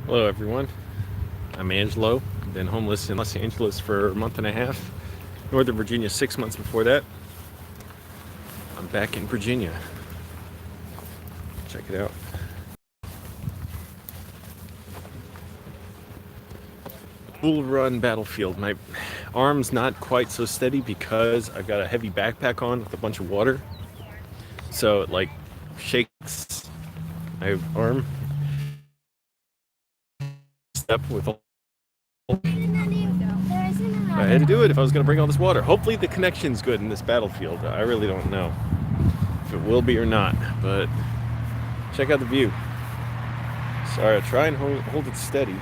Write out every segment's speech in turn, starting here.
Hello everyone, I'm Angelo. I've been homeless in Los Angeles for a month and a half. Northern Virginia 6 months before that. I'm back in Virginia. Check it out. Bull Run battlefield. My arm's not quite so steady because I've got a heavy backpack on with a bunch of water. So it like shakes my arm. Step with all I had to do it if I was going to bring all this water. Hopefully the connection's good in this battlefield. I really don't know if it will be or not, but check out the view. Sorry, I'll try and hold it steady.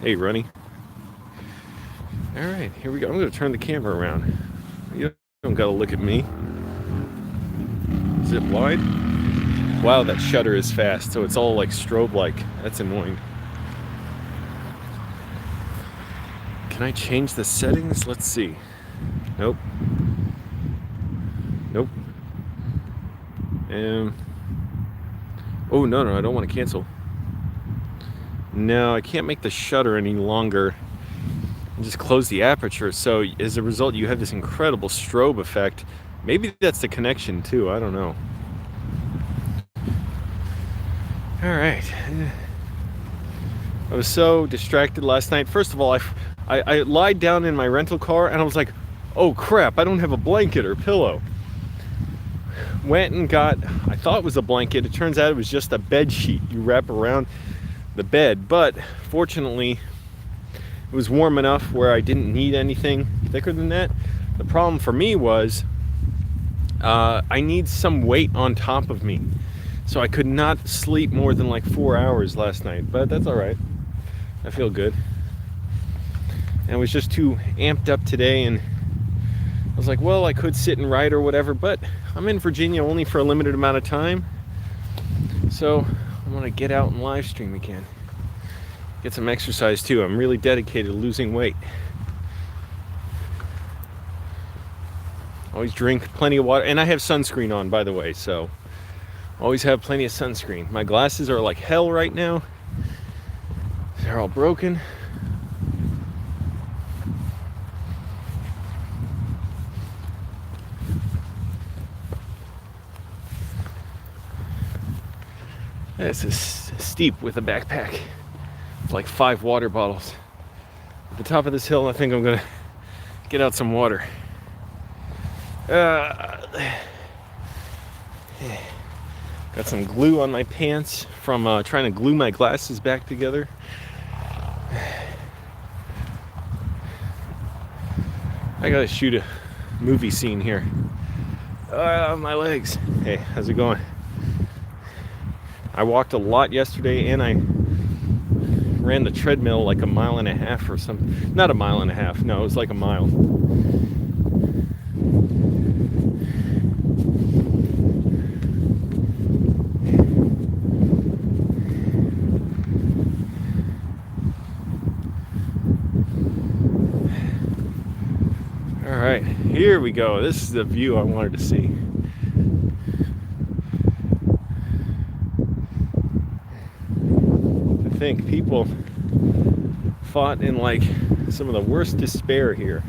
Hey, Runny. All right, here we go. I'm going to turn the camera around. You don't got to look at me. Is it wide? Wow, that shutter is fast, so it's all like strobe-like. That's annoying. Can I change the settings? Let's see. Nope. Nope. Oh, no, I don't want to cancel. No, I can't make the shutter any longer. And just close the aperture. So as a result, you have this incredible strobe effect. Maybe that's the connection too. I don't know. All right. I was so distracted last night. First of all, I lied down in my rental car and I was like, oh crap, I don't have a blanket or pillow. Went and got, I thought it was a blanket. It turns out it was just a bed sheet you wrap around the bed. But fortunately, it was warm enough where I didn't need anything thicker than that. The problem for me was I need some weight on top of me. So I could not sleep more than like 4 hours last night, but that's all right. I feel good. And I was just too amped up today, and I was like, well, I could sit and write or whatever, but I'm in Virginia only for a limited amount of time. So I'm gonna get out and live stream again. Get some exercise too. I'm really dedicated to losing weight. Always drink plenty of water, and I have sunscreen on, by the way, so always have plenty of sunscreen. My glasses are like hell right now. They're all broken. This is steep with a backpack. It's like 5 water bottles. At the top of this hill, I think I'm gonna get out some water. Got some glue on my pants from trying to glue my glasses back together. I gotta shoot a movie scene here. My legs. Hey, how's it going? I walked a lot yesterday and I ran the treadmill like 1.5 miles or something. Not 1.5 miles, no, it was like a mile. All right, here we go. This is the view I wanted to see. I think people fought in like some of the worst despair here.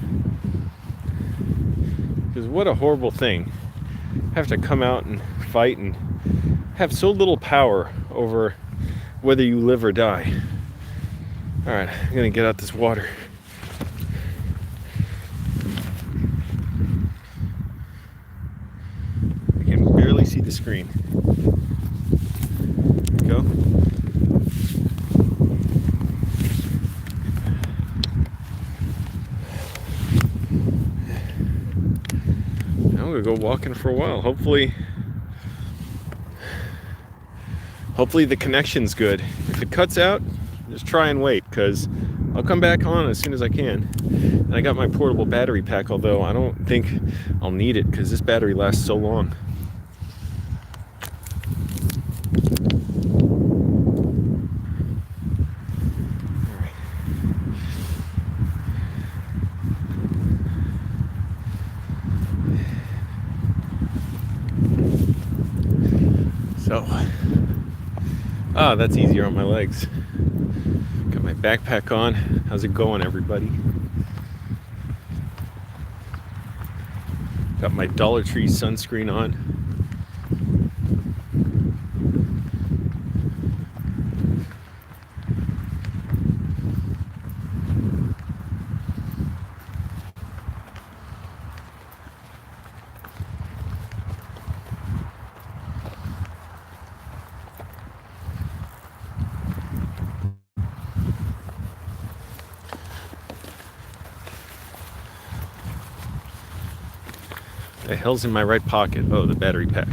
Because what a horrible thing. Have to come out and fight and have so little power over whether you live or die. All right, I'm gonna get out this water. I can barely see the screen. Go. I'm gonna go walking for a while. Hopefully the connection's good. If it cuts out, just try and wait, because I'll come back on as soon as I can. And I got my portable battery pack, although I don't think I'll need it because this battery lasts so long. So, that's easier on my legs. Got my backpack on. How's it going, everybody? Got my Dollar Tree sunscreen on. The hell's in my right pocket? Oh, the battery pack.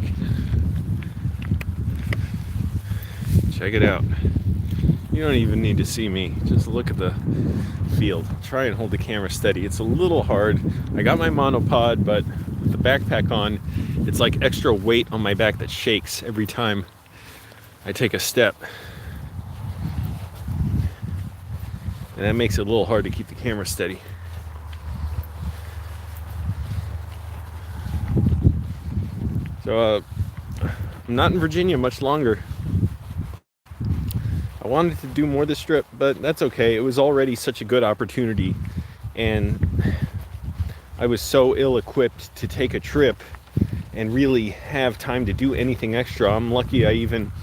Check it out. You don't even need to see me. Just look at the field. Try and hold the camera steady. It's a little hard. I got my monopod, but with the backpack on, it's like extra weight on my back that shakes every time I take a step. And that makes it a little hard to keep the camera steady. So, I'm not in Virginia much longer. I wanted to do more this trip, but that's okay. It was already such a good opportunity, and I was so ill-equipped to take a trip and really have time to do anything extra. I'm lucky I even,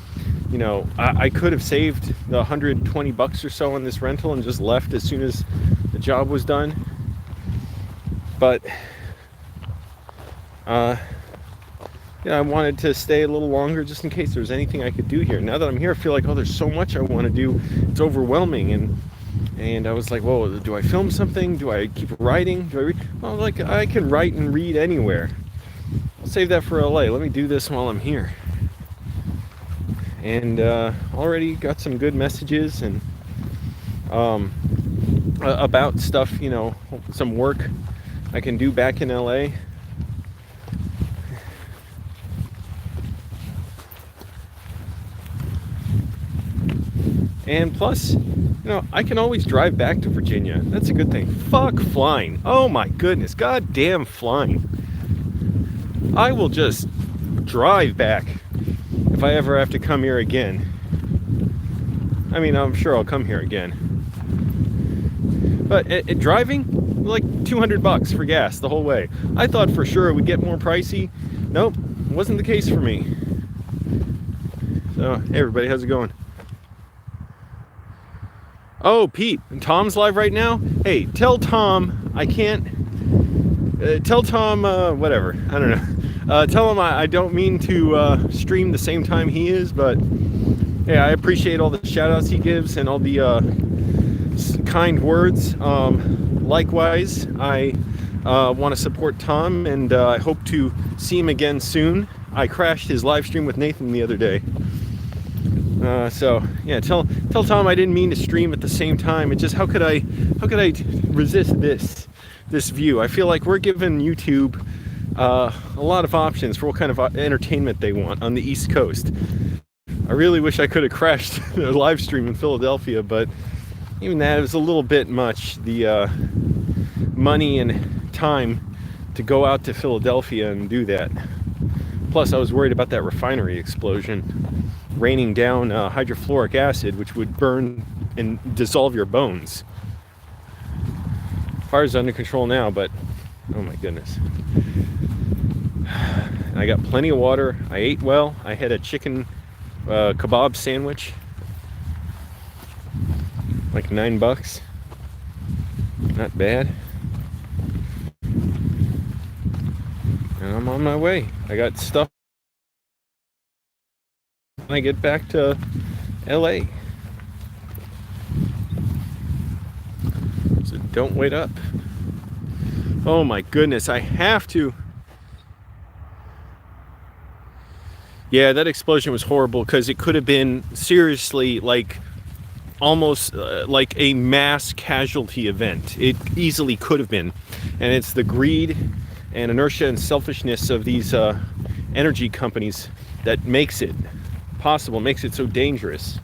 I could have saved the $120 or so on this rental and just left as soon as the job was done. But, I wanted to stay a little longer just in case there was anything I could do here. Now that I'm here, I feel like, there's so much I want to do. It's overwhelming. And I was like, whoa, do I film something? Do I keep writing? Do I read? Well, I can write and read anywhere. I'll save that for LA. Let me do this while I'm here. And already got some good messages and about stuff, some work I can do back in LA. And plus, I can always drive back to Virginia. That's a good thing. Fuck flying. Oh my goodness. Goddamn flying. I will just drive back if I ever have to come here again. I mean, I'm sure I'll come here again. But driving, like $200 for gas the whole way. I thought for sure it would get more pricey. Nope, wasn't the case for me. So, hey everybody, how's it going? Oh, Pete, Tom's live right now? Hey, tell Tom I can't... tell Tom, whatever, I don't know. Tell him I don't mean to stream the same time he is, but yeah, I appreciate all the shout-outs he gives and all the kind words. Likewise, I want to support Tom, and I hope to see him again soon. I crashed his live stream with Nathan the other day. So yeah, tell Tom I didn't mean to stream at the same time. It just how could I resist this view? I feel like we're giving YouTube a lot of options for what kind of entertainment they want on the East Coast. I really wish I could have crashed the live stream in Philadelphia, but even that, it was a little bit much. The money and time to go out to Philadelphia and do that. Plus, I was worried about that refinery explosion raining down hydrofluoric acid, which would burn and dissolve your bones. Fire's under control now, but oh my goodness. I got plenty of water. I ate well. I had a chicken kebab sandwich, like $9. Not bad. And I'm on my way. I got stuff when I get back to LA. So don't wait up. Oh my goodness, I have to. Yeah, that explosion was horrible because it could have been seriously like almost like a mass casualty event. It easily could have been. And it's the greed and inertia and selfishness of these energy companies that makes it possible, makes it so dangerous.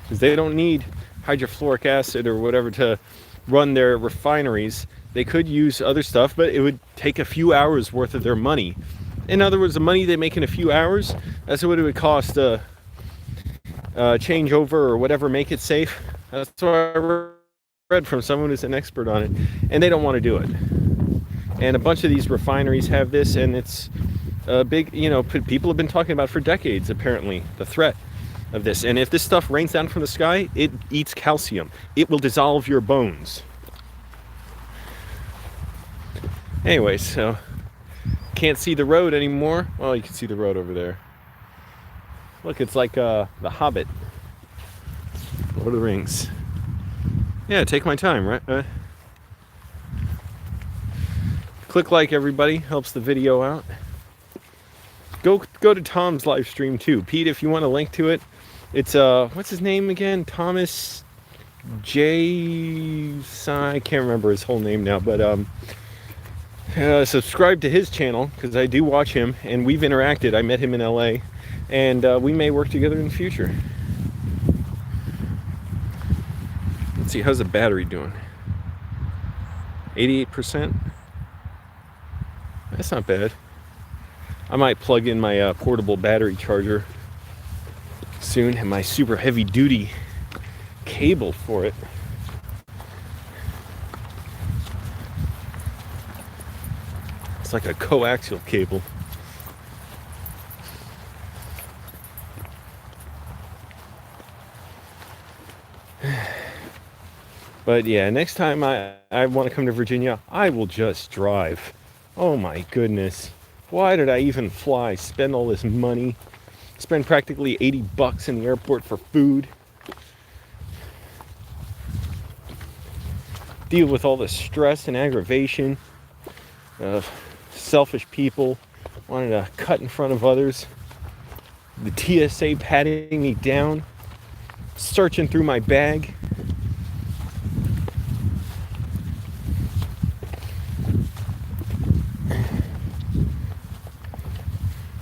Because they don't need hydrofluoric acid or whatever to run their refineries. They could use other stuff, but it would take a few hours worth of their money In other words, the money they make in a few hours, that's what it would cost to change over or whatever, make it safe. That's what I read from someone who's an expert on it, and they don't want to do it. And a bunch of these refineries have this, and it's a big, people have been talking about for decades, apparently, the threat of this. And if this stuff rains down from the sky, it eats calcium. It will dissolve your bones. Anyway, so can't see the road anymore. Well, you can see the road over there. Look, it's like The Hobbit. Lord of the Rings. Yeah, take my time, right? Click like, everybody. Helps the video out. Go to Tom's live stream too. Pete, if you want a link to it, it's what's his name again? Thomas J. I can't remember his whole name now, but subscribe to his channel because I do watch him, and we've interacted. I met him in LA, and we may work together in the future. Let's see, how's the battery doing? 88%. That's not bad. I might plug in my portable battery charger soon, and my super heavy duty cable for it. It's like a coaxial cable. But yeah, next time I want to come to Virginia, I will just drive. Oh my goodness. Why did I even fly? Spend all this money? Spend practically $80 in the airport for food? Deal with all the stress and aggravation of selfish people wanting to cut in front of others. The TSA patting me down, searching through my bag.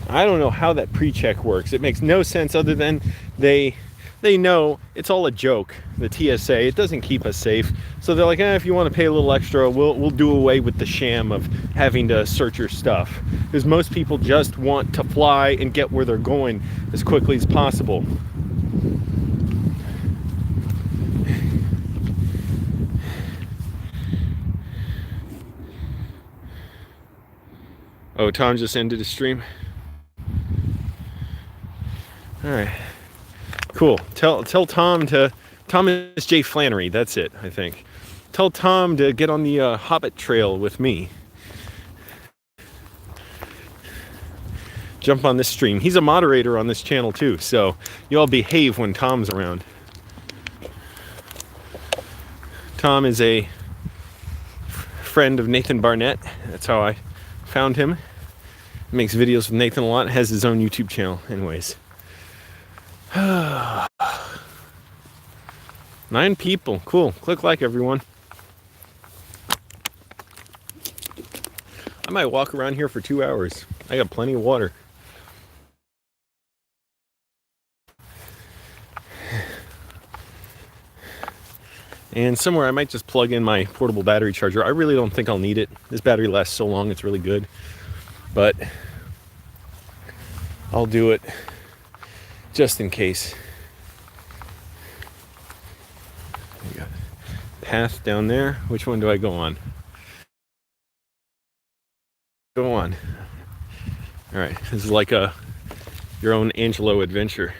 I don't know how that pre-check works. It makes no sense other than they know it's all a joke. The TSA, it doesn't keep us safe. So they're like, if you want to pay a little extra, we'll do away with the sham of having to search your stuff. Because most people just want to fly and get where they're going as quickly as possible. Oh, Tom just ended his stream. All right, cool. Tell Tom to, Thomas J. Flannery, that's it, I think. Tell Tom to get on the Hobbit trail with me. Jump on this stream. He's a moderator on this channel too, so you all behave when Tom's around. Tom is a friend of Nathan Barnett. That's how I found him. He makes videos with Nathan a lot, has his own YouTube channel. Anyways. 9 people. Cool. Click like, everyone. I might walk around here for 2 hours. I got plenty of water. And somewhere I might just plug in my portable battery charger. I really don't think I'll need it. This battery lasts so long, it's really good. But I'll do it just in case. We got a path down there. Which one do I go on? Go on. All right, this is like your own Angelo adventure.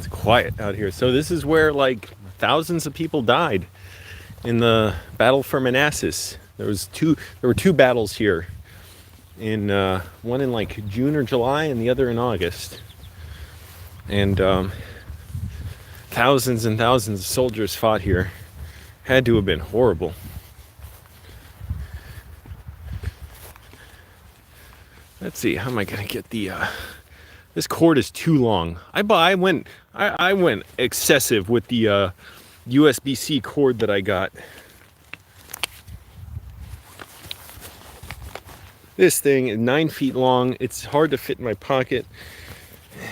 Quiet out here. So this is where like thousands of people died in the battle for Manassas. There were two battles here, in one in like June or July and the other in August, and thousands and thousands of soldiers fought here. Had to have been horrible. Let's see, how am I gonna get the this cord is too long. I went excessive with the USB-C cord that I got. This thing is 9 feet long. It's hard to fit in my pocket.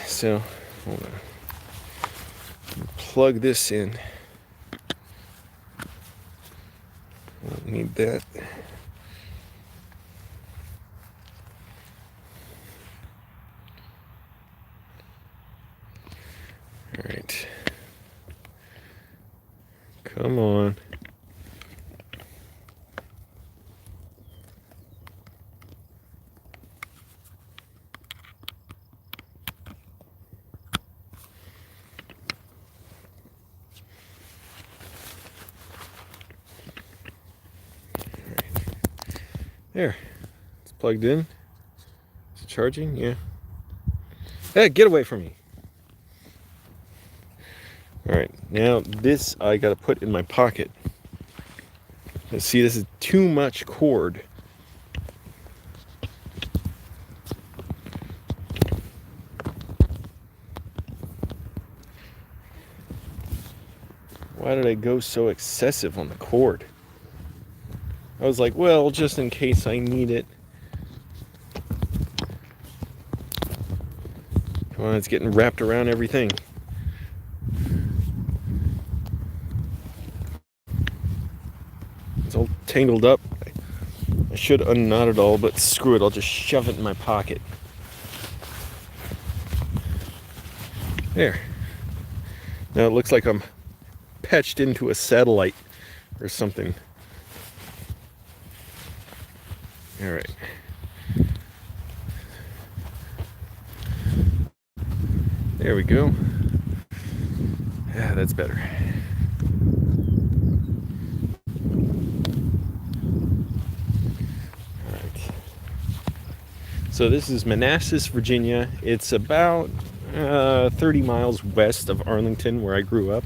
So, hold on. Plug this in. Won't need that. All right. Come on. There, it's plugged in. Is it charging? Yeah. Hey, get away from me. All right, now this I gotta put in my pocket. Let's see, this is too much cord. Why did I go so excessive on the cord? I was like, well, just in case I need it. Come on, it's getting wrapped around everything. It's all tangled up. I should unknot it all, but screw it, I'll just shove it in my pocket. There. Now it looks like I'm patched into a satellite or something. All right. There we go. Yeah, that's better. All right. So this is Manassas, Virginia. It's about 30 miles west of Arlington, where I grew up.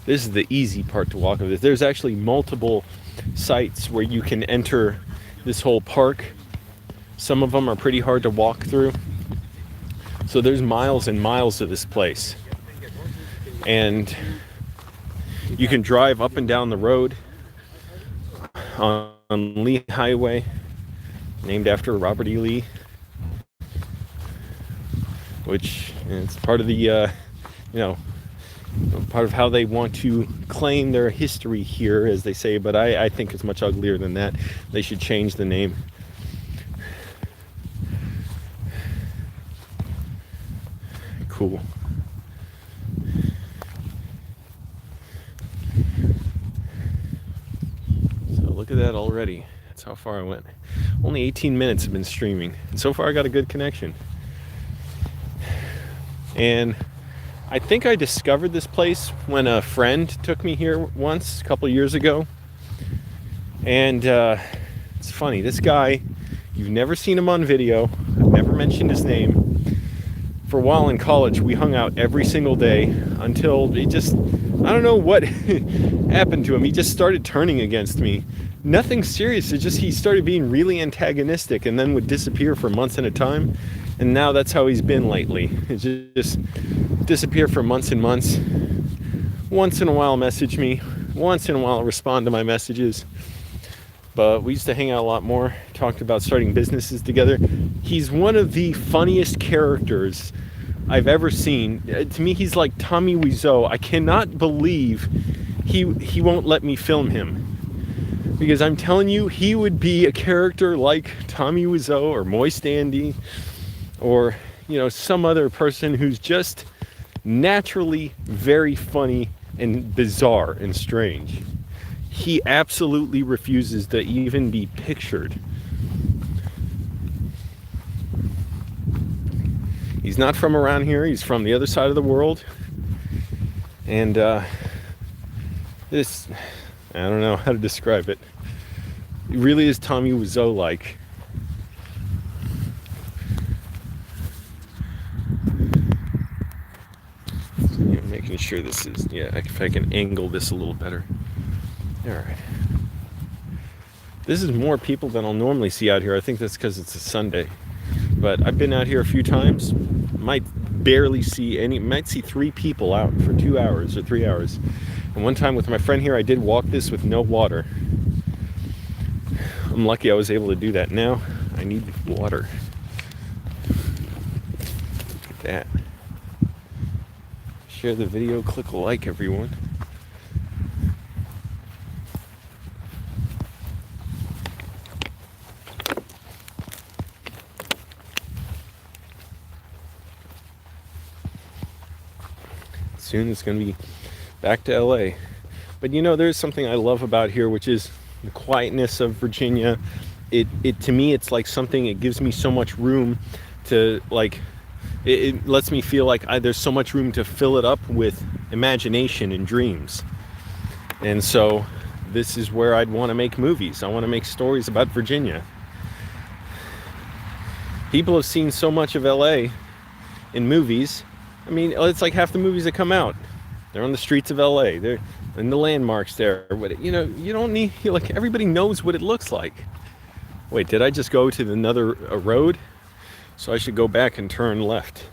This is the easy part to walk of this. There's actually multiple sites where you can enter this whole park. Some of them are pretty hard to walk through. So there's miles and miles of this place. And you can drive up and down the road on Lee Highway, named after Robert E. Lee, which is part of the, part of how they want to claim their history here, as they say, but I think it's much uglier than that. They should change the name. Cool. So look at that already. That's how far I went. Only 18 minutes have been streaming, and so far I got a good connection. And I think I discovered this place when a friend took me here once, a couple years ago. And it's funny, this guy, you've never seen him on video. I've never mentioned his name. For a while in college, we hung out every single day until he just, I don't know what happened to him. He just started turning against me. Nothing serious, it's just he started being really antagonistic and then would disappear for months at a time. And now that's how he's been lately. It's just disappear for months and months. Once in a while message me, once in a while respond to my messages. But we used to hang out a lot more, talked about starting businesses together. He's one of the funniest characters I've ever seen. To me, he's like Tommy Wiseau. I cannot believe he won't let me film him. Because I'm telling you, he would be a character like Tommy Wiseau or Moist Andy, or some other person who's just naturally very funny and bizarre and strange. He absolutely refuses to even be pictured. He's not from around here. He's from the other side of the world. And this, I don't know how to describe it. It really is Tommy Wiseau-like. Making sure this is, if I can angle this a little better. All right. This is more people than I'll normally see out here. I think that's because it's a Sunday. But I've been out here a few times. Might barely see any, might see 3 people out for 2 hours or 3 hours. And one time with my friend here, I did walk this with no water. I'm lucky I was able to do that. Now I need water. Look at that. Share the video, click a like, everyone. Soon it's going to be back to LA. But you know, there's something I love about here, which is the quietness of Virginia. It to me, it's like something, it gives me so much room to, like, it lets me feel like there's so much room to fill it up with imagination and dreams. And so this is where I'd want to make movies. I want to make stories about Virginia. People have seen so much of LA in movies. I mean, it's like half the movies that come out, they're on the streets of LA. They're in the landmarks there. You know, you don't need, like, everybody knows what it looks like. Wait, did I just go to another road? So I should go back and turn left.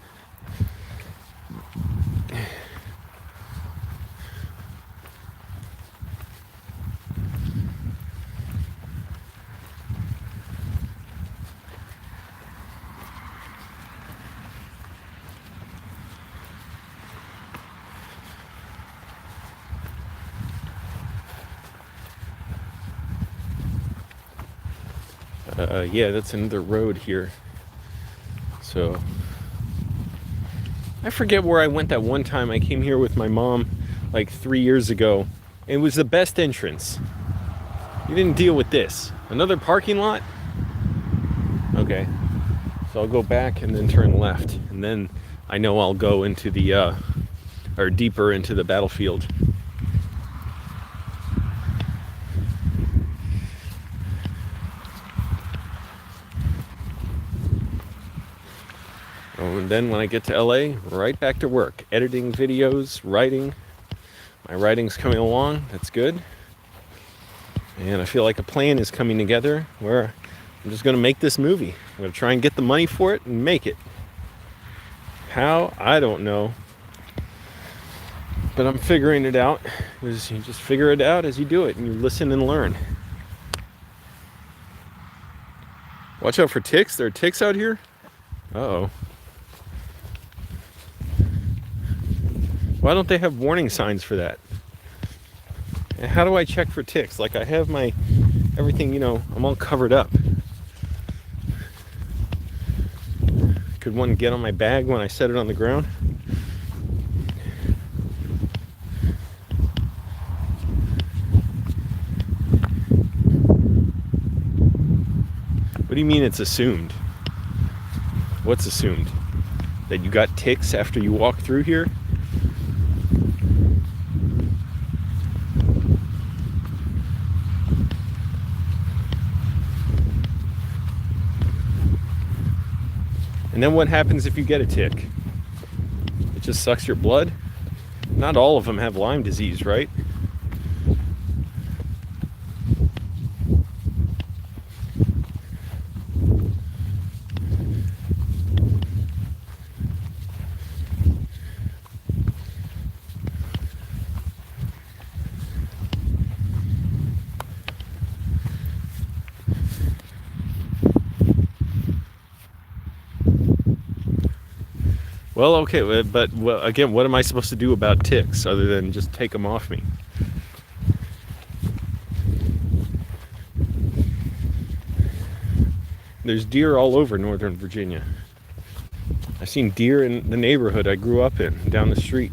Yeah, that's another road here. So I forget where I went that one time. I came here with my mom like 3 years ago. It was the best entrance. You didn't deal with this. Another parking lot? Okay. So I'll go back and then turn left. And then I know I'll go into the, or deeper into the battlefield. Oh, and then when I get to LA, right back to work. Editing videos, writing. My writing's coming along, that's good. And I feel like a plan is coming together where I'm just gonna make this movie. I'm gonna try and get the money for it and make it. How? I don't know. But I'm figuring it out. Because you just figure it out as you do it and you listen and learn. Watch out for ticks. There are ticks out here? Uh-oh. Why don't they have warning signs for that? And how do I check for ticks? Like, I have my everything, you know, I'm all covered up. Could one get on my bag when I set it on the ground? What do you mean it's assumed? What's assumed? That you got ticks after you walk through here? And then what happens if you get a tick? It just sucks your blood? Not all of them have Lyme disease, right? Well, okay, but well, again, what am I supposed to do about ticks other than just take them off me? There's deer all over Northern Virginia. I've seen deer in the neighborhood I grew up in, down the street.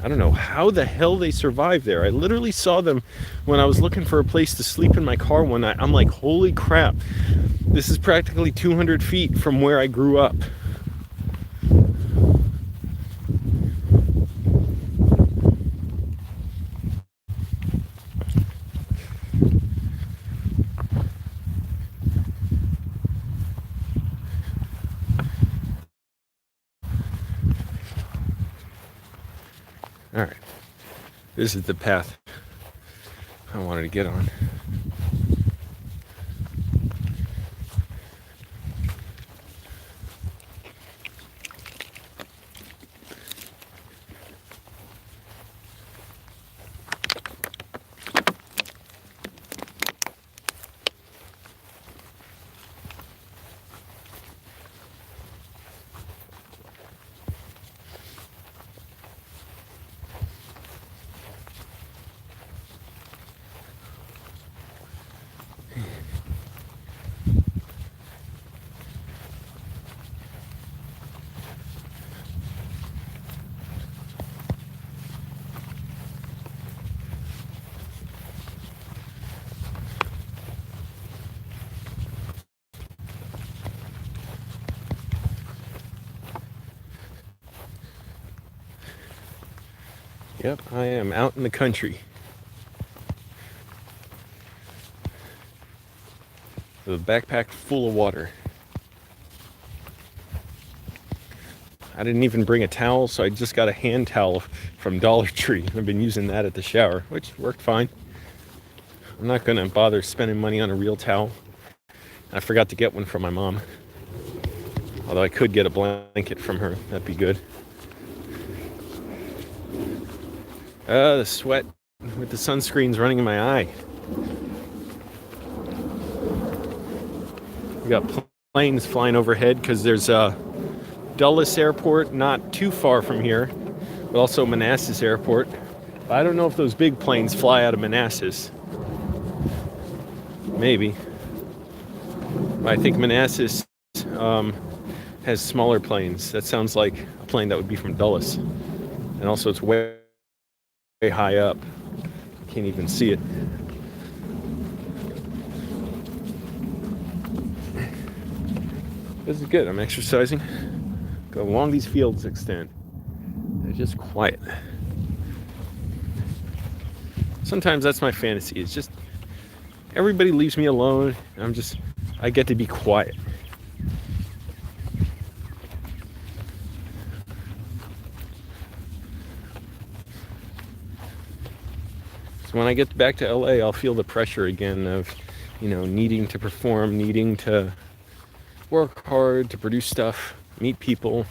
I don't know how the hell they survive there. I literally saw them when I was looking for a place to sleep in my car one night. I'm like, holy crap. This is practically 200 feet from where I grew up. All right, this is the path I wanted to get on. Yep, I am out in the country. With a backpack full of water. I didn't even bring a towel, so I just got a hand towel from Dollar Tree. I've been using that at the shower, which worked fine. I'm not gonna bother spending money on a real towel. I forgot to get one from my mom. Although I could get a blanket from her, that'd be good. The sweat with the sunscreen's running in my eye. We got planes flying overhead because there's Dulles Airport not too far from here, but also Manassas Airport. I don't know if those big planes fly out of Manassas. Maybe. I think Manassas has smaller planes. That sounds like a plane that would be from Dulles. And also it's way high up. Can't even see it. This is good. I'm exercising. Go along these fields extend. They're just quiet. Sometimes that's my fantasy. It's just everybody leaves me alone. I get to be quiet. So when I get back to LA, I'll feel the pressure again of, needing to perform, needing to work hard to produce stuff, meet people,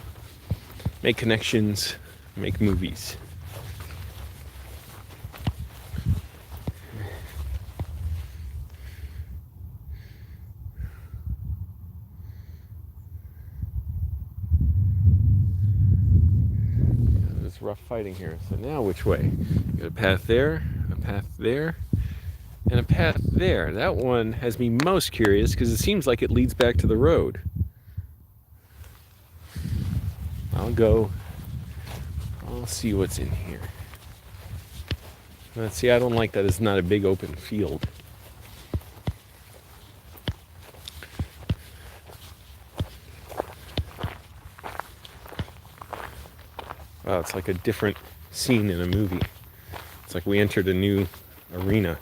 make connections, make movies. There's rough fighting here. So now which way? You got a path there, a path there, and a path there. That one has me most curious because it seems like it leads back to the road. I'll see what's in here. Let's see, I don't like that it's not a big open field. Wow, it's like a different scene in a movie. It's like we entered a new arena.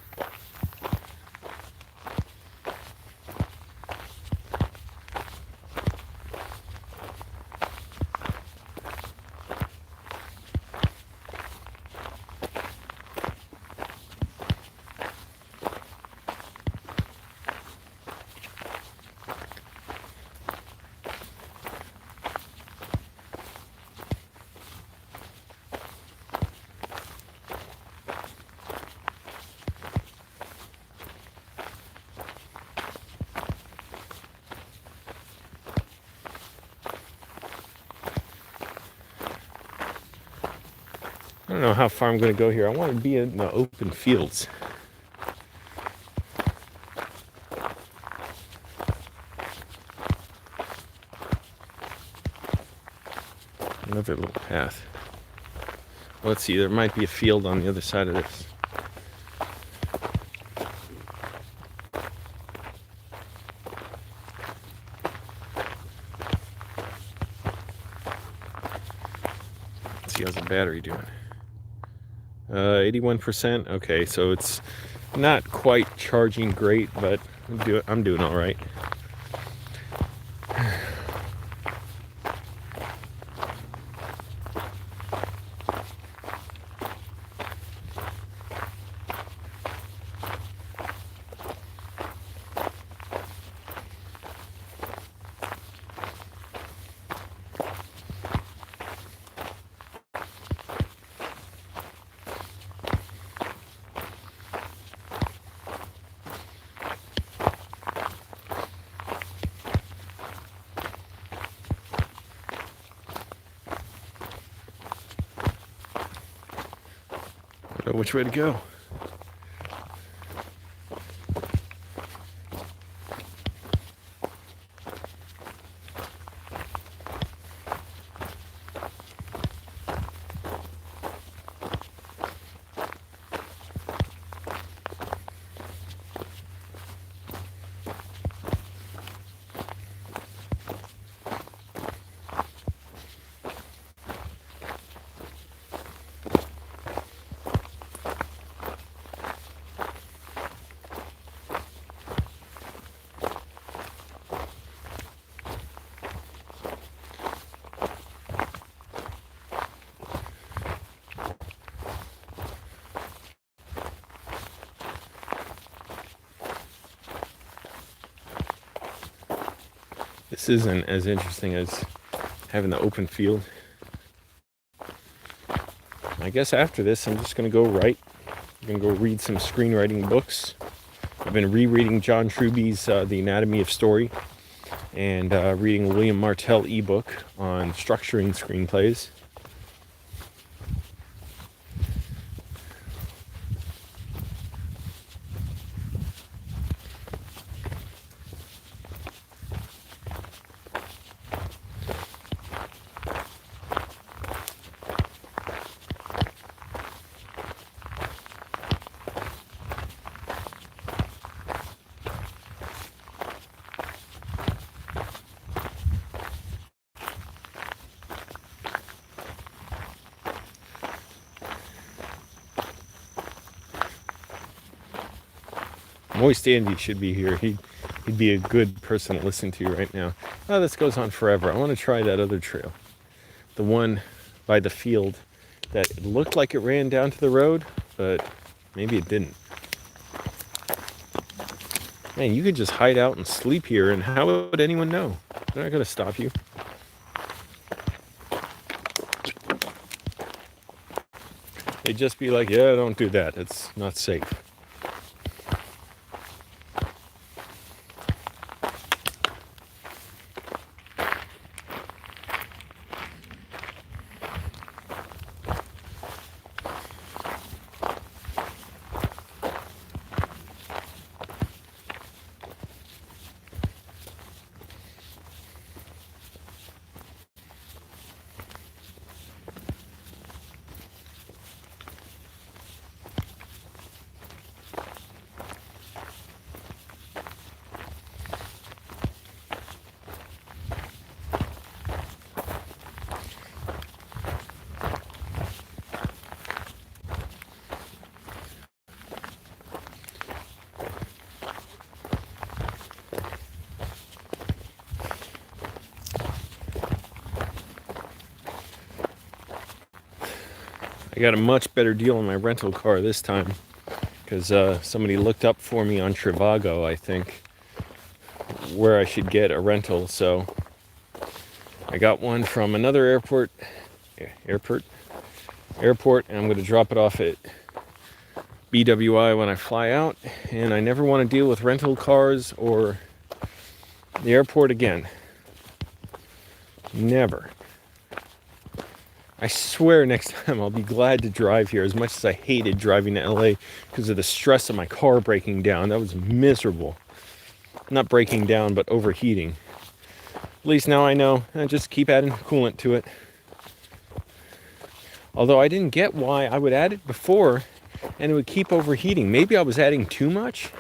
I don't know how far I'm going to go here. I want to be in the open fields. Another little path. Let's see, there might be a field on the other side of this. Let's see, how's the battery doing? 81%. Okay, so it's not quite charging great, but I'm doing all right. know which way to go. This isn't as interesting as having the open field. I guess after this, I'm just going to go write. I'm going to go read some screenwriting books. I've been rereading John Truby's The Anatomy of Story and reading a William Martell ebook on structuring screenplays. Moist Andy should be here. He'd be a good person to listen to right now. Oh, this goes on forever. I want to try that other trail. The one by the field that looked like it ran down to the road, but maybe it didn't. Man, you could just hide out and sleep here, and how would anyone know? They're not going to stop you. They'd just be like, yeah, don't do that. It's not safe. I got a much better deal on my rental car this time because somebody looked up for me on Trivago, I think, where I should get a rental. So I got one from another airport, and I'm going to drop it off at BWI when I fly out. And I never want to deal with rental cars or the airport again. Never. I swear next time I'll be glad to drive here, as much as I hated driving to LA because of the stress of my car breaking down. That was miserable. Not breaking down, but overheating. At least now I know. I just keep adding coolant to it. Although I didn't get why I would add it before and it would keep overheating. Maybe I was adding too much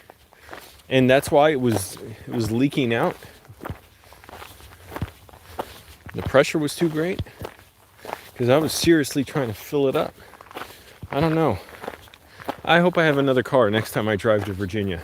and that's why it was leaking out. The pressure was too great. Because I was seriously trying to fill it up. I don't know. I hope I have another car next time I drive to Virginia.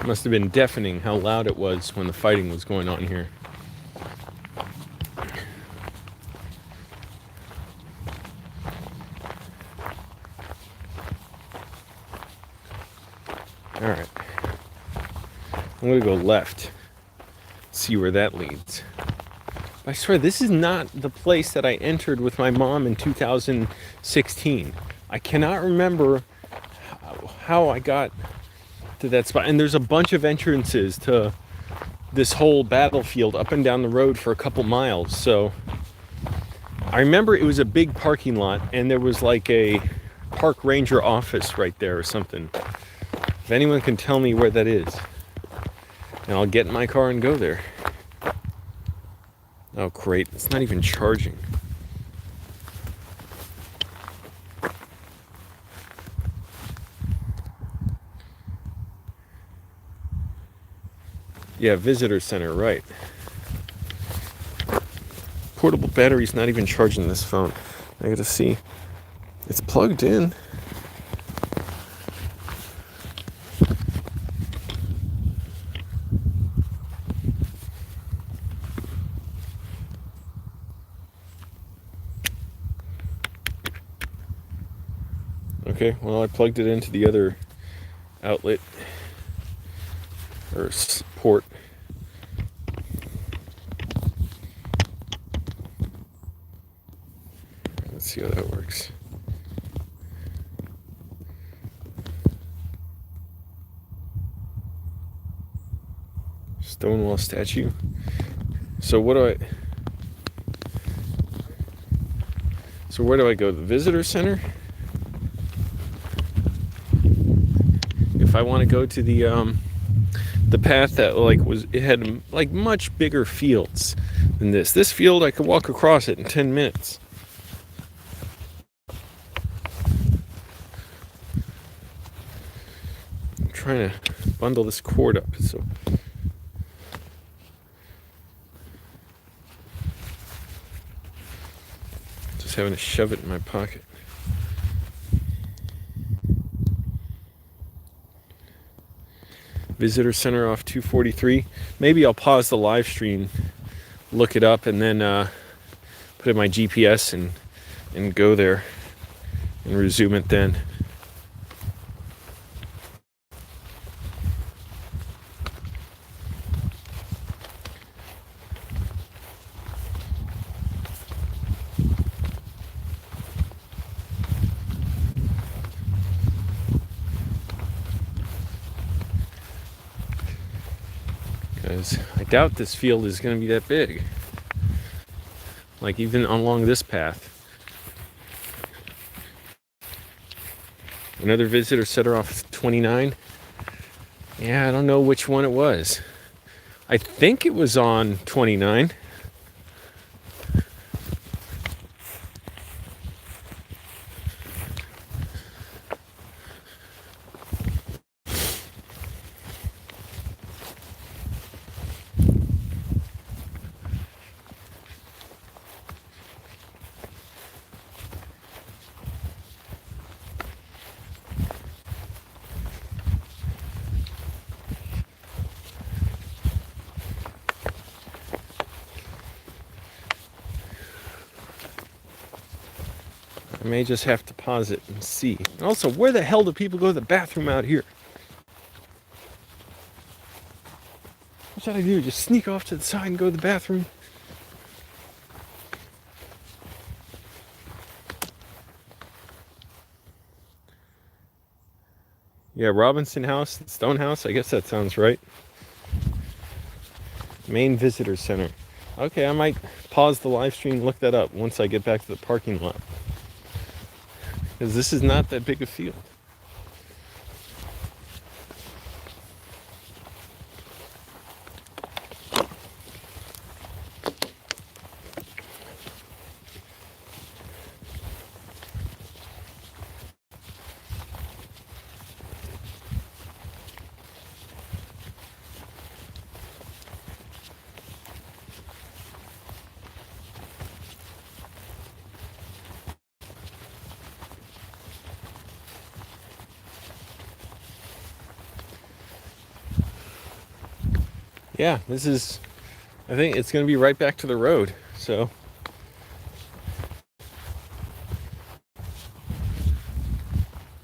Must have been deafening how loud it was when the fighting was going on here. Alright. I'm going to go left. See where that leads. I swear, this is not the place that I entered with my mom in 2016. I cannot remember how I got to that spot. And there's a bunch of entrances to this whole battlefield up and down the road for a couple miles. So I remember it was a big parking lot and there was like a park ranger office right there or something. If anyone can tell me where that is, and I'll get in my car and go there. Oh, great. It's not even charging. Yeah, visitor center, right. Portable battery's not even charging this phone. I gotta see. It's plugged in. Okay, well, I plugged it into the other outlet or port. Let's see how that works. Stonewall statue. So what do I... So where do I go? The visitor center? If I want to go to the path that it had like much bigger fields than this. This field I could walk across it in 10 minutes. I'm trying to bundle this cord up so just having to shove it in my pocket. Visitor center off 243. Maybe I'll pause the live stream, look it up, and then put in my GPS and go there and resume it then. Because I doubt this field is going to be that big. Like even along this path. Another visitor center off 29. Yeah, I don't know which one it was. I think it was on 29. I may just have to pause it and see. And also, where the hell do people go to the bathroom out here? What should I do? Just sneak off to the side and go to the bathroom? Yeah, Robinson House, Stone House, I guess that sounds right. Main Visitor Center. Okay, I might pause the live stream and look that up once I get back to the parking lot. Because this is not that big a field. yeah, I think it's going to be right back to the road. So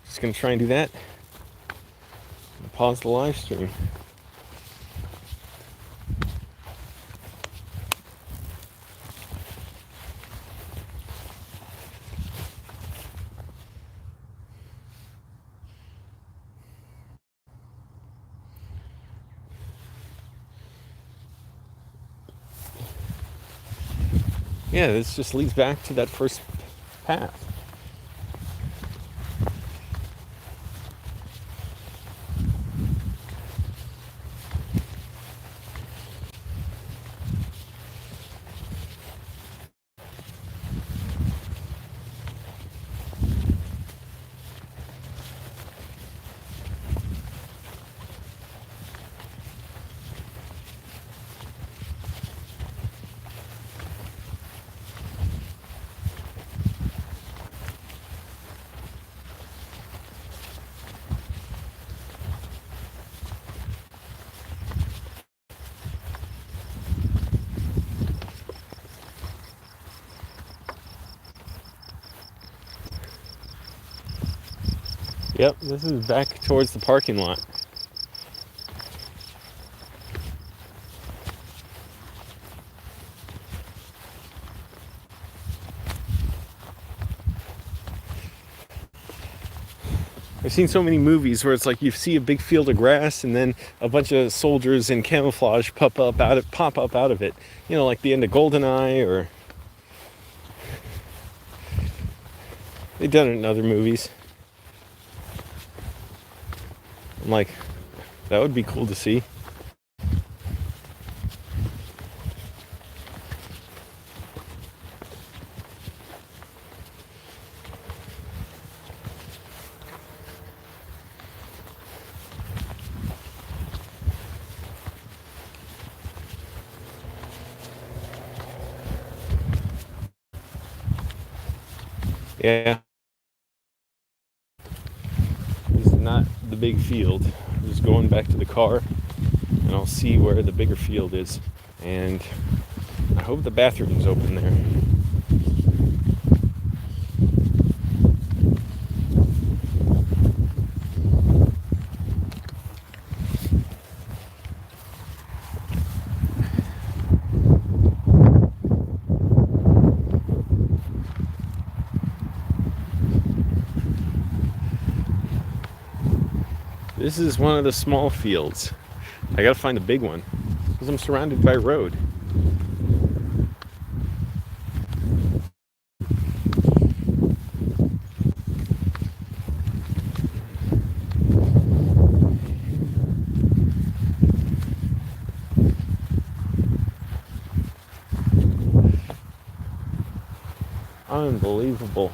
just going to try and do that. Pause the live stream. Yeah, this just leads back to that first path. Yep, this is back towards the parking lot. I've seen so many movies where it's like you see a big field of grass and then a bunch of soldiers in camouflage pop up out of it. You know, like the end of GoldenEye, or they've done it in other movies. I'm like, that would be cool to see. Yeah. This is not the big field. I'm just going back to the car and I'll see where the bigger field is. And I hope the bathroom's open there. This is one of the small fields. I gotta find a big one because I'm surrounded by road. Unbelievable.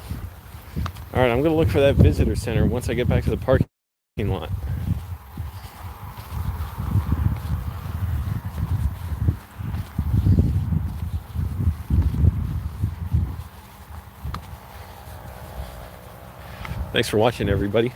All right, I'm gonna look for that visitor center once I get back to the parking lot. Thanks for watching, everybody.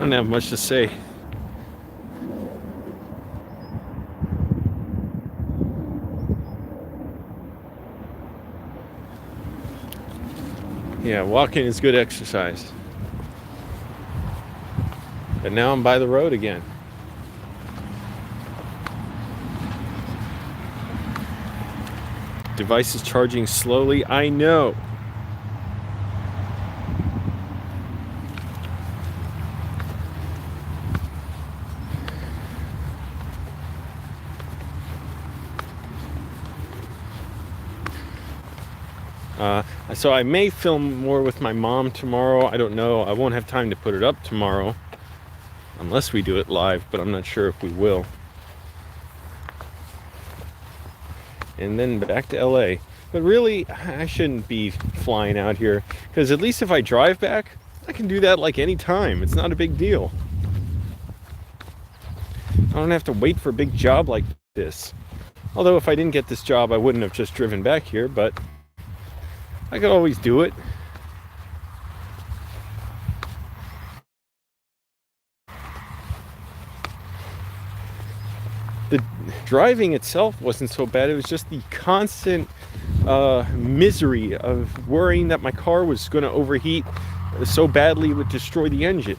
don't have much to say. Yeah, walking is good exercise. But now I'm by the road again. Device is charging slowly. I know. So I may film more with my mom tomorrow. I don't know. I won't have time to put it up tomorrow unless we do it live, but I'm not sure if we will. And then back to LA. But really, I shouldn't be flying out here, because at least if I drive back, I can do that like any time. It's not a big deal. I don't have to wait for a big job like this. Although if I didn't get this job, I wouldn't have just driven back here, but I could always do it. The driving itself wasn't so bad. It was just the constant misery of worrying that my car was going to overheat so badly it would destroy the engine.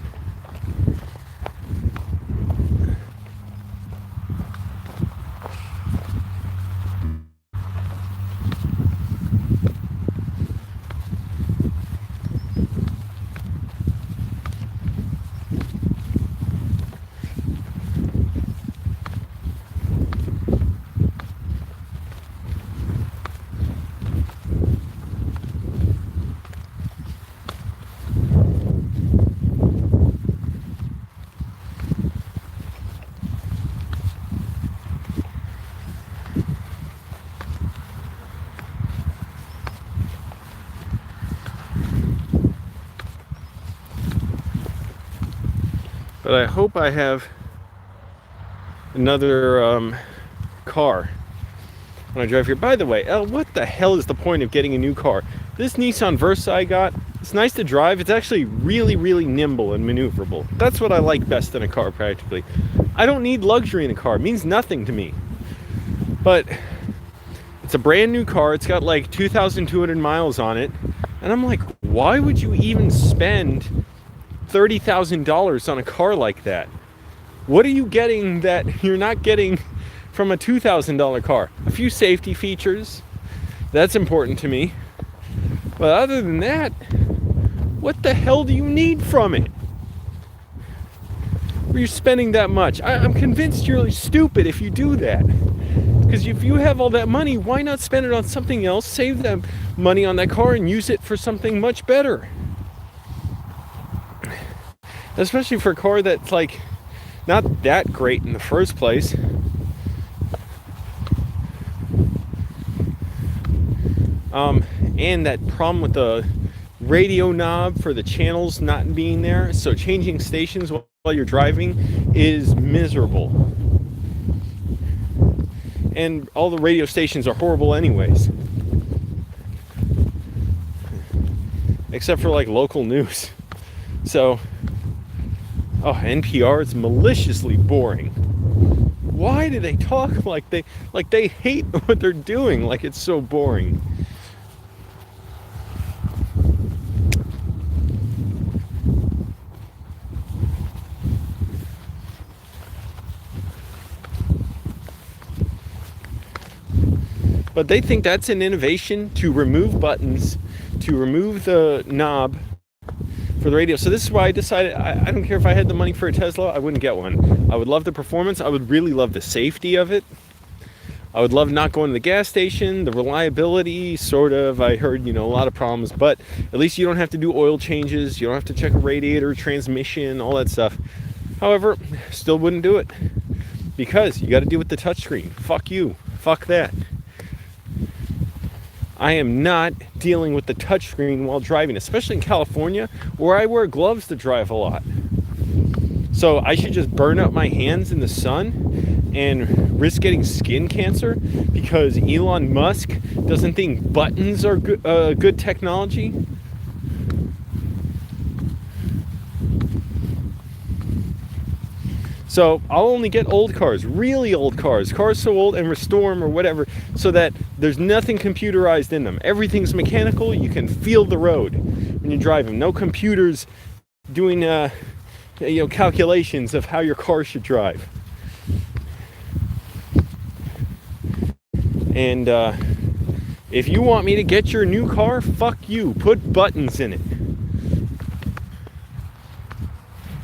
But I hope I have another car when I drive here. By the way, what the hell is the point of getting a new car? This Nissan Versa I got, it's nice to drive. It's actually really, really nimble and maneuverable. That's what I like best in a car, practically. I don't need luxury in a car. It means nothing to me. But it's a brand new car. It's got like 2,200 miles on it. And I'm like, why would you even spend $30,000 on a car like that? What are you getting that you're not getting from a $2,000 car? A few safety features. That's important to me. But other than that, what the hell do you need from it? Where you're spending that much? I'm convinced you're stupid if you do that. Because if you have all that money, why not spend it on something else? Save that money on that car and use it for something much better. Especially for a car that's like not that great in the first place. And that problem with the radio knob for the channels not being there, so changing stations while you're driving is miserable. And all the radio stations are horrible anyways. Except for like local news. So NPR is maliciously boring. Why do they talk like they hate what they're doing, like it's so boring? But they think that's an innovation, to remove buttons, to remove the knob for the radio. So this is why I decided I don't care if I had the money for a Tesla, I wouldn't get one. I would love the performance. I would really love the safety of it. I would love not going to the gas station. The reliability, sort of, I heard, a lot of problems, but at least you don't have to do oil changes. You don't have to check a radiator, transmission, all that stuff. However, still wouldn't do it because you got to deal with the touchscreen. Fuck you. Fuck that. I am not dealing with the touchscreen while driving, especially in California, where I wear gloves to drive a lot. So I should just burn up my hands in the sun and risk getting skin cancer because Elon Musk doesn't think buttons are good technology. So I'll only get old cars, really old cars so old, and restore them or whatever, so that there's nothing computerized in them. Everything's mechanical. You can feel the road when you drive them. No computers doing calculations of how your car should drive. And if you want me to get your new car, fuck you. Put buttons in it.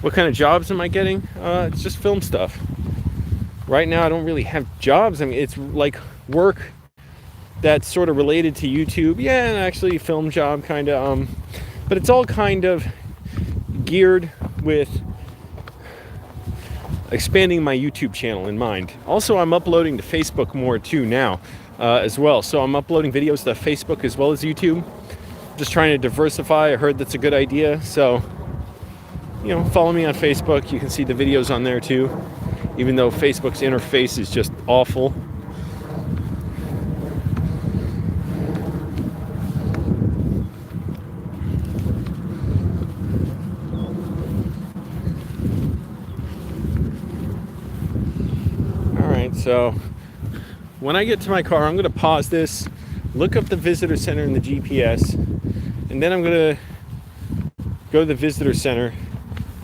What kind of jobs am I getting? It's just film stuff. Right now I don't really have jobs. I mean, it's like work that's sort of related to YouTube. Yeah, and actually film job kind of. But it's all kind of geared with expanding my YouTube channel in mind. Also, I'm uploading to Facebook more too now as well. So I'm uploading videos to Facebook as well as YouTube. Just trying to diversify. I heard that's a good idea. So, follow me on Facebook. You can see the videos on there too, even though Facebook's interface is just awful. All right, so when I get to my car, I'm going to pause this, look up the visitor center in the GPS, and then I'm going to go to the visitor center.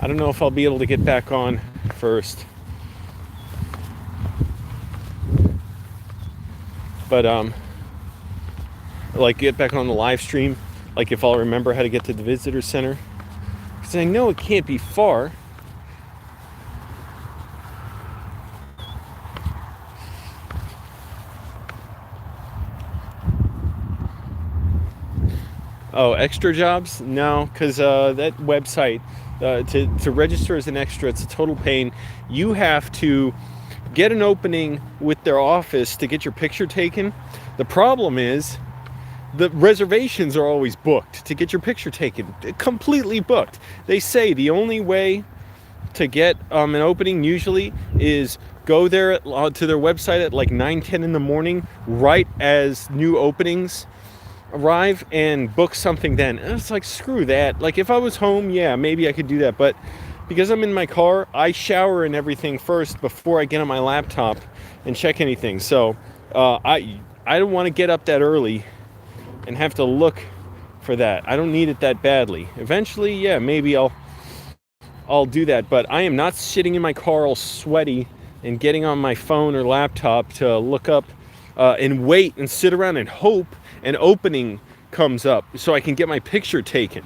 I don't know if I'll be able to get back on first. But like get back on the live stream, like if I'll remember how to get to the visitor center. Because I know it can't be far. Oh, extra jobs? No, because that website, to register as an extra, it's a total pain. You have to get an opening with their office to get your picture taken. The problem is the reservations are always booked to get your picture taken, completely booked. They say the only way to get an opening usually is go there to their website at like 9-10 in the morning, right as new openings arrive, and book something then. And it's like, screw that. Like if I was home, yeah, maybe I could do that, but because I'm in my car, I shower and everything first before I get on my laptop and check anything. So I don't want to get up that early and have to look for that. I don't need it that badly. Eventually, yeah, maybe I'll do that, but I am not sitting in my car all sweaty and getting on my phone or laptop to look up and wait and sit around and hope an opening comes up so I can get my picture taken.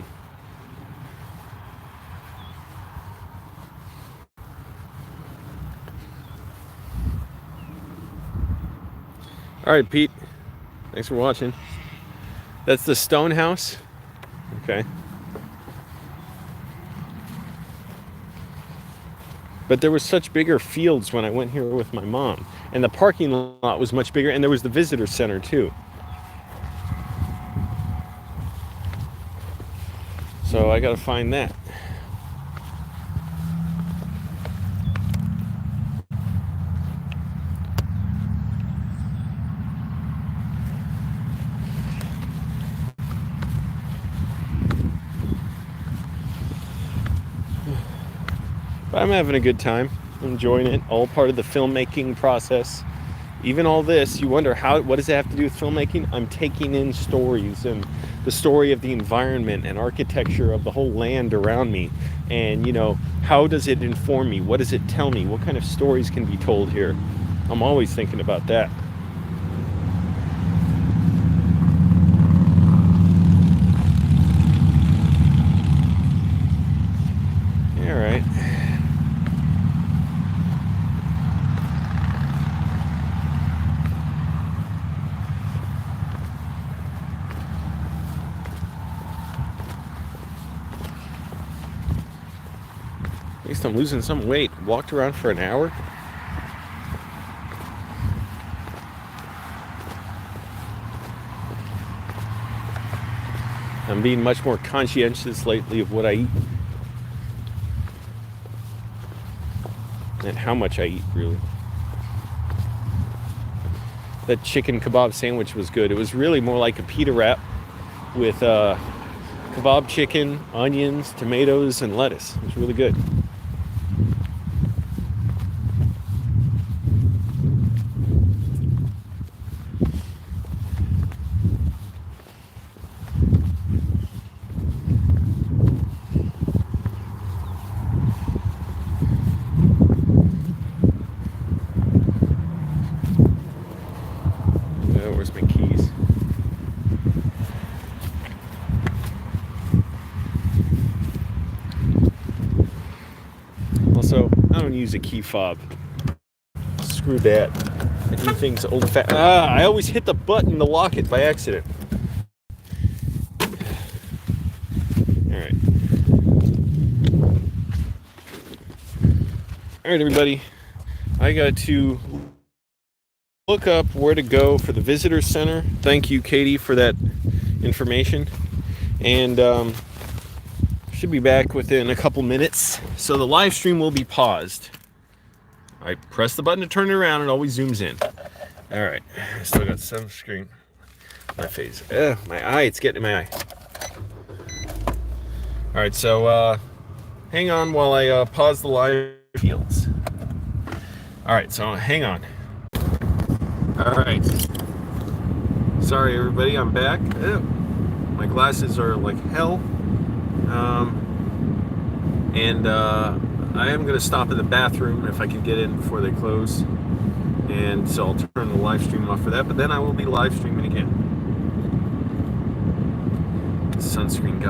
All right, Pete. Thanks for watching. That's the stone house. Okay. But there was such bigger fields when I went here with my mom. And the parking lot was much bigger. And there was the visitor center, too. So I got to find that. But I'm having a good time, enjoying it, all part of the filmmaking process. Even all this, you wonder what does it have to do with filmmaking? I'm taking in stories and the story of the environment and architecture of the whole land around me. And, how does it inform me? What does it tell me? What kind of stories can be told here? I'm always thinking about that. All right. At least I'm losing some weight. Walked around for an hour. I'm being much more conscientious lately of what I eat. And how much I eat, really. That chicken kebab sandwich was good. It was really more like a pita wrap with kebab chicken, onions, tomatoes, and lettuce. It was really good. use a key fob. Screw that. I do things old fashioned. I always hit the button to lock it by accident. Alright. Alright, everybody. I got to look up where to go for the visitor center. Thank you, Katie, for that information. And should be back within a couple minutes. So the live stream will be paused. I press the button to turn it around, it always zooms in. Alright, I still got sunscreen. My face. My eye, it's getting in my eye. Alright, so hang on while I pause the live fields. Alright, so hang on. Alright. Sorry everybody, I'm back. My glasses are like hell. I am going to stop in the bathroom if I can get in before they close. And so I'll turn the live stream off for that, but then I will be live streaming again. Sunscreen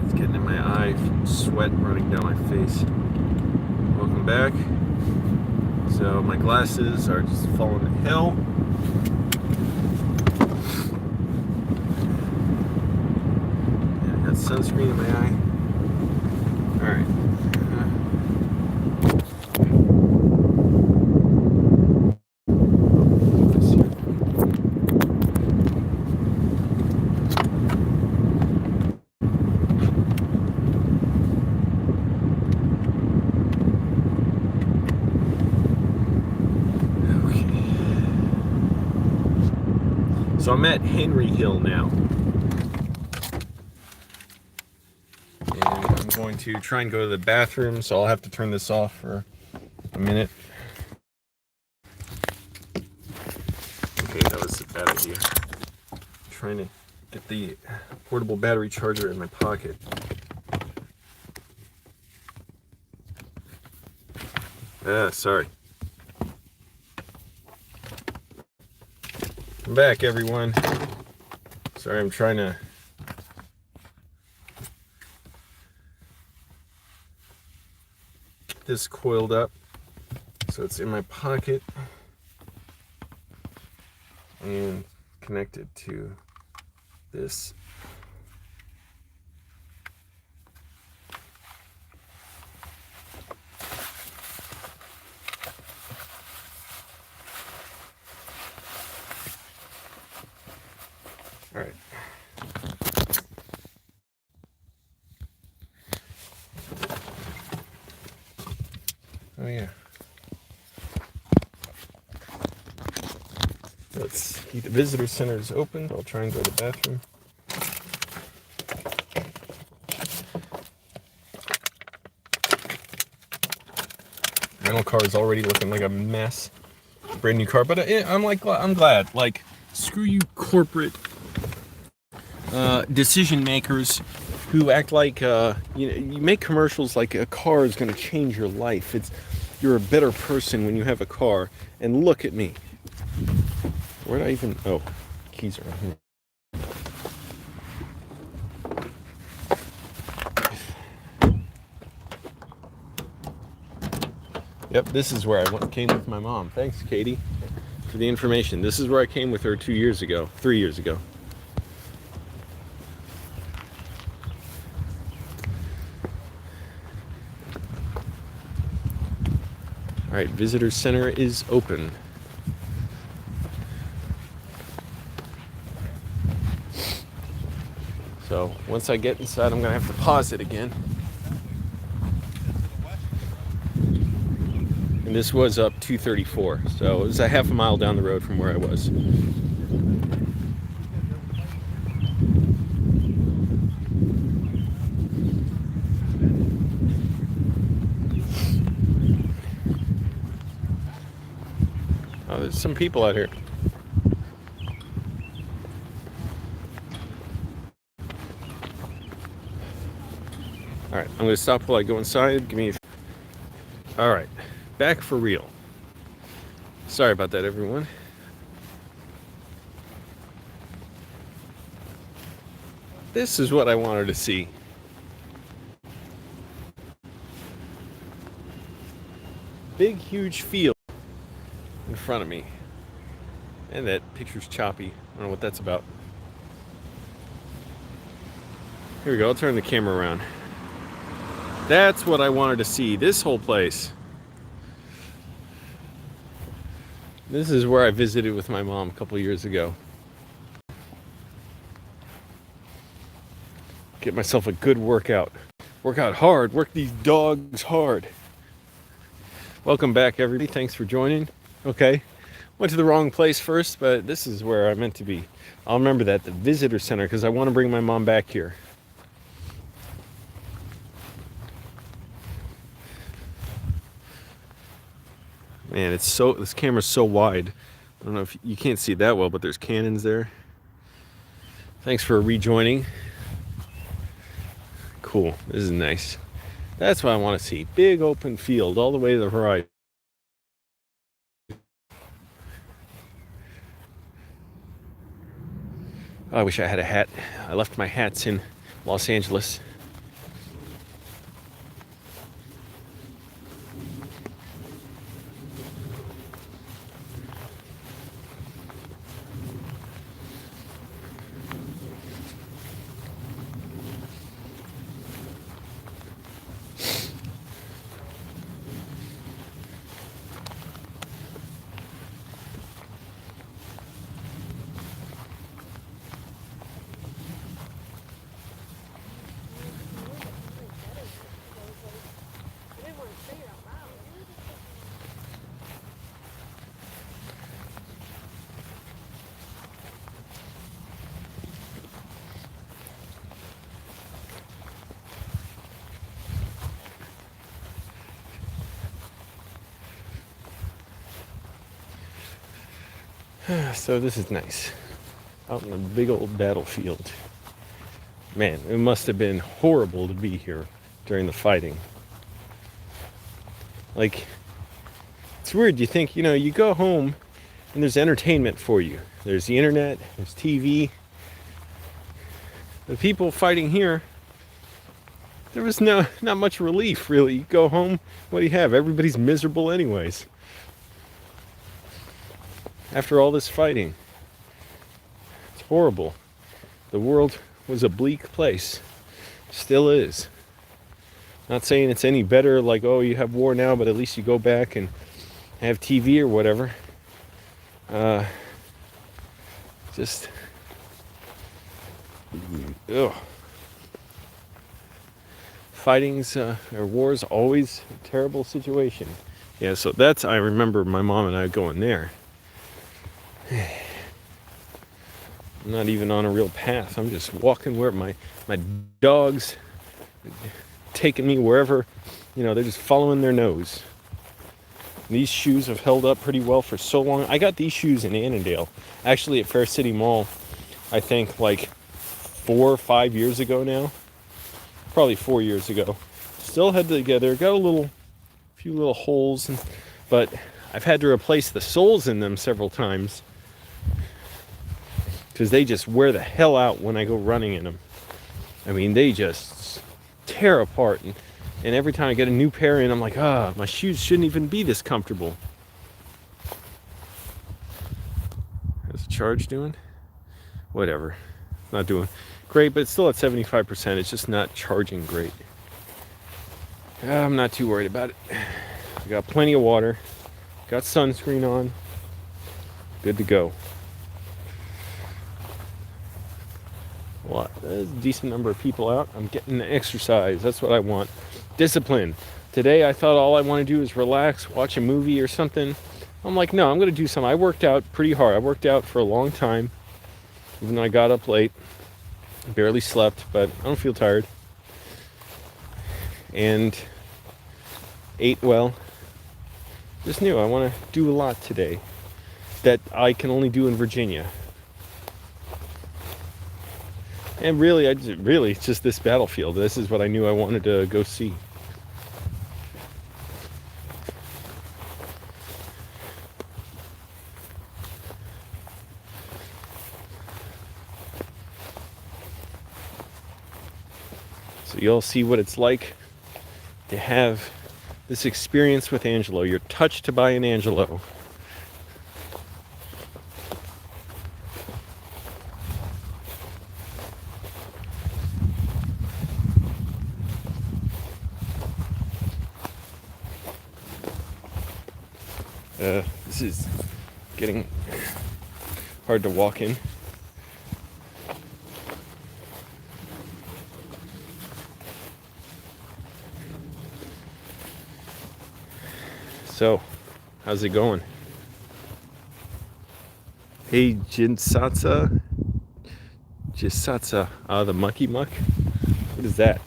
it's getting in my eye, sweat running down my face. Welcome back. So my glasses are just falling to hell. Yeah, I got sunscreen in my eye. Alright. So I'm at Henry Hill now. And I'm going to try and go to the bathroom, so I'll have to turn this off for a minute. Okay, that was a bad idea. I'm trying to get the portable battery charger in my pocket. Sorry. I'm back, everyone. Sorry, I'm trying to get this coiled up so it's in my pocket and connected to this. All right. Oh yeah. Let's see, the visitor center is open. I'll try and go to the bathroom. Rental car is already looking like a mess. Brand new car, but I'm glad. Like, screw you, corporate decision makers who act like you make commercials like a car is going to change your life. You're a better person when you have a car. And look at me. Where'd I even? Oh, keys are on here. Yep, this is where I came with my mom. Thanks, Katie, for the information. This is where I came with her 3 years ago. All right, visitor center is open. So once I get inside, I'm gonna have to pause it again. And this was up 234, so it was a half a mile down the road from where I was. Oh, there's some people out here. All right, I'm gonna stop while I go inside. All right, back for real. Sorry about that, everyone. This is what I wanted to see. big, huge field in front of me. And that picture's choppy. I don't know what that's about. Here we go. I'll turn the camera around. That's what I wanted to see. This whole place. This is where I visited with my mom a couple years ago. Get myself a good workout. Work out hard. Work these dogs hard. Welcome back, everybody. Thanks for joining. Okay. Went to the wrong place first, but this is where I meant to be. I'll remember that, the visitor center, because I want to bring my mom back here. Man, this camera's so wide. I don't know if you can't see it that well, but there's cannons there. Thanks for rejoining. Cool. This is nice. That's what I want to see. Big open field all the way to the horizon. I wish I had a hat. I left my hats in Los Angeles. So this is nice. Out in a big old battlefield. Man, it must have been horrible to be here during the fighting. Like, it's weird. You think, you go home and there's entertainment for you. There's the internet, there's TV. The people fighting here, there was not much relief, really. You go home, what do you have? Everybody's miserable anyways. After all this fighting. It's horrible. The world was a bleak place. Still is. Not saying it's any better, like, oh, you have war now, but at least you go back and have TV or whatever. Just... ugh. Fighting's, or war's always a terrible situation. Yeah, so I remember my mom and I going there. I'm not even on a real path. I'm just walking where my dogs taking me wherever, they're just following their nose. These shoes have held up pretty well for so long. I got these shoes in Annandale, actually at Fair City Mall, I think like 4 or 5 years ago now. Probably 4 years ago. Still held together, got a few little holes, but I've had to replace the soles in them several times. Because they just wear the hell out when I go running in them. I mean, they just tear apart. And every time I get a new pair in, I'm like, my shoes shouldn't even be this comfortable. How's the charge doing? Whatever. Not doing great, but it's still at 75%. It's just not charging great. I'm not too worried about it. I got plenty of water. Got sunscreen on. Good to go. There's a decent number of people out. I'm getting the exercise. That's what I want. Discipline. Today I thought all I want to do is relax, watch a movie or something. I'm like, no, I'm going to do something. I worked out pretty hard. I worked out for a long time. Even though I got up late. Barely slept, but I don't feel tired. And ate well. Just knew I want to do a lot today that I can only do in Virginia. And really, it's just this battlefield. This is what I knew I wanted to go see. So you'll see what it's like to have this experience with Angelo. You're touched by an Angelo. This is getting hard to walk in. So, how's it going? Hey, Jinsatsa. Jisatsa. The monkey muck? What is that?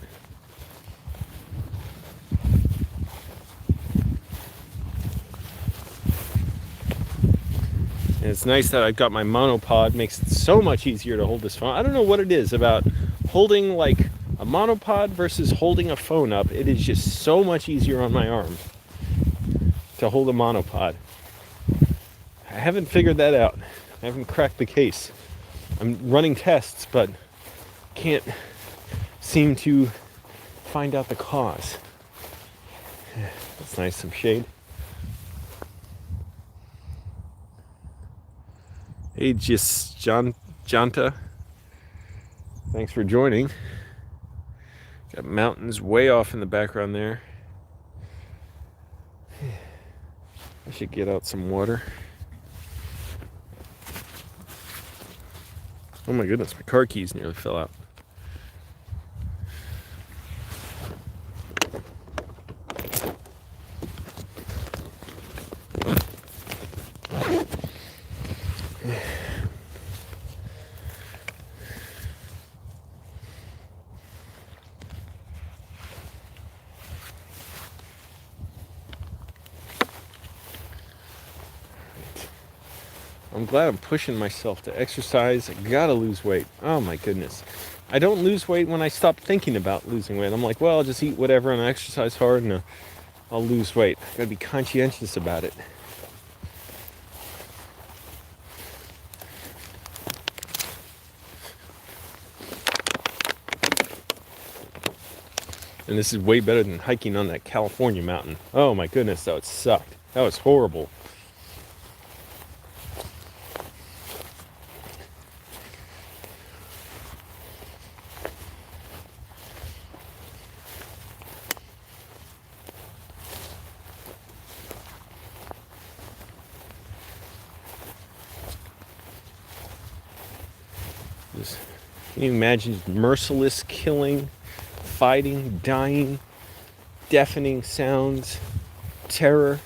And it's nice that I've got my monopod. Makes it so much easier to hold this phone. I don't know what it is about holding like a monopod versus holding a phone up. It is just so much easier on my arm to hold a monopod. I haven't figured that out. I haven't cracked the case. I'm running tests, but can't seem to find out the cause. That's nice, some shade. Hey, Janta. Thanks for joining. Got mountains way off in the background there. I should get out some water. Oh my goodness, my car keys nearly fell out. I'm glad I'm pushing myself to exercise. I gotta lose weight. Oh my goodness. I don't lose weight when I stop thinking about losing weight. I'm like, well, I'll just eat whatever and exercise hard and I'll lose weight. I gotta be conscientious about it. And this is way better than hiking on that California mountain. Oh my goodness, that sucked. That was horrible. Can you imagine merciless killing, fighting, dying, deafening sounds, terror,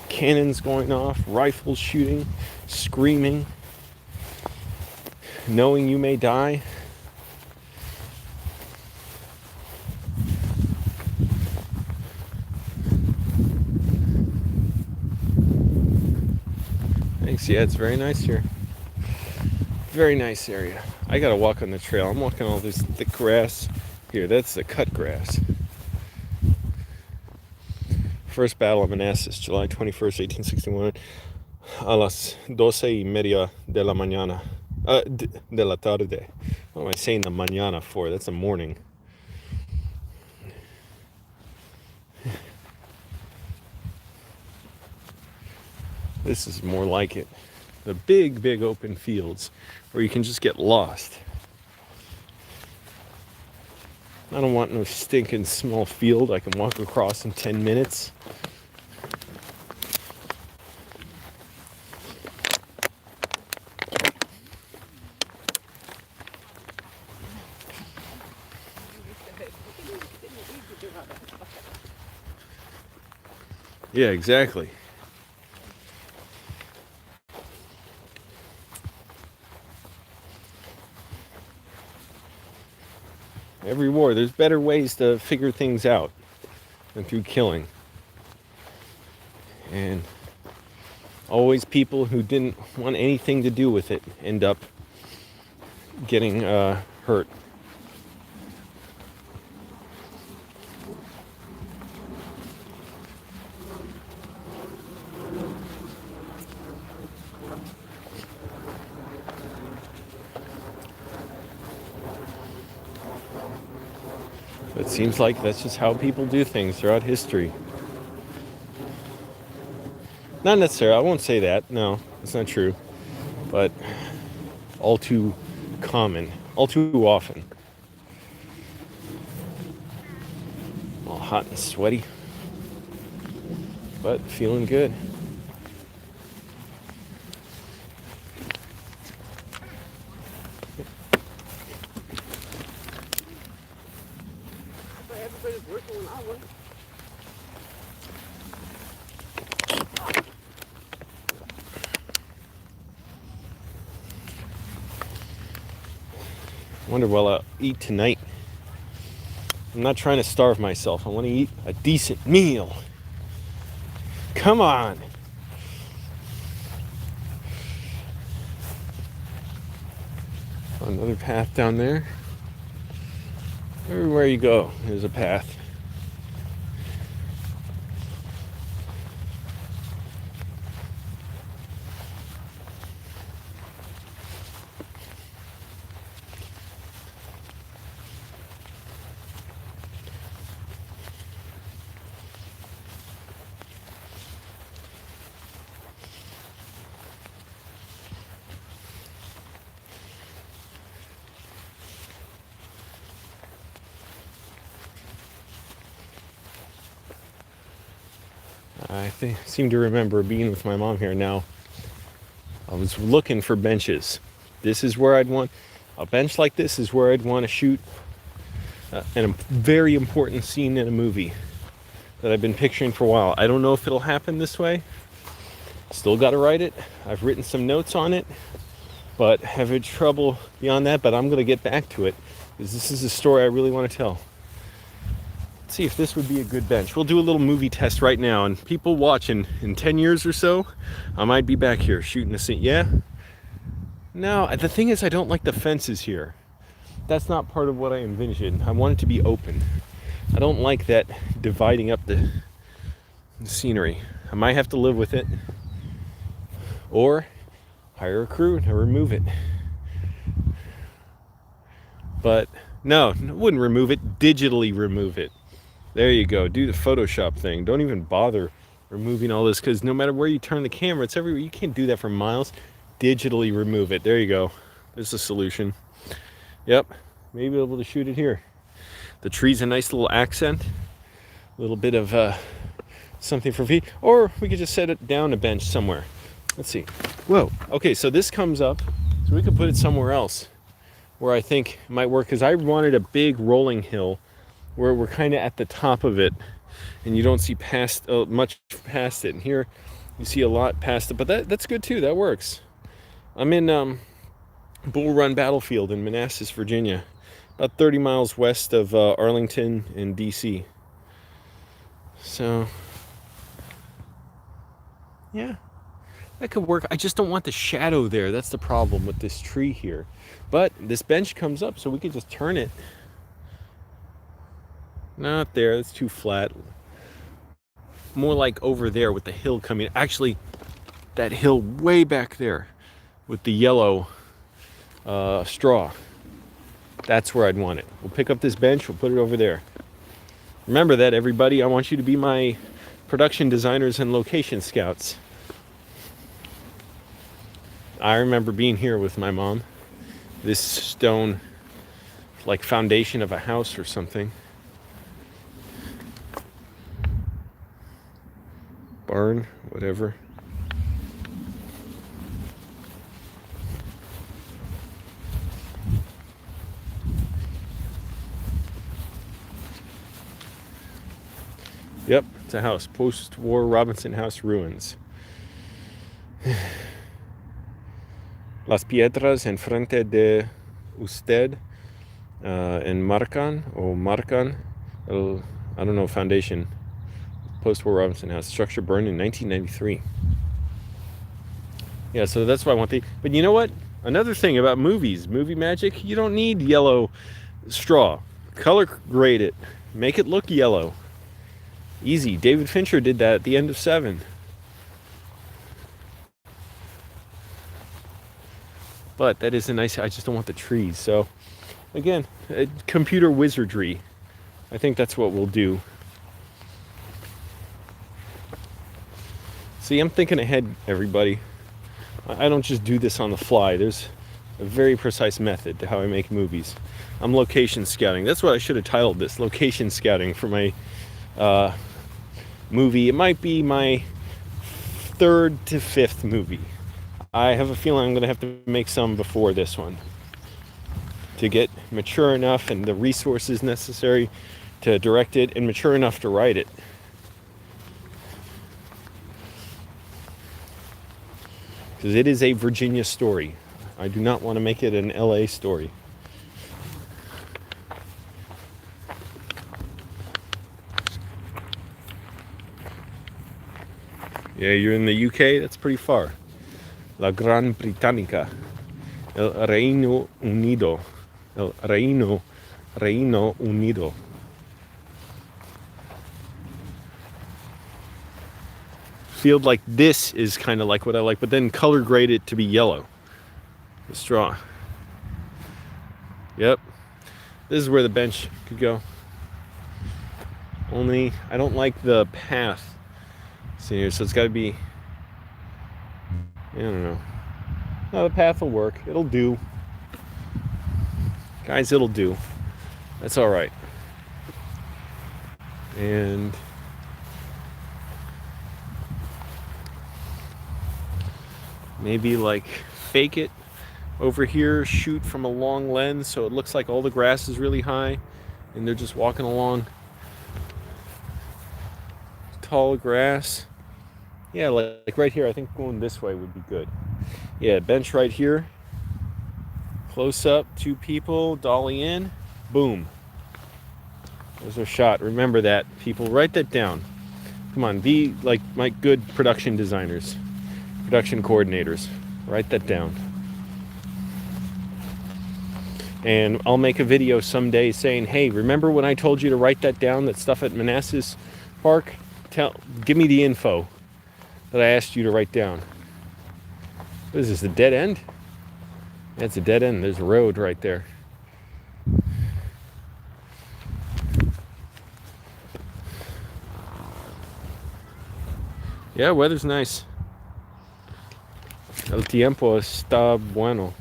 cannons going off, rifles shooting, screaming, knowing you may die? Thanks, yeah, it's very nice here. Very nice area. I gotta walk on the trail. I'm walking all this thick grass. Here, that's the cut grass. First battle of Manassas, July 21st, 1861, a las 12:30 de la mañana. De la tarde. What am I saying the mañana for? That's the morning. This is more like it. The big, big open fields where you can just get lost. I don't want no stinking small field I can walk across in 10 minutes. Yeah, exactly. Every war, there's better ways to figure things out than through killing. And always people who didn't want anything to do with it end up getting hurt. It seems like that's just how people do things throughout history. Not necessarily, I won't say that. No, it's not true. But all too common, all too often. All hot and sweaty, but feeling good. Everybody's working when I work. Wonder what I'll eat tonight. I'm not trying to starve myself. I want to eat a decent meal. Come on. Another path down there. Everywhere you go, there's a path. Seem to remember being with my mom here now. I was looking for benches. This is where I'd want a bench like this is where I'd want to shoot a very important scene in a movie that I've been picturing for a while. I don't know if it'll happen this way. Still got to write it. I've written some notes on it, but have had trouble beyond that. But I'm going to get back to it because this is a story I really want to tell. See if this would be a good bench. We'll do a little movie test right now, and people watching in 10 years or so, I might be back here shooting a scene. Yeah? No, the thing is I don't like the fences here. That's not part of what I envisioned. I want it to be open. I don't like that dividing up the scenery. I might have to live with it, or hire a crew to remove it. But no, I wouldn't remove it, digitally remove it. There you go. Do the Photoshop thing. Don't even bother removing all this, because no matter where you turn the camera, it's everywhere. You can't do that for miles. Digitally remove it. There you go. There's a solution. Yep. Maybe able to shoot it here. The tree's a nice little accent. A little bit of something for feet. Or we could just set it down a bench somewhere. Let's see. Whoa. Okay, so this comes up. So we could put it somewhere else where I think it might work, because I wanted a big rolling hill where we're kind of at the top of it and you don't see past much past it, and here you see a lot past it, but that's good too. That works. I'm in Bull Run Battlefield in Manassas, Virginia, about 30 miles west of Arlington and DC. So yeah, that could work. I just don't want the shadow there. That's the problem with this tree here. But this bench comes up, so we could just turn it. Not there, it's too flat. More like over there with the hill coming. Actually, that hill way back there with the yellow straw. That's where I'd want it. We'll pick up this bench, we'll put it over there. Remember that, everybody. I want you to be my production designers and location scouts. I remember being here with my mom. This stone, like foundation of a house or something. Barn, whatever. Yep, it's a house. Post-war Robinson House ruins. Las piedras en frente de usted en Marcan, I don't know, foundation. Post-war Robinson House. Structure burned in 1993. Yeah, so that's why I want the... But you know what? Another thing about movies, movie magic, you don't need yellow straw. Color grade it. Make it look yellow. Easy. David Fincher did that at the end of 7. But that is a nice... I just don't want the trees. So, again, computer wizardry. I think that's what we'll do. See, I'm thinking ahead, everybody. I don't just do this on the fly. There's a very precise method to how I make movies. I'm location scouting. That's what I should have titled this, location scouting, for my movie. It might be my 3rd to 5th movie. I have a feeling I'm going to have to make some before this one to get mature enough and the resources necessary to direct it and mature enough to write it. Because it is a Virginia story. I do not want to make it an LA story. Yeah, you're in the UK? That's pretty far. La Gran Britannica. El Reino Unido. El Reino Unido. Field like this is kind of like what I like, but then color grade it to be yellow. The straw. Yep. This is where the bench could go. Only I don't like the path. See here, so it's got to be. I don't know. No, the path will work. It'll do. Guys, it'll do. That's all right. And maybe like fake it over here, shoot from a long lens so it looks like all the grass is really high and they're just walking along tall grass. Yeah, like right here. I think going this way would be good. Yeah, bench right here. Close up, 2 people, dolly in, boom. There's our shot. Remember that, people. Write that down. Come on, be like my good production designers, production coordinators. Write that down. And I'll make a video someday saying, hey, remember when I told you to write that down, that stuff at Manassas Park? Give me the info that I asked you to write down. What is this, a dead end? That's a dead end. There's a road right there. Yeah, weather's nice. El tiempo está bueno.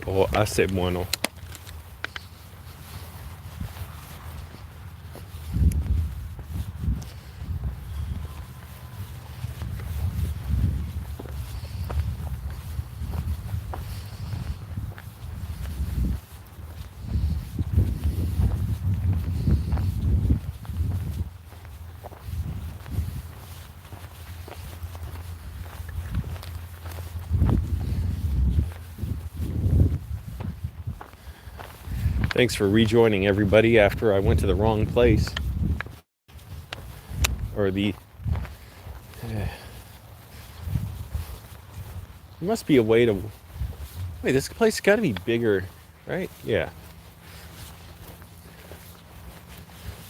O hace bueno. Thanks for rejoining, everybody, after I went to the wrong place. Or the... There must be a way to... Wait, this place has got to be bigger, right? Yeah.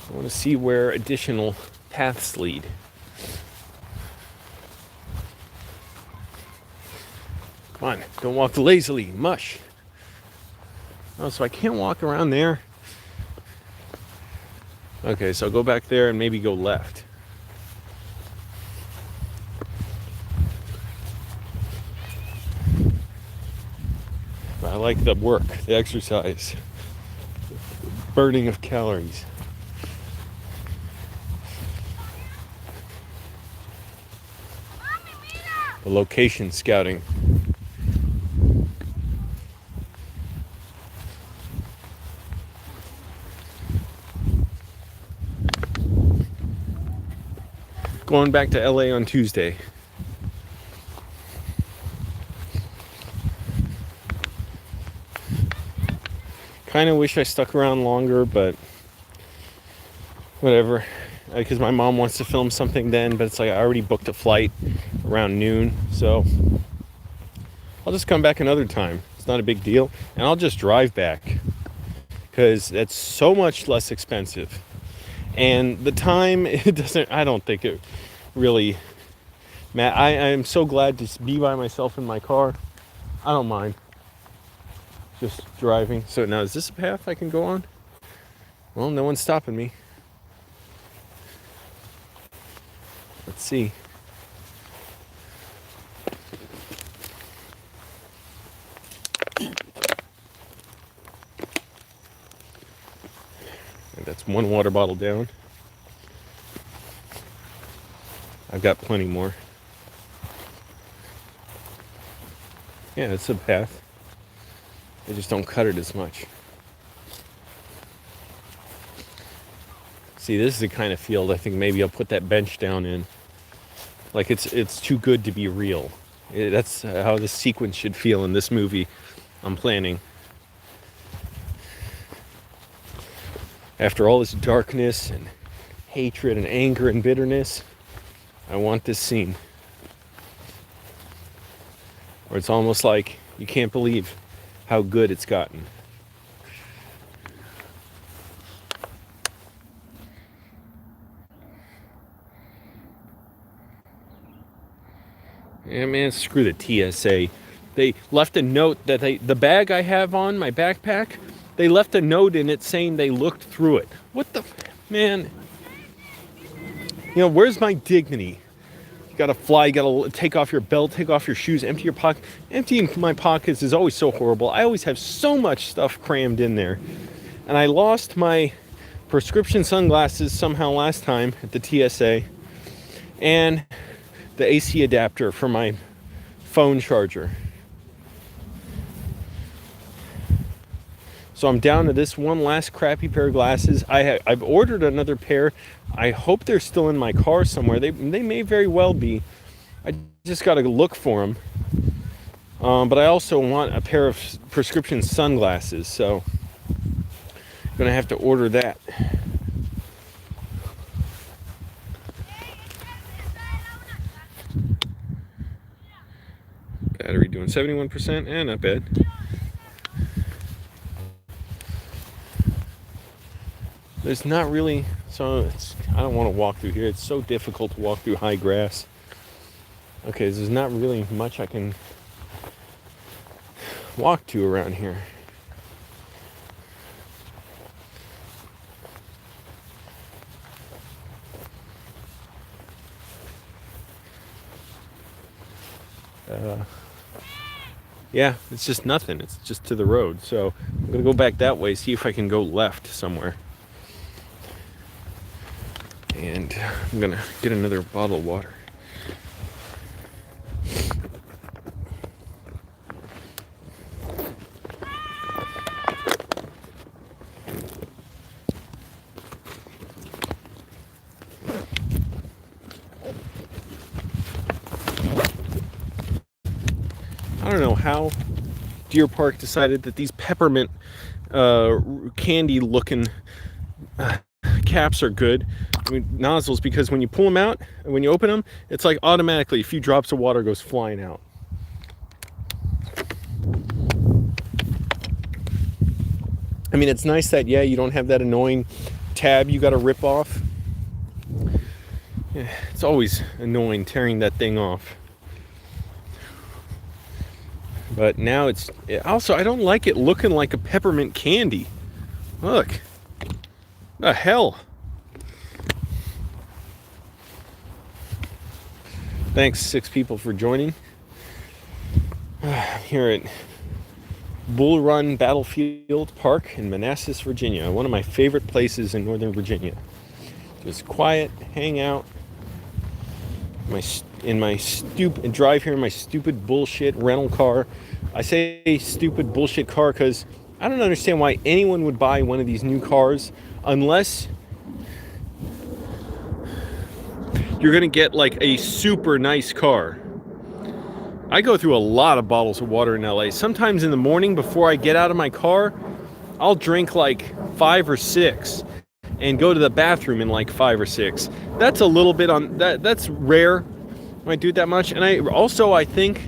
I want to see where additional paths lead. Come on, don't walk lazily. Mush. Oh, so I can't walk around there. Okay, so I'll go back there and maybe go left. I like the work, the exercise, burning of calories. The location scouting. Going back to LA on Tuesday. Kind of wish I stuck around longer, but whatever. Because my mom wants to film something then, but it's like I already booked a flight around noon, so I'll just come back another time. It's not a big deal, and I'll just drive back because that's so much less expensive. And the time, it doesn't, I don't think it really, I am so glad to be by myself in my car. I don't mind. just driving. So now, is this a path I can go on? Well, no one's stopping me. Let's see. That's one water bottle down. I've got plenty more. Yeah, it's a path. They just don't cut it as much. See, this is the kind of field I think maybe I'll put that bench down in. Like it's too good to be real. That's how this sequence should feel in this movie I'm planning. After all this darkness and hatred and anger and bitterness, I want this scene where it's almost like you can't believe how good it's gotten. Yeah, man, screw the TSA. They left a note that the bag I have on, my backpack, they left a note in it saying they looked through it. What the, man? You know, where's my dignity? You gotta fly, you gotta take off your belt, take off your shoes, empty your pocket. Emptying my pockets is always so horrible. I always have so much stuff crammed in there. And I lost my prescription sunglasses somehow last time at the TSA. And the AC adapter for my phone charger. So I'm down to this one last crappy pair of glasses. I've ordered another pair. I hope they're still in my car somewhere. They may very well be. I just got to look for them. But I also want a pair of prescription sunglasses, so I'm going to have to order that. Battery doing 71%, not bad. There's not really, so I don't want to walk through here. It's so difficult to walk through high grass. Okay, there's not really much I can walk to around here. Yeah, it's just nothing. It's just to the road. So I'm going to go back that way, see if I can go left somewhere. And I'm going to get another bottle of water. I don't know how Deer Park decided that these peppermint candy looking caps are good. I mean, nozzles, because when you pull them out and when you open them, it's like automatically a few drops of water goes flying out. I mean, it's nice that, yeah, you don't have that annoying tab you got to rip off. Yeah, it's always annoying tearing that thing off. But now it's also, I don't like it looking like a peppermint candy. Look. The hell. Thanks, 6 people, for joining. Here at Bull Run Battlefield Park in Manassas, Virginia. One of my favorite places in Northern Virginia. Just quiet, hang out. Drive here in my stupid bullshit rental car. I say stupid bullshit car because I don't understand why anyone would buy one of these new cars unless you're gonna get like a super nice car. I go through a lot of bottles of water in LA. Sometimes in the morning before I get out of my car, I'll drink like 5 or 6 and go to the bathroom in like 5 or 6. That's a little bit on that. That's rare when I do it that much. And I think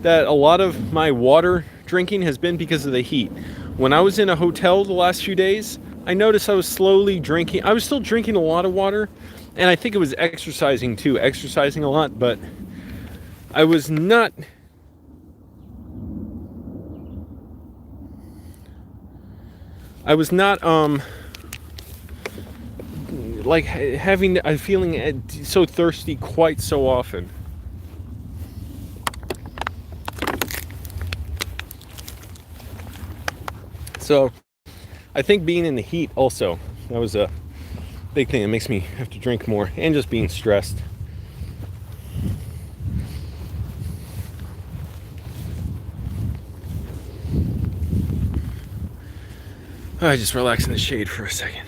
that a lot of my water drinking has been because of the heat. When I was in a hotel the last few days, I noticed I was slowly drinking. I was still drinking a lot of water, and I think it was exercising a lot, but I was not I was not like having feeling so thirsty quite so often. So I think being in the heat also, that was a big thing that makes me have to drink more, and just being stressed. All right, just relax in the shade for a second.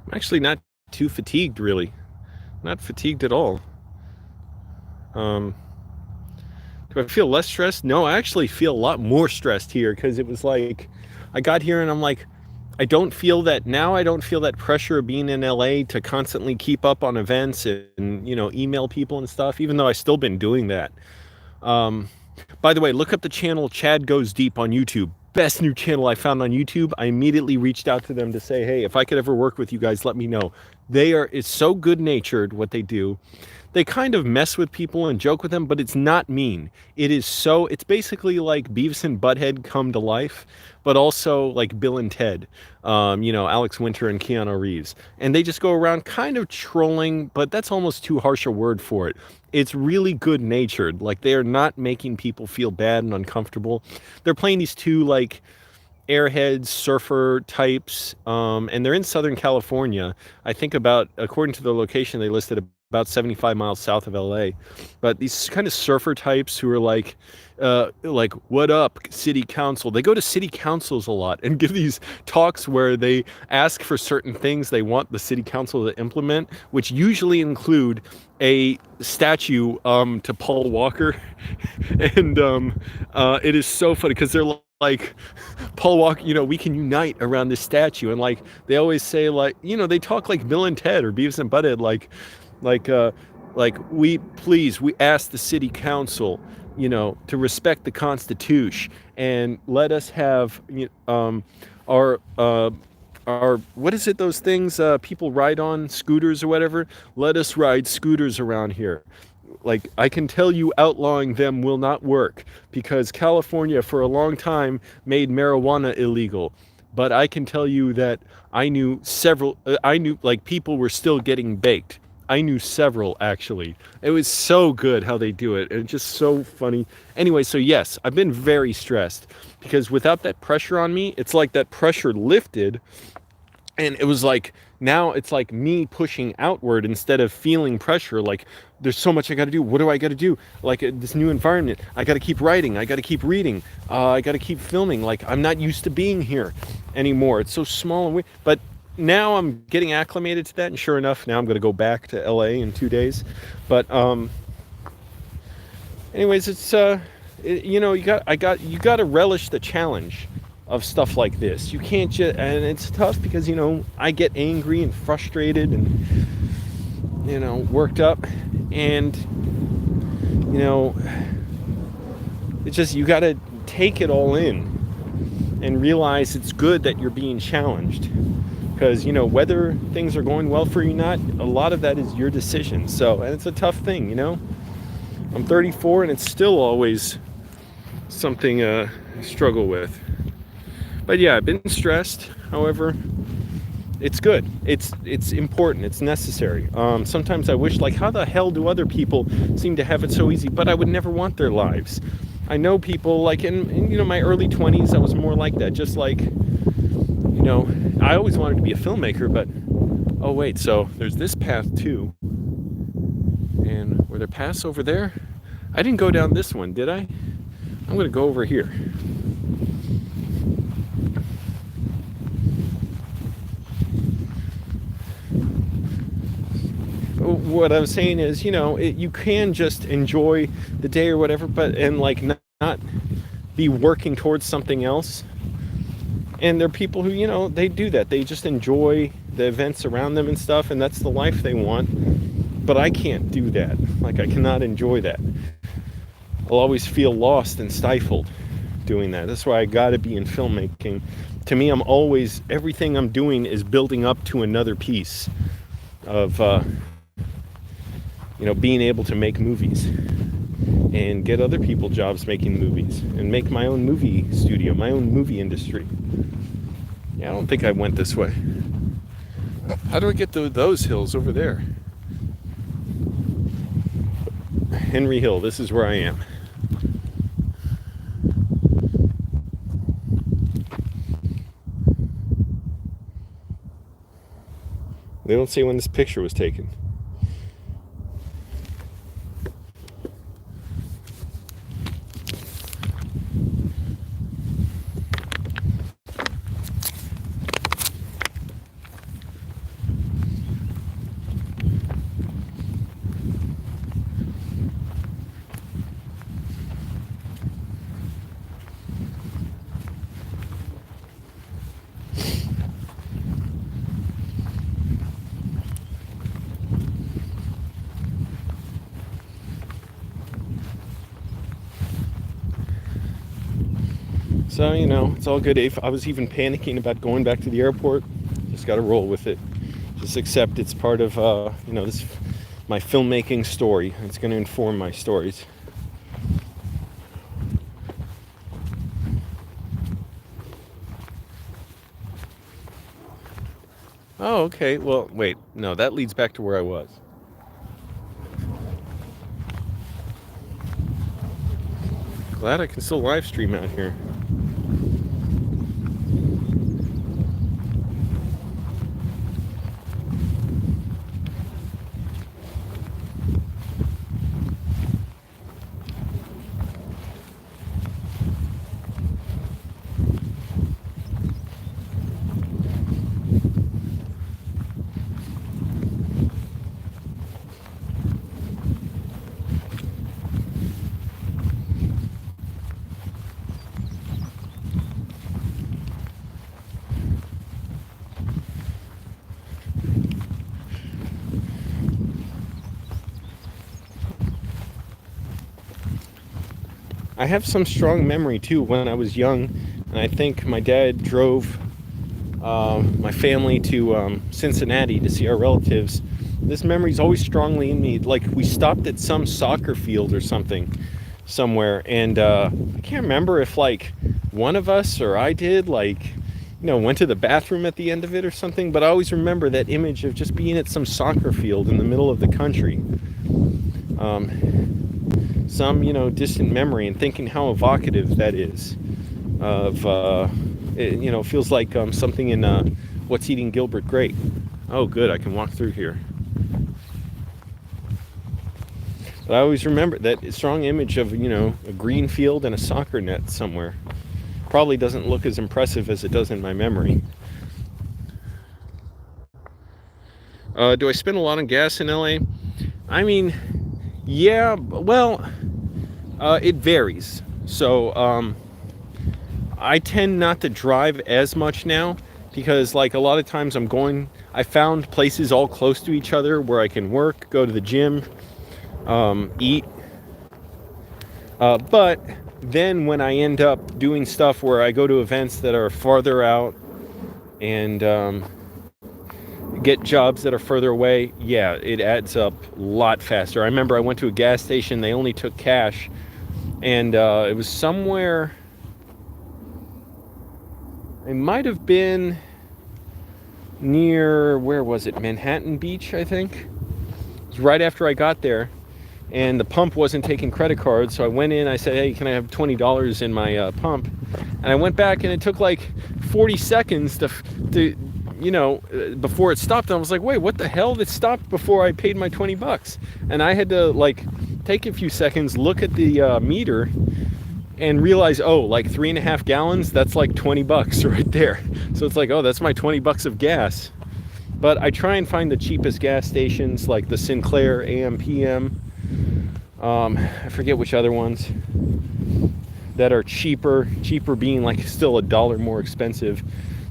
I'm actually not too fatigued, really. Not fatigued at all. Um, do I feel less stressed? No, I actually feel a lot more stressed here, because it was like, I got here and I'm like, I don't feel that now. I don't feel that pressure of being in LA to constantly keep up on events and, email people and stuff, even though I still been doing that. By the way, look up the channel Chad Goes Deep on YouTube. Best new channel I found on YouTube. I immediately reached out to them to say, hey, if I could ever work with you guys, let me know. It's so good natured what they do. They kind of mess with people and joke with them, but it's not mean. It's basically like Beavis and Butthead come to life, but also like Bill and Ted, Alex Winter and Keanu Reeves. And they just go around kind of trolling, but that's almost too harsh a word for it. It's really good natured. Like, they are not making people feel bad and uncomfortable. They're playing these two like airheads, surfer types, and they're in Southern California. I think according to the location they listed, about 75 miles south of LA. But these kind of surfer types who are like, what up, city council? They go to city councils a lot and give these talks where they ask for certain things they want the city council to implement, which usually include a statue to Paul Walker. And it is so funny because they're like, Paul Walker, we can unite around this statue. And like, they always say, like, they talk like Bill and Ted or Beavis and Butthead, we ask the city council, to respect the Constitution and let us have our what is it, those things people ride on, scooters or whatever? Let us ride scooters around here. Like, I can tell you outlawing them will not work, because California for a long time made marijuana illegal. But I can tell you that I knew like people were still getting baked. I knew several, actually. It was so good how they do it, and just so funny. Anyway, so yes, I've been very stressed, because without that pressure on me, it's like that pressure lifted, and it was like, now it's like me pushing outward instead of feeling pressure. Like, there's so much I got to do. What do I got to do? Like, this new environment, I got to keep writing. I got to keep reading. I got to keep filming. Like, I'm not used to being here anymore. It's so small and weird. But now I'm getting acclimated to that. And sure enough, now I'm going to go back to LA in 2 days. But anyways, it's, you got to relish the challenge of stuff like this. You can't just, and it's tough because, I get angry and frustrated and, worked up, and, it's just, you got to take it all in and realize it's good that you're being challenged, because, whether things are going well for you or not, a lot of that is your decision. So, and it's a tough thing, I'm 34 and it's still always something I struggle with. But yeah, I've been stressed. However, it's good. It's important. It's necessary. Sometimes I wish, like, how the hell do other people seem to have it so easy? But I would never want their lives. I know people, like, in my early 20s, I was more like that. Just like, I always wanted to be a filmmaker, but oh wait, so there's this path too. And were there paths over there? I didn't go down this one, did I? I'm gonna go over here. What I'm saying is, you can just enjoy the day or whatever, and like not be working towards something else. And there are people who, they do that. They just enjoy the events around them and stuff, and that's the life they want. But I can't do that. Like, I cannot enjoy that. I'll always feel lost and stifled doing that. That's why I gotta be in filmmaking. To me, everything I'm doing is building up to another piece of, being able to make movies and get other people jobs making movies and make my own movie studio, my own movie industry. Yeah, I don't think I went this way. How do I get to those hills over there? Henry Hill, this is where I am. They don't say when this picture was taken. So, it's all good. If I was even panicking about going back to the airport, just got to roll with it. Just accept it's part of, this my filmmaking story. It's going to inform my stories. Oh, okay. Well, wait. No, that leads back to where I was. Glad I can still live stream out here. I have some strong memory too when I was young, and I think my dad drove my family to Cincinnati to see our relatives. This memory's always strongly in me. Like, we stopped at some soccer field or something somewhere, and I can't remember if like one of us or I did, like, went to the bathroom at the end of it or something, but I always remember that image of just being at some soccer field in the middle of the country. Some distant memory, and thinking how evocative that is of it feels like something in What's Eating Gilbert Grape. Oh good, I can walk through here. But I always remember that strong image of a green field and a soccer net somewhere. Probably doesn't look as impressive as it does in my memory. Do I spend a lot on gas in LA? I mean, yeah, well, it varies. So I tend not to drive as much now because, like, a lot of times I found places all close to each other where I can work, go to the gym, eat. But then when I end up doing stuff where I go to events that are farther out and get jobs that are further away, yeah, it adds up a lot faster. I remember I went to a gas station, they only took cash, and it was somewhere I might have been near, where was it? Manhattan Beach, I think. It was right after I got there, and the pump wasn't taking credit cards, so I went in. I said, hey, can I have $20 in my pump? And I went back, and it took like 40 seconds to before it stopped. And I was like, wait, what the hell? It stopped before I paid my $20. And I had to like take a few seconds, look at the meter, and realize, oh, like 3.5 gallons, that's like $20 right there. So it's like, oh, that's my $20 of gas. But I try and find the cheapest gas stations, like the Sinclair AM PM. I forget which other ones that are cheaper being like still $1 more expensive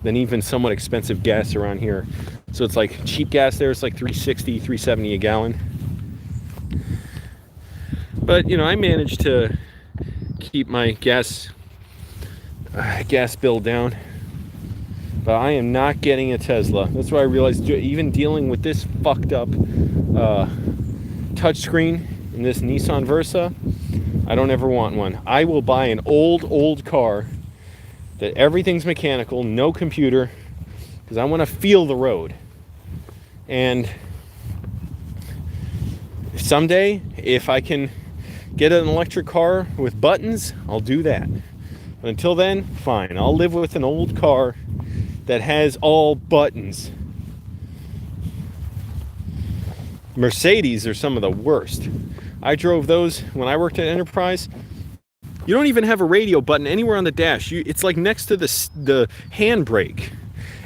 than even somewhat expensive gas around here. So it's like cheap gas there, it's like $3.60, $3.70 a gallon. But I managed to keep my gas bill down. But I am not getting a Tesla. That's why I realized, even dealing with this fucked up touchscreen in this Nissan Versa, I don't ever want one. I will buy an old car that everything's mechanical, no computer, because I want to feel the road. And someday, if I can get an electric car with buttons, I'll do that. But until then, fine. I'll live with an old car that has all buttons. Mercedes are some of the worst. I drove those when I worked at Enterprise. You don't even have a radio button anywhere on the dash. It's like next to the handbrake.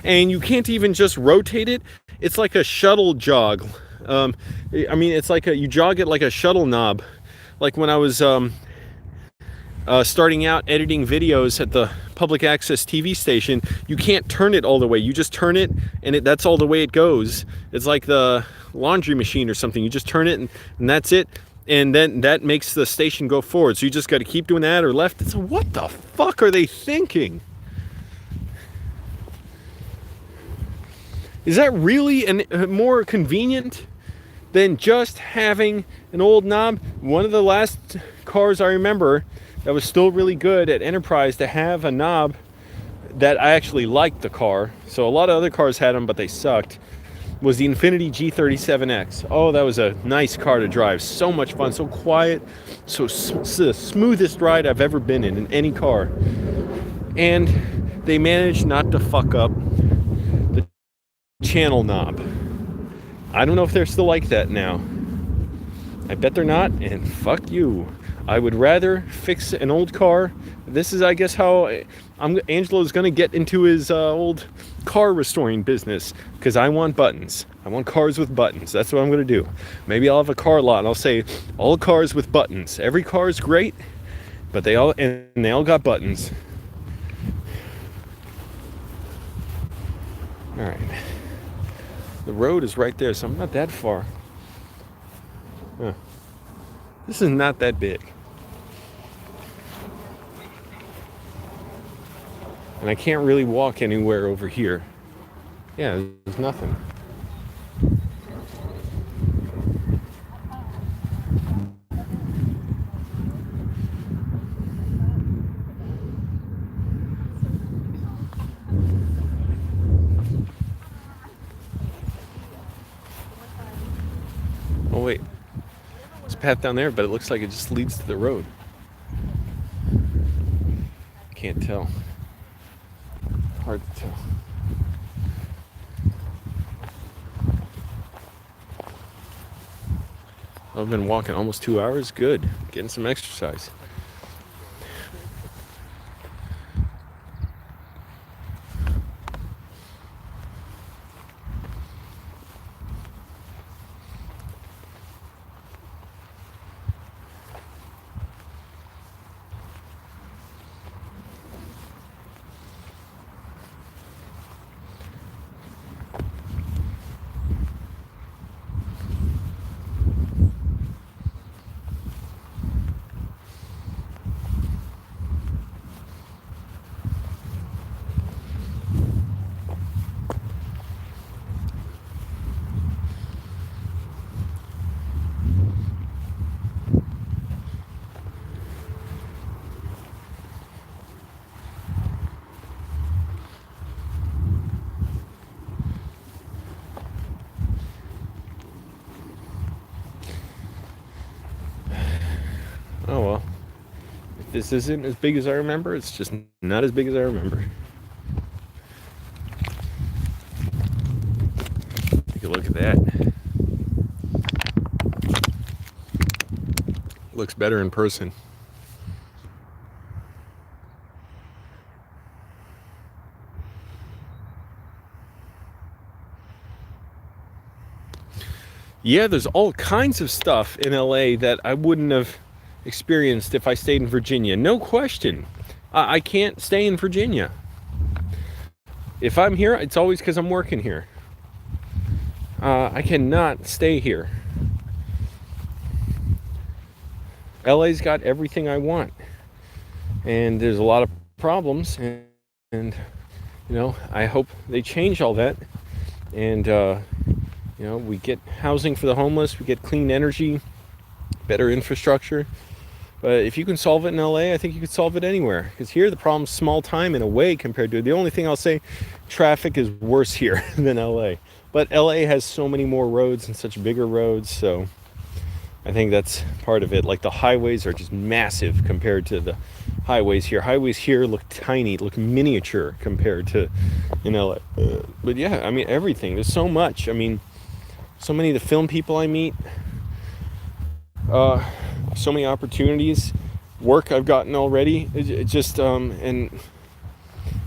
And you can't even just rotate it. It's like a shuttle jog. It's like you jog it like a shuttle knob. Like when I was starting out editing videos at the public access TV station, you can't turn it all the way. You just turn it, and that's all the way it goes. It's like the laundry machine or something. You just turn it, and that's it. And then that makes the station go forward. So you just got to keep doing that or left. It's what the fuck are they thinking? Is that really more convenient than just having an old knob? One of the last cars I remember that was still really good at Enterprise to have a knob that I actually liked the car. So a lot of other cars had them, but they sucked. Was the Infiniti G37X. Oh, that was a nice car to drive. So much fun, so quiet, so the smoothest ride I've ever been in any car. And they managed not to fuck up the channel knob. I don't know if they're still like that now. I bet they're not, and fuck you. I would rather fix an old car. This is, I guess, how Angelo's going to get into his old car restoring business, because I want buttons. I want cars with buttons. That's what I'm going to do. Maybe I'll have a car lot and I'll say all cars with buttons. Every car is great, but they all got buttons. All right. The road is right there, so I'm not that far. Huh. This is not that big. And I can't really walk anywhere over here. Yeah, there's nothing. Oh wait, there's a path down there, but it looks like it just leads to the road. Can't tell. Hard to tell. I've been walking almost 2 hours. Good. Getting some exercise. this isn't as big as I remember. It's just not as big as I remember. Take a look at that. Looks better in person. Yeah, there's all kinds of stuff in LA that I wouldn't have experienced if I stayed in Virginia. No question. I can't stay in Virginia. If I'm here, it's always because I'm working here. I cannot stay here. LA's got everything I want. And there's a lot of problems. And you know, I hope they change all that. And, you know, we get housing for the homeless. We get clean energy, better infrastructure. But if you can solve it in LA, I think you could solve it anywhere. Because here the problem's small time in a way compared to... The only thing I'll say, traffic is worse here than LA. But LA has so many more roads and such bigger roads, so I think that's part of it. Like the highways are just massive compared to the highways here. Highways here look tiny, look miniature compared to in LA. But yeah, I mean, everything. There's so much. I mean, so many of the film people I meet, so many opportunities, work I've gotten already. It just and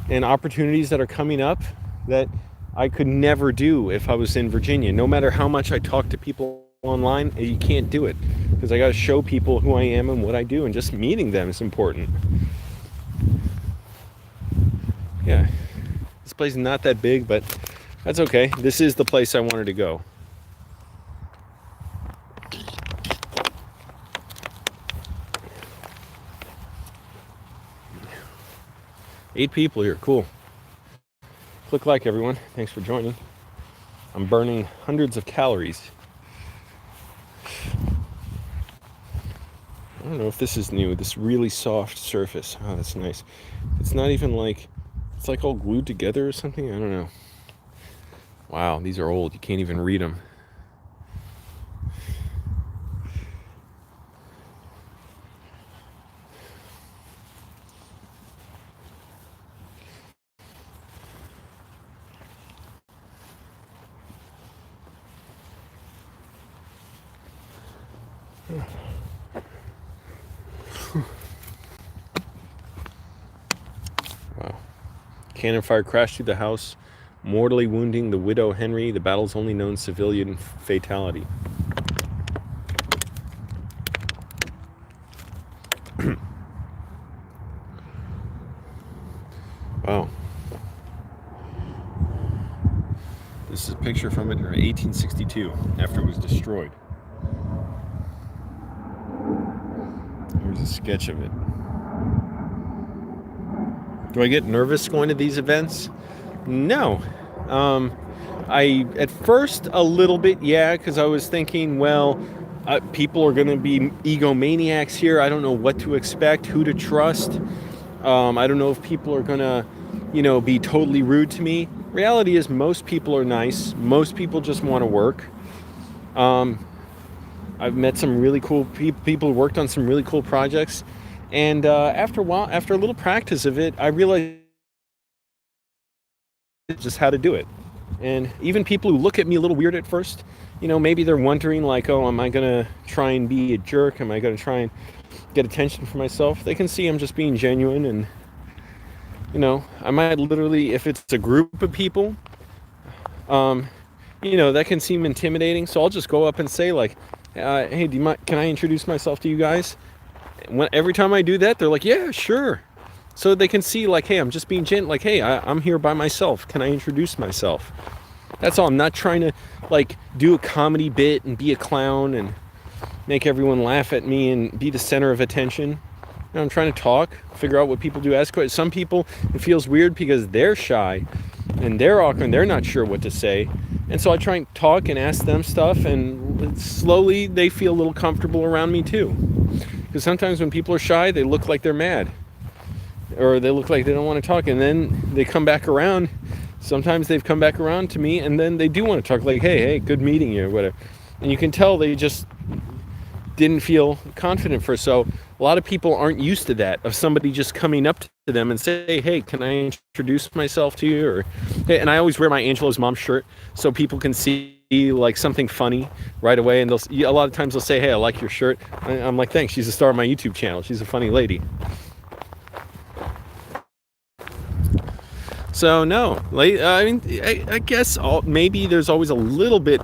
opportunities that are coming up that I could never do if I was in Virginia. No matter how much I talk to people online, you can't do it because I got to show people who I am and what I do, and just meeting them is important. Yeah, this place is not that big, but that's okay. This is the place I wanted to go. Eight people here, cool. Click like, everyone. Thanks for joining. I'm burning hundreds of calories. I don't know if this is new, this really soft surface. Oh, that's nice. It's not even like, it's like all glued together or something. I don't know. Wow, these are old. You can't even read them. Wow. Cannon fire crashed through the house, mortally wounding the widow Henry, the battle's only known civilian fatality. Wow. This is a picture from it in 1862, after it was destroyed. Here's a sketch of it. Do I get nervous going to these events? No. I, at first, a little bit, yeah, because I was thinking, well, people are going to be egomaniacs here. I don't know what to expect, who to trust. I don't know if people are going to, you know, be totally rude to me. Reality is most people are nice. Most people just want to work. I've met some really cool people who worked on some really cool projects. And after a while, after a little practice of it, I realized just how to do it. And even people who look at me a little weird at first, you know, maybe they're wondering like, oh, am I going to try and be a jerk? Am I going to try and get attention for myself? They can see I'm just being genuine. And, you know, I might literally, if it's a group of people, you know, that can seem intimidating. So I'll just go up and say like, hey, can I introduce myself to you guys? Every time I do that, they're like, yeah, sure. So they can see like, hey, I'm just being gentle. Like, hey, I'm here by myself. Can I introduce myself? That's all. I'm not trying to like do a comedy bit and be a clown and make everyone laugh at me and be the center of attention. You know, I'm trying to talk, figure out what people do. Ask questions. Some people, it feels weird because they're shy and they're awkward and they're not sure what to say. And so I try and talk and ask them stuff, and slowly they feel a little comfortable around me too. Because sometimes when people are shy, they look like they're mad. Or they look like they don't want to talk, and then they come back around. Sometimes they've come back around to me, and then they do want to talk, like, hey, good meeting you, or whatever. And you can tell they just didn't feel confident first. So a lot of people aren't used to that, of somebody just coming up to them and say, hey, can I introduce myself to you? Or, hey, and I always wear my Angelo's mom shirt so people can see like something funny right away. And a lot of times they'll say, hey, I like your shirt. I'm like, thanks. She's a star on my YouTube channel. She's a funny lady. So no, I mean, I guess maybe there's always a little bit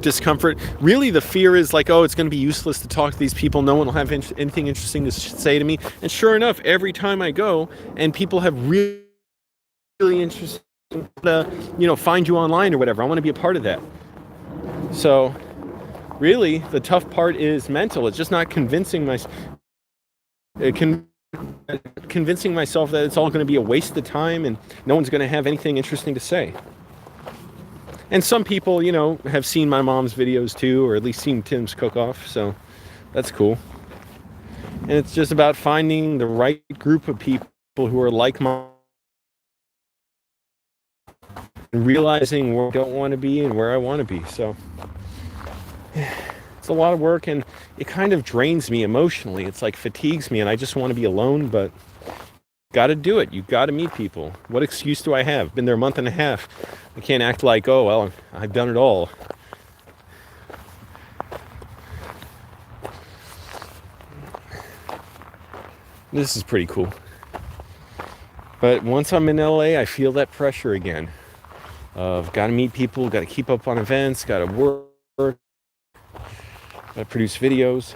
discomfort. Really, the fear is like, oh, it's going to be useless to talk to these people. No one will have anything interesting to say to me. And sure enough, every time I go and people have really interesting, find you online or whatever, I want to be a part of that. So really, the tough part is mental. It's just not convincing myself that it's all going to be a waste of time and no one's going to have anything interesting to say. And some people, have seen my mom's videos too, or at least seen Tim's cook-off, so that's cool. And it's just about finding the right group of people who are like-minded and realizing where I don't want to be and where I want to be. So it's a lot of work, and it kind of drains me emotionally. It's like fatigues me, and I just want to be alone, but got to do it. You got to meet people. What excuse do I have? Been there a month and a half. I can't act like, oh, well, I've done it all. This is pretty cool. But once I'm in LA, I feel that pressure again. I've got to meet people, got to keep up on events, got to work, got to produce videos,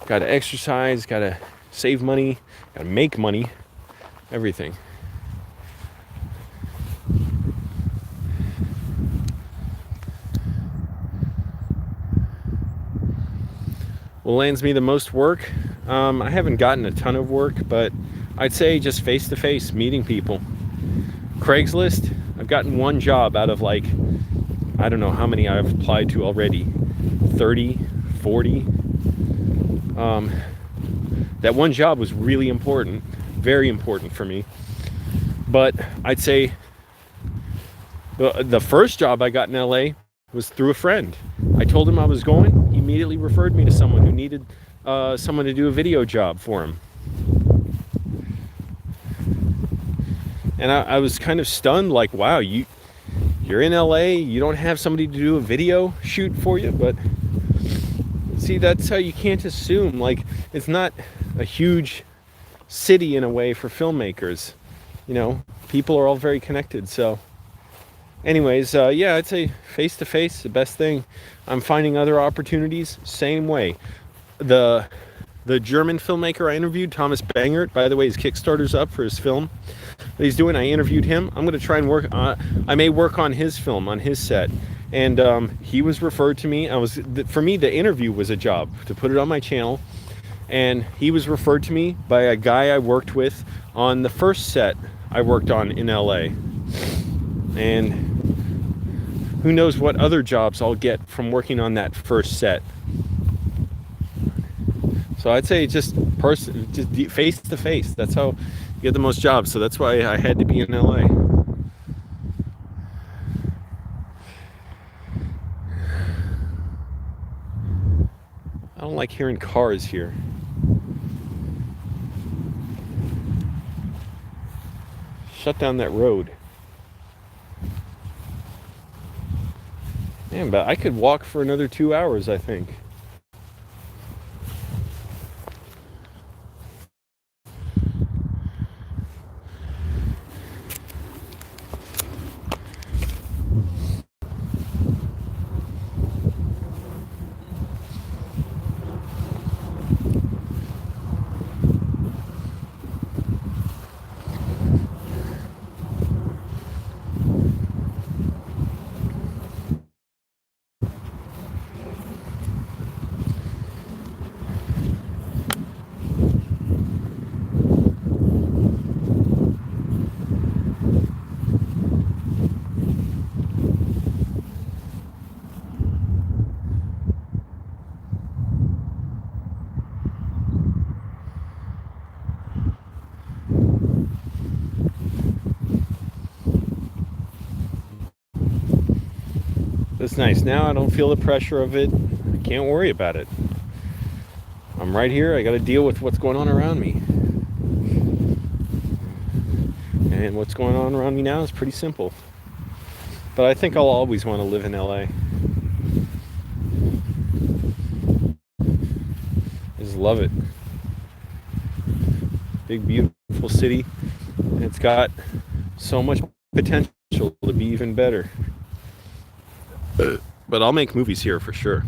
got to exercise, got to save money, got to make money, everything. What lands me the most work? I haven't gotten a ton of work, but I'd say just face-to-face, meeting people. Craigslist, I've gotten one job out of like, I don't know how many I've applied to already. 30, 40. That one job was really important, very important for me. But I'd say the first job I got in LA was through a friend. I told him I was going. He immediately referred me to someone who needed someone to do a video job for him. And I was kind of stunned, like, wow, you're in LA, you don't have somebody to do a video shoot for you. But see, that's how you can't assume, like, it's not a huge city in a way for filmmakers. People are all very connected. So anyways, yeah, I'd say face-to-face, the best thing. I'm finding other opportunities, same way. The German filmmaker I interviewed, Thomas Bangert, by the way, his Kickstarter's up for his film that he's doing. I interviewed him. I'm going to try and I may work on his film, on his set. And he was referred to me. For me, the interview was a job, to put it on my channel. And he was referred to me by a guy I worked with on the first set I worked on in LA. And who knows what other jobs I'll get from working on that first set. So I'd say just face to face. That's how you get the most jobs. So that's why I had to be in LA. I don't like hearing cars here. Shut down that road. Man, but I could walk for another 2 hours, I think. It's nice. Now I don't feel the pressure of it. I can't worry about it. I'm I'm right here. I got to deal with what's going on around me. And what's going on around me now is pretty simple. But I think I'll always want to live in LA. I just love it. Big, beautiful city. And it's got so much potential to be even better. But I'll make movies here for sure.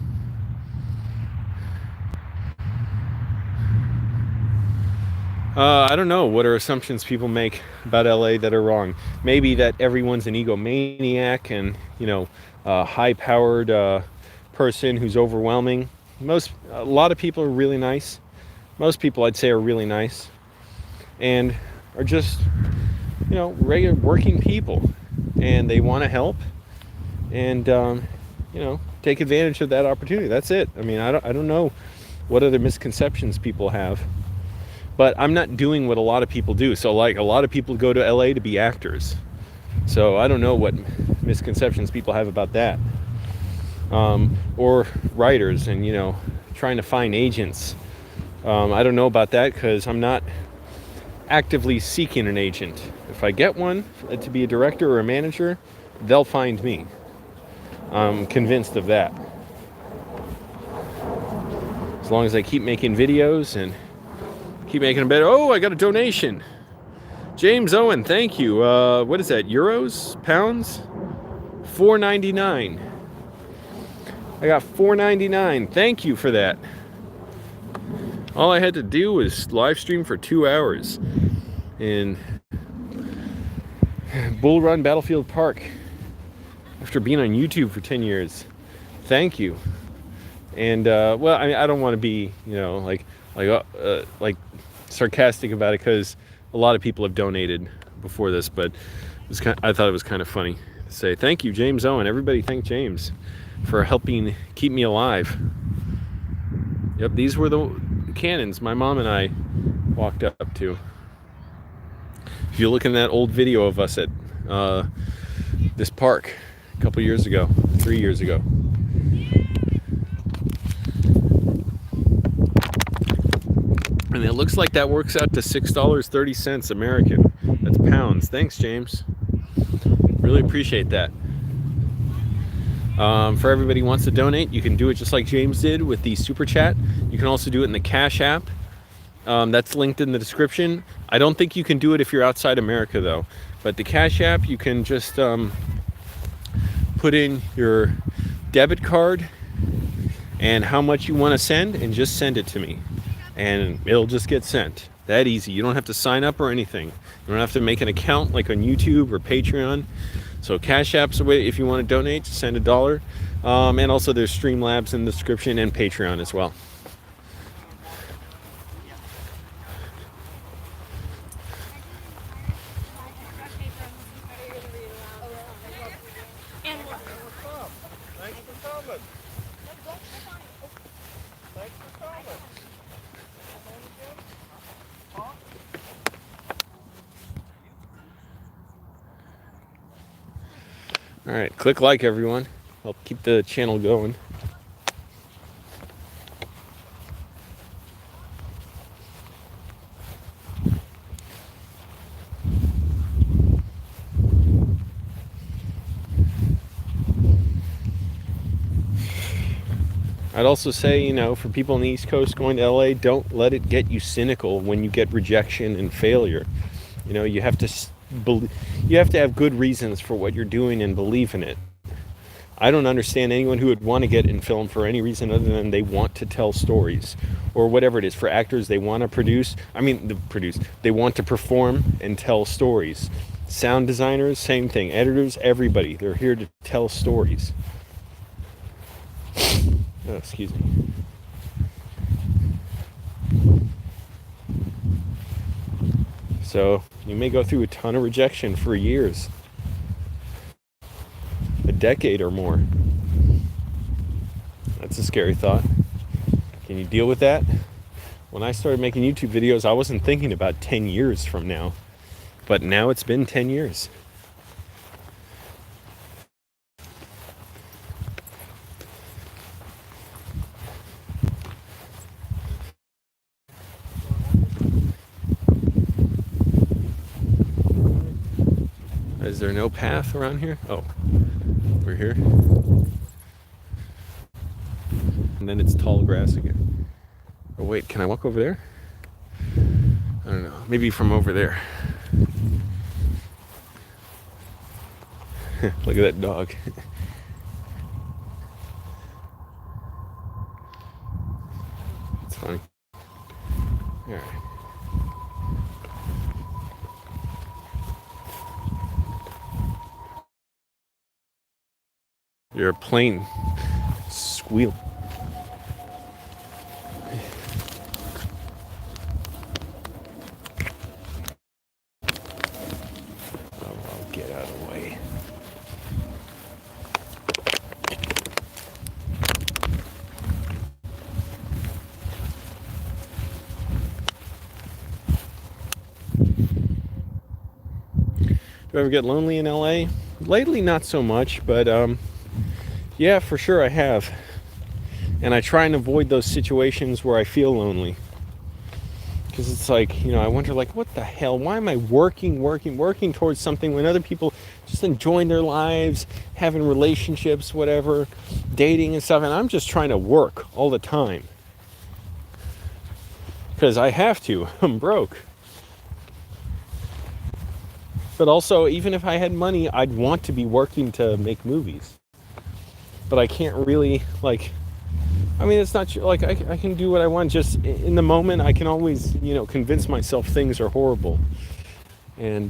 I don't know what are assumptions people make about LA that are wrong. Maybe that everyone's an egomaniac and, you know, a high-powered person who's overwhelming. A lot of people are really nice. Most people, I'd say, are really nice and are just, you know, regular working people, and they want to help and, you know, take advantage of that opportunity. That's it. I mean, I don't know what other misconceptions people have. But I'm not doing what a lot of people do. So, like, a lot of people go to LA to be actors. So I don't know what misconceptions people have about that. Or writers and, you know, trying to find agents. I don't know about that because I'm not actively seeking an agent. If I get one to be a director or a manager, they'll find me. I'm convinced of that. As long as I keep making videos and keep making them better. Oh, I got a donation. James Owen, thank you. What is that? Euros? Pounds? $4.99. I got $4.99. Thank you for that. All I had to do was live stream for 2 hours in Bull Run Battlefield Park after being on YouTube for 10 years. Thank you. And well, I mean, I don't want to be, you know, like sarcastic about it because a lot of people have donated before this, but I thought it was kind of funny to say thank you, James Owen. Everybody thank James for helping keep me alive. Yep, these were the cannons my mom and I walked up to. If you look in that old video of us at this park a couple years ago, 3 years ago. And it looks like that works out to $6.30 American. That's pounds. Thanks, James. Really appreciate that. For everybody who wants to donate, you can do it just like James did with the Super Chat. You can also do it in the Cash App. That's linked in the description. I don't think you can do it if you're outside America, though. But the Cash App, you can just put in your debit card and how much you want to send and just send it to me. And it'll just get sent. That easy. You don't have to sign up or anything. You don't have to make an account like on YouTube or Patreon. So Cash App's a way if you want to donate, just send $1. And also there's Streamlabs in the description and Patreon as well. All right, click like, everyone. Help keep the channel going. I'd also say, you know, for people on the East Coast going to LA, don't let it get you cynical when you get rejection and failure. You know, you have to have good reasons for what you're doing and believe in it. I don't understand anyone who would want to get in film for any reason other than they want to tell stories or whatever it is. For actors, they want to they want to perform and tell stories. Sound designers, same thing. Editors, everybody, they're here to tell stories. Oh, excuse me. So you may go through a ton of rejection for years, a decade or more. That's a scary thought. Can you deal with that? When I started making YouTube videos, I wasn't thinking about 10 years from now, but now it's been 10 years. Is there no path around here? Oh, we're here. And then it's tall grass again. Oh wait, can I walk over there? I don't know. Maybe from over there. Look at that dog. It's funny. All right. You're a plane squeal. Oh, I'll get out of the way. Do I ever get lonely in LA? Lately, not so much, but yeah, for sure I have. And I try and avoid those situations where I feel lonely. Because it's like, I wonder, like, what the hell? Why am I working towards something when other people just enjoying their lives, having relationships, whatever, dating and stuff, and I'm just trying to work all the time. Because I have to. I'm broke. But also, even if I had money, I'd want to be working to make movies. But I can't really, it's not like I can do what I want. Just in the moment, I can always, convince myself things are horrible. And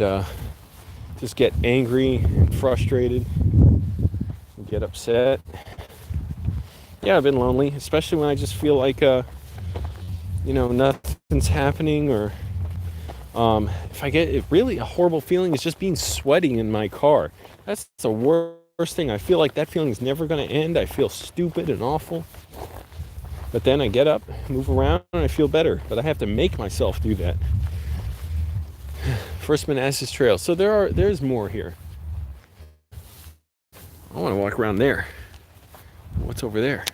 just get angry and frustrated. And get upset. Yeah, I've been lonely, especially when I just feel like, nothing's happening, or if I get really a horrible feeling, it's just being sweating in my car. That's the worst thing. I feel like that feeling is never going to end. I feel stupid and awful. But then I get up, move around, and I feel better. But I have to make myself do that. First Manassas Trail. So there's more here. I want to walk around there. What's over there?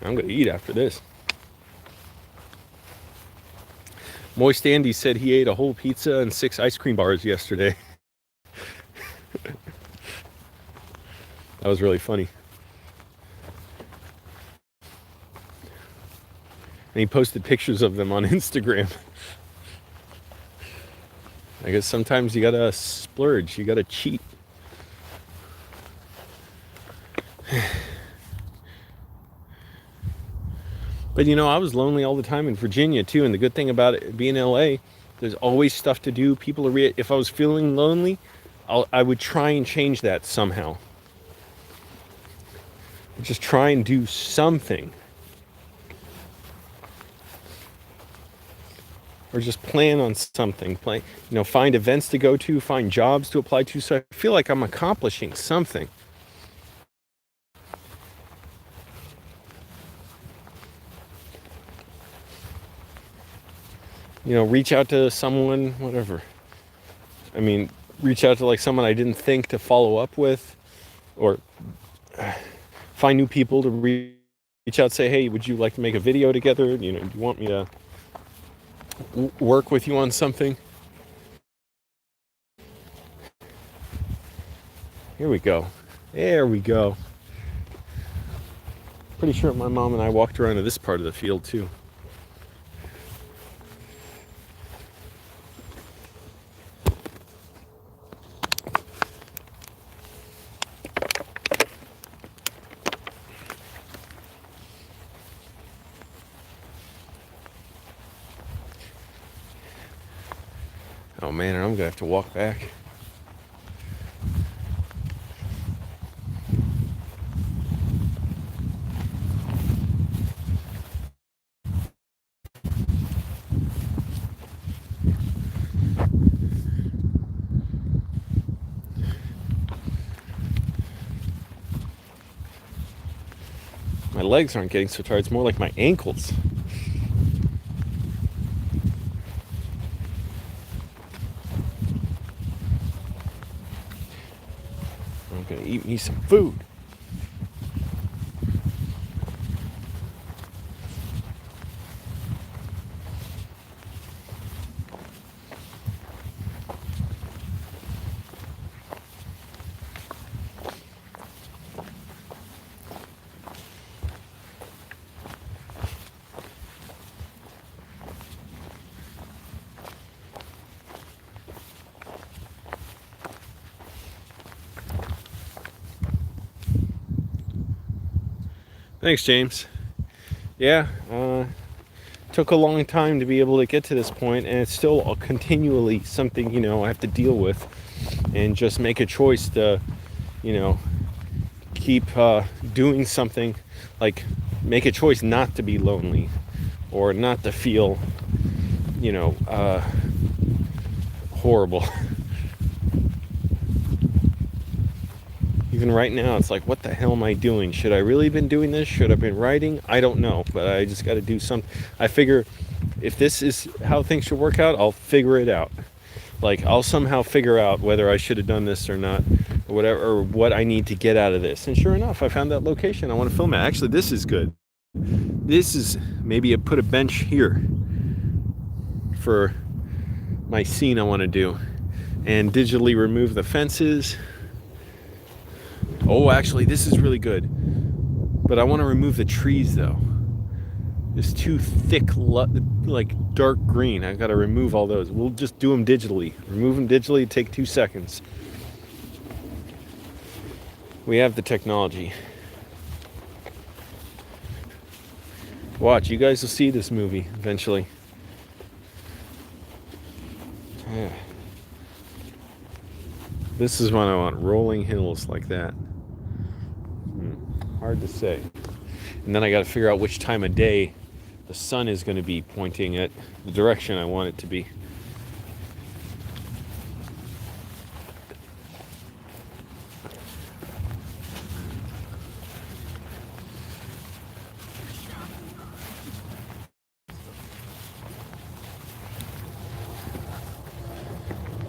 I'm going to eat after this. Moist Andy said he ate a whole pizza and 6 ice cream bars yesterday. That was really funny. And he posted pictures of them on Instagram. I guess sometimes you gotta splurge, you gotta cheat. But I was lonely all the time in Virginia too, and the good thing about it being in LA, there's always stuff to do. People are if I was feeling lonely, I would try and change that somehow. Just try and do something. Or just plan on something. Find events to go to, find jobs to apply to, so I feel like I'm accomplishing something. Reach out to someone, whatever. Reach out to someone I didn't think to follow up with, or find new people to reach out, say, hey, would you like to make a video together? Do you want me to work with you on something? Here we go. There we go. Pretty sure my mom and I walked around to this part of the field too. Oh man, I'm gonna have to walk back. My legs aren't getting so tired, it's more like my ankles. I'm gonna eat me some food. Thanks, James. Yeah, took a long time to be able to get to this point, and it's still continually something, I have to deal with, and just make a choice to, you know, keep doing something, like make a choice not to be lonely or not to feel, you know, horrible. Even right now, it's like, what the hell am I doing? Should I really been doing this? Should I have been writing? I don't know, but I just got to do something. I figure if this is how things should work out, I'll figure it out. Like, I'll somehow figure out whether I should have done this or not, or whatever, or what I need to get out of this. And sure enough, I found that location I want to film at. Actually, this is good. This is, maybe I put a bench here for my scene I want to do, and digitally remove the fences. Oh, actually, this is really good. But I want to remove the trees, though. It's too thick, like dark green. I got to remove all those. We'll just do them digitally. Remove them digitally, take 2 seconds. We have the technology. Watch, you guys will see this movie eventually. Yeah. This is when I want rolling hills like that. Hard to say. And then I got to figure out which time of day the sun is going to be pointing at the direction I want it to be.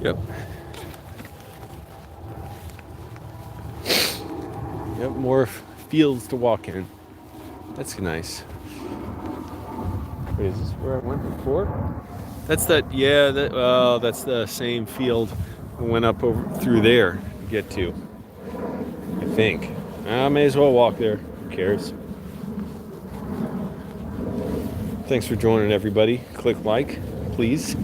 Yep. Yep, more fields to walk in. That's nice. Wait, is this where I went before? That's that, yeah, that's the same field I went up over through there to get to, I think. I may as well walk there. Who cares? Thanks for joining, everybody. Click like, please.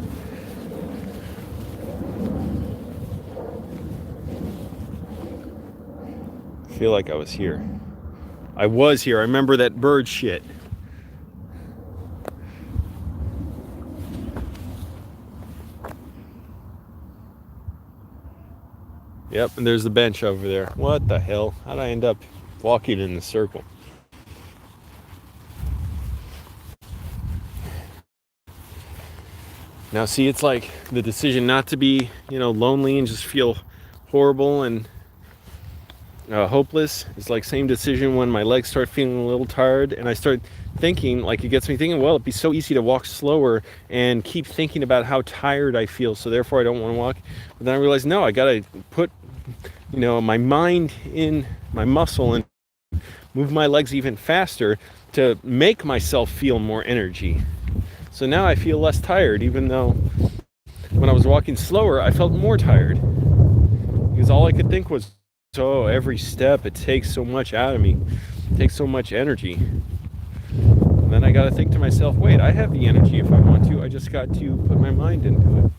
I feel like I was here. I was here. I remember that bird shit. Yep, and there's the bench over there. What the hell? How'd I end up walking in the circle? Now, see, it's like the decision not to be, lonely and just feel horrible and hopeless. It's like same decision when my legs start feeling a little tired and I start thinking, like, it gets me thinking, well, it'd be so easy to walk slower and keep thinking about how tired I feel, so therefore I don't want to walk. But then I realized, no, I gotta put, my mind in my muscle and move my legs even faster to make myself feel more energy. So now I feel less tired, even though when I was walking slower, I felt more tired. Because all I could think was, oh, every step, it takes so much out of me. It takes so much energy. And then I got to think to myself, wait, I have the energy if I want to. I just got to put my mind into it.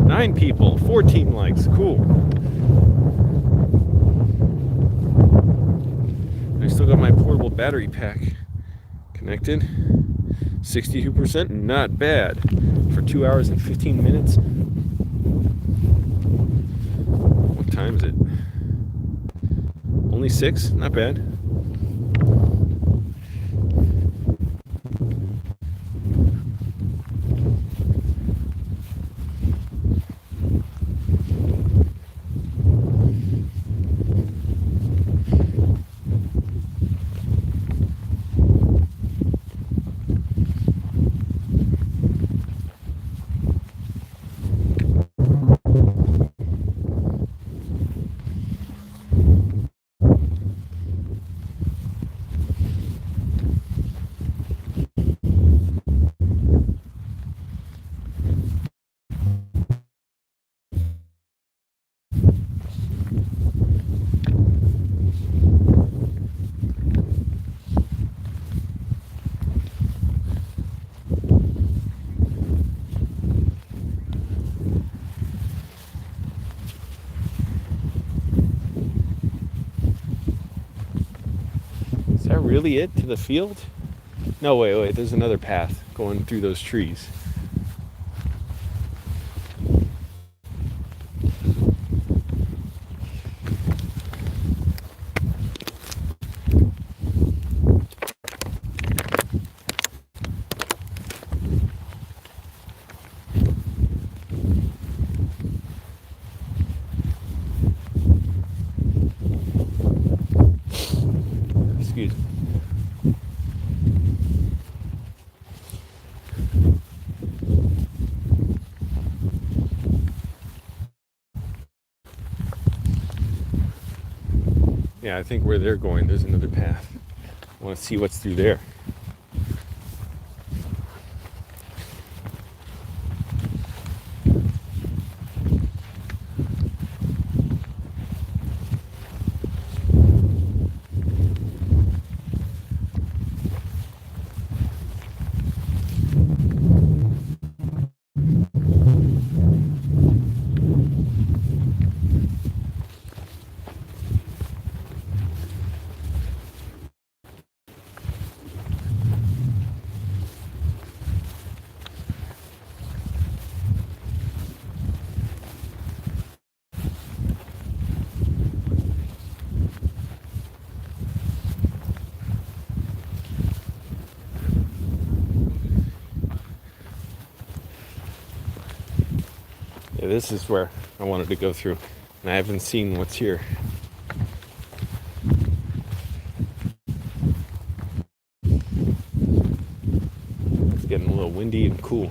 9 people, 14 likes, cool. I still got my portable battery pack connected. 62%, not bad. For 2 hours and 15 minutes. What time is it? Only 6, not bad. really it to the field? No, wait, there's another path going through those trees. Excuse me. Yeah, I think where they're going, there's another path. I want to see what's through there. Yeah, this is where I wanted to go through, and I haven't seen what's here. It's getting a little windy and cool.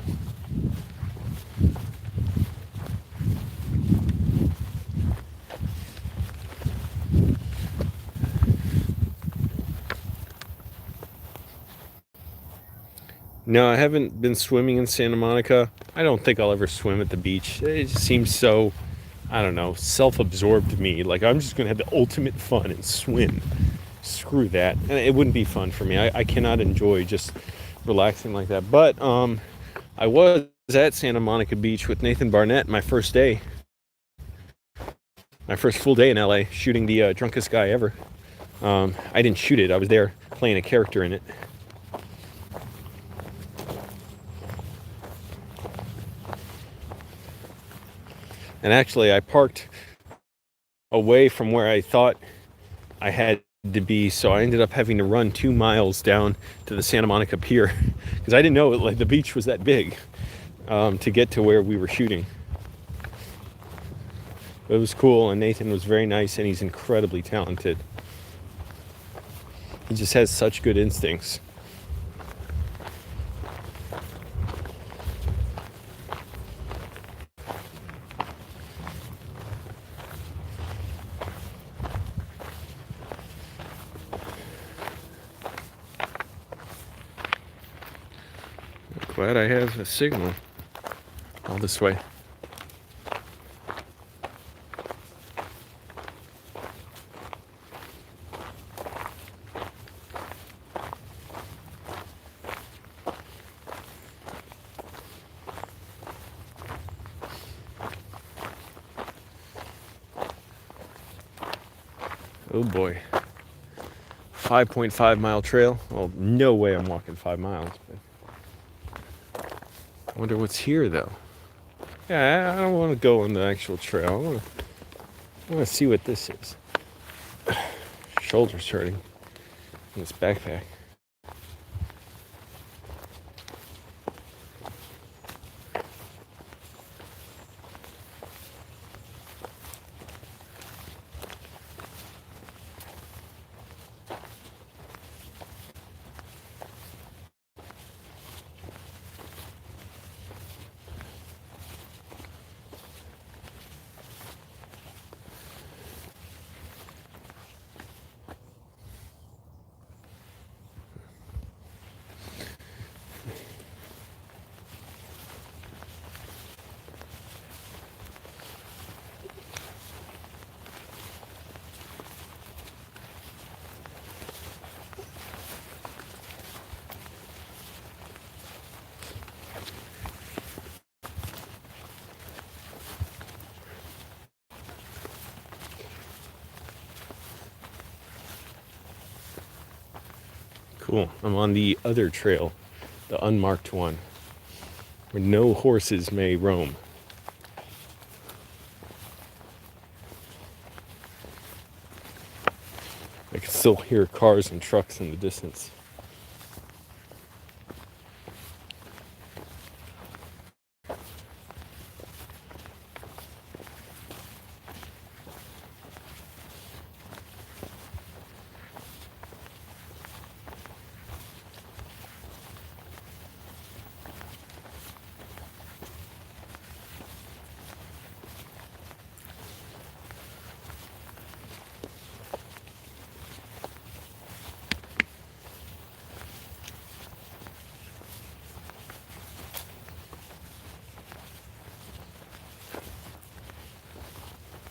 No, I haven't been swimming in Santa Monica. I don't think I'll ever swim at the beach. It just seems so, I don't know, self-absorbed to me. Like, I'm just going to have the ultimate fun and swim. Screw that. And it wouldn't be fun for me. I cannot enjoy just relaxing like that. But I was at Santa Monica Beach with Nathan Barnett my first day. My first full day in LA, shooting the drunkest guy ever. I didn't shoot it. I was there playing a character in it. And actually, I parked away from where I thought I had to be, so I ended up having to run 2 miles down to the Santa Monica Pier because I didn't know like the beach was that big to get to where we were shooting. It was cool, and Nathan was very nice, and he's incredibly talented. He just has such good instincts. Glad I have a signal all this way. Oh boy. 5.5 mile trail. Well, no way I'm walking 5 miles. But I wonder what's here though. Yeah, I don't want to go on the actual trail. I want to see what this is. Shoulders hurting in this backpack. Cool. I'm on the other trail, the unmarked one, where no horses may roam. I can still hear cars and trucks in the distance.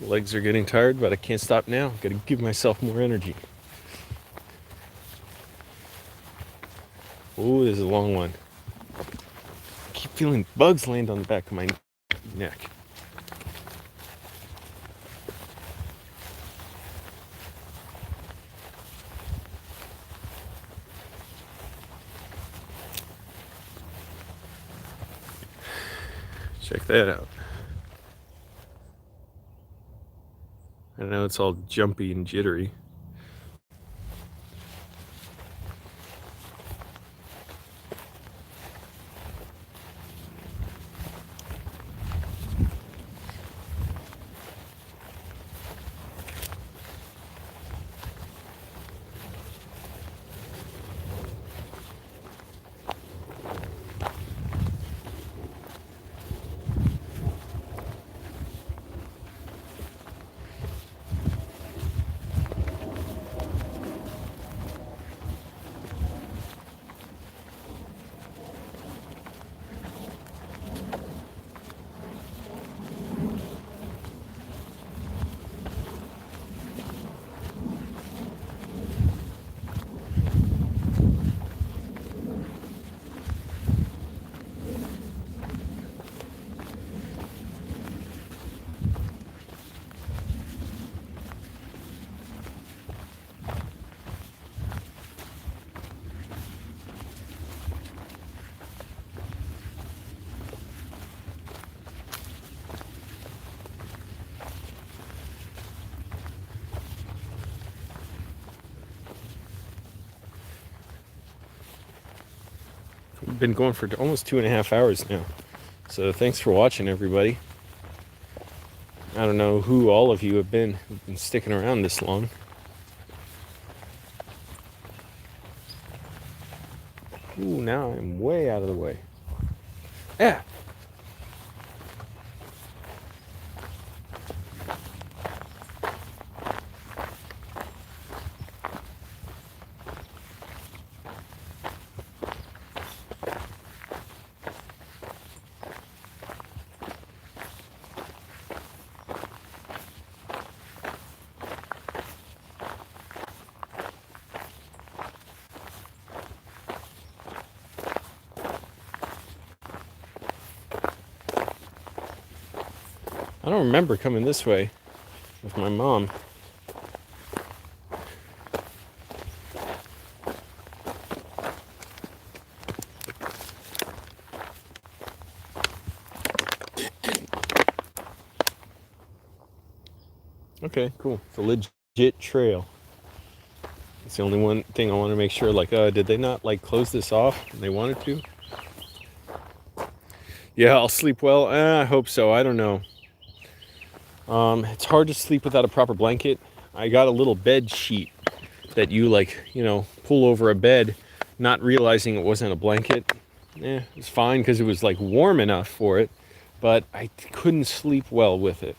Legs are getting tired, but I can't stop now. Gotta give myself more energy. Oh, this is a long one. I keep feeling bugs land on the back of my neck. Check that out. I know it's all jumpy and jittery. We've been going for almost 2.5 hours now. So thanks for watching, everybody. I don't know who all of you have been sticking around this long. Ooh, now I'm way out of the way. Yeah. I don't remember coming this way with my mom. Okay, cool. It's a legit trail. It's the only one thing I want to make sure, like, did they not, like, close this off and they wanted to? Yeah, I'll sleep well. I hope so. I don't know. It's hard to sleep without a proper blanket. I got a little bed sheet that you, like, pull over a bed, not realizing it wasn't a blanket. It's fine because it was, like, warm enough for it, but I couldn't sleep well with it.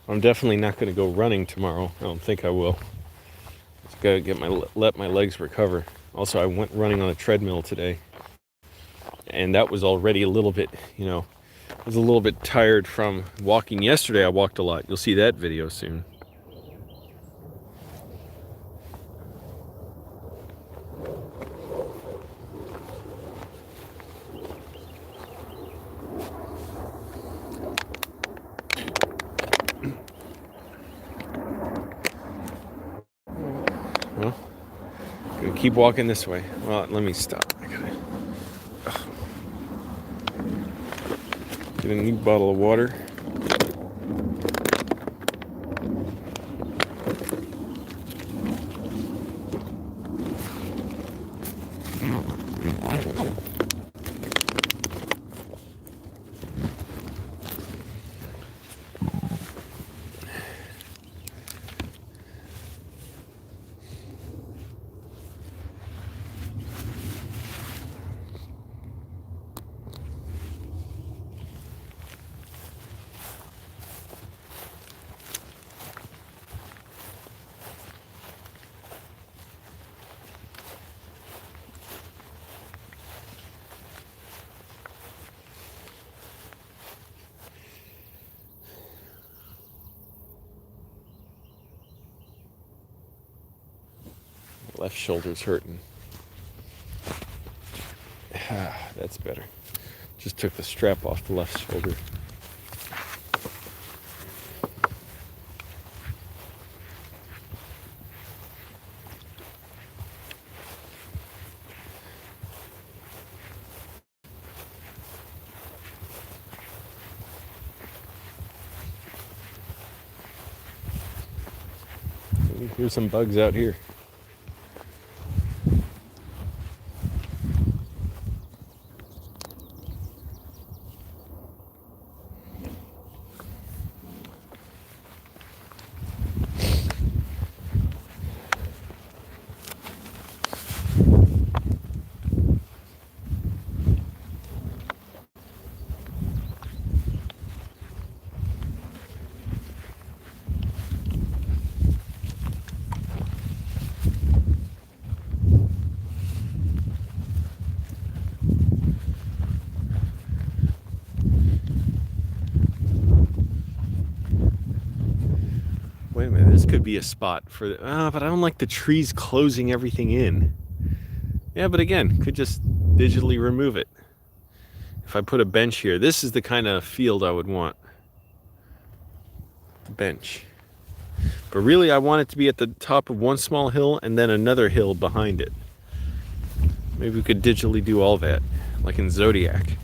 I'm definitely not going to go running tomorrow. I don't think I will. Just gotta let my legs recover. Also, I went running on a treadmill today, and that was already a little bit, I was a little bit tired from walking. Yesterday I walked a lot. You'll see that video soon. Well, gonna keep walking this way. Well, let me stop. I gotta get a new bottle of water. Left shoulder's hurting. That's better. Just took the strap off the left shoulder. Here's some bugs out here. Wait a minute, this could be a spot for the, but I don't like the trees closing everything in. Yeah, but again, could just digitally remove it. If I put a bench here, this is the kind of field I would want. The bench. But really, I want it to be at the top of one small hill and then another hill behind it. Maybe we could digitally do all that, like in Zodiac.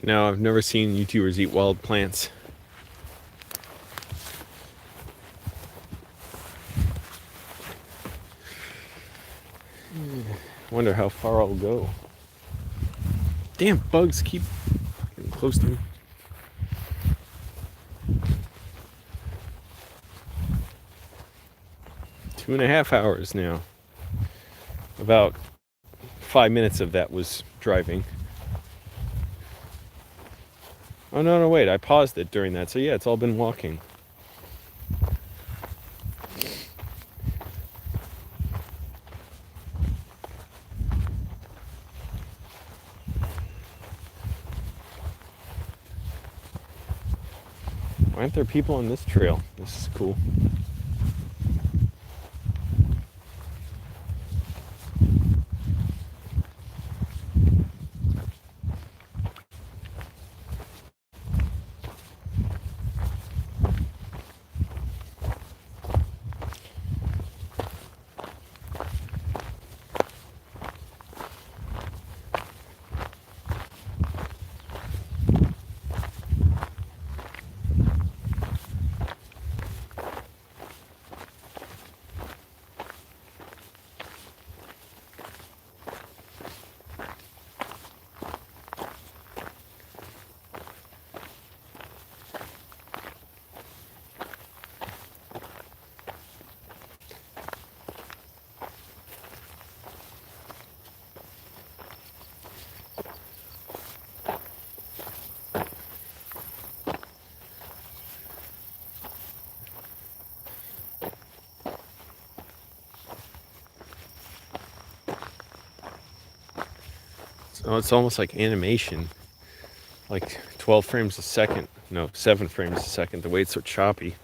No, I've never seen YouTubers eat wild plants. Wonder how far I'll go. Damn, bugs keep getting close to me. Two and a half hours now. About 5 minutes of that was driving. Oh, no, wait, I paused it during that. So yeah, it's all been walking. Why aren't there people on this trail? This is cool. Oh, it's almost like animation, like 12 frames a second. No, 7 frames a second. The way it's so choppy.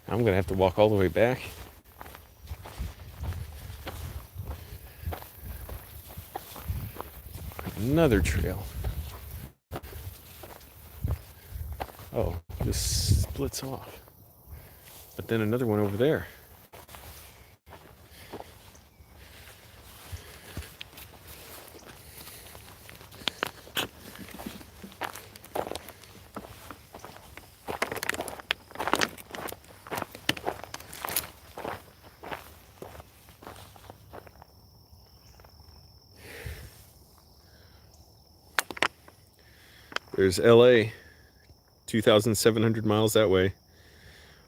I'm gonna have to walk all the way back. Another trail. Oh, this splits off. But then another one over there. There's LA, 2,700 miles that way.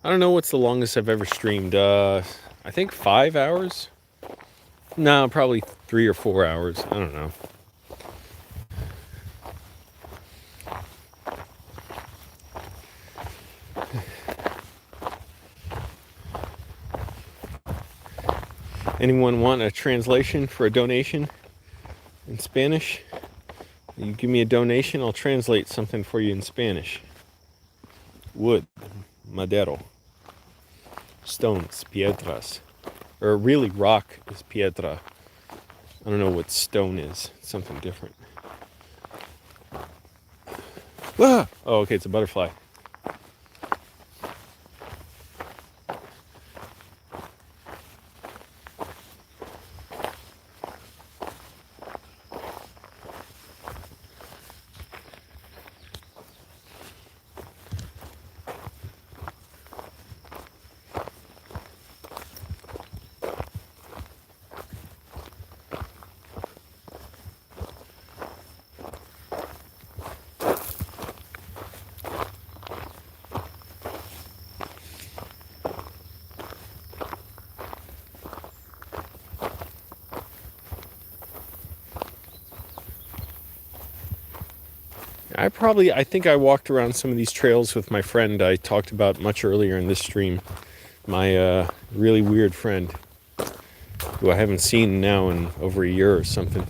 I don't know what's the longest I've ever streamed. I think 5 hours? No, probably 3 or 4 hours. I don't know. Anyone want a translation for a donation in Spanish? You give me a donation, I'll translate something for you in Spanish. Wood, madero. Stones, piedras. Or really, rock is piedra. I don't know what stone is. It's something different. Ah! Oh, okay, it's a butterfly. I think I walked around some of these trails with my friend I talked about much earlier in this stream. My really weird friend, who I haven't seen now in over a year or something.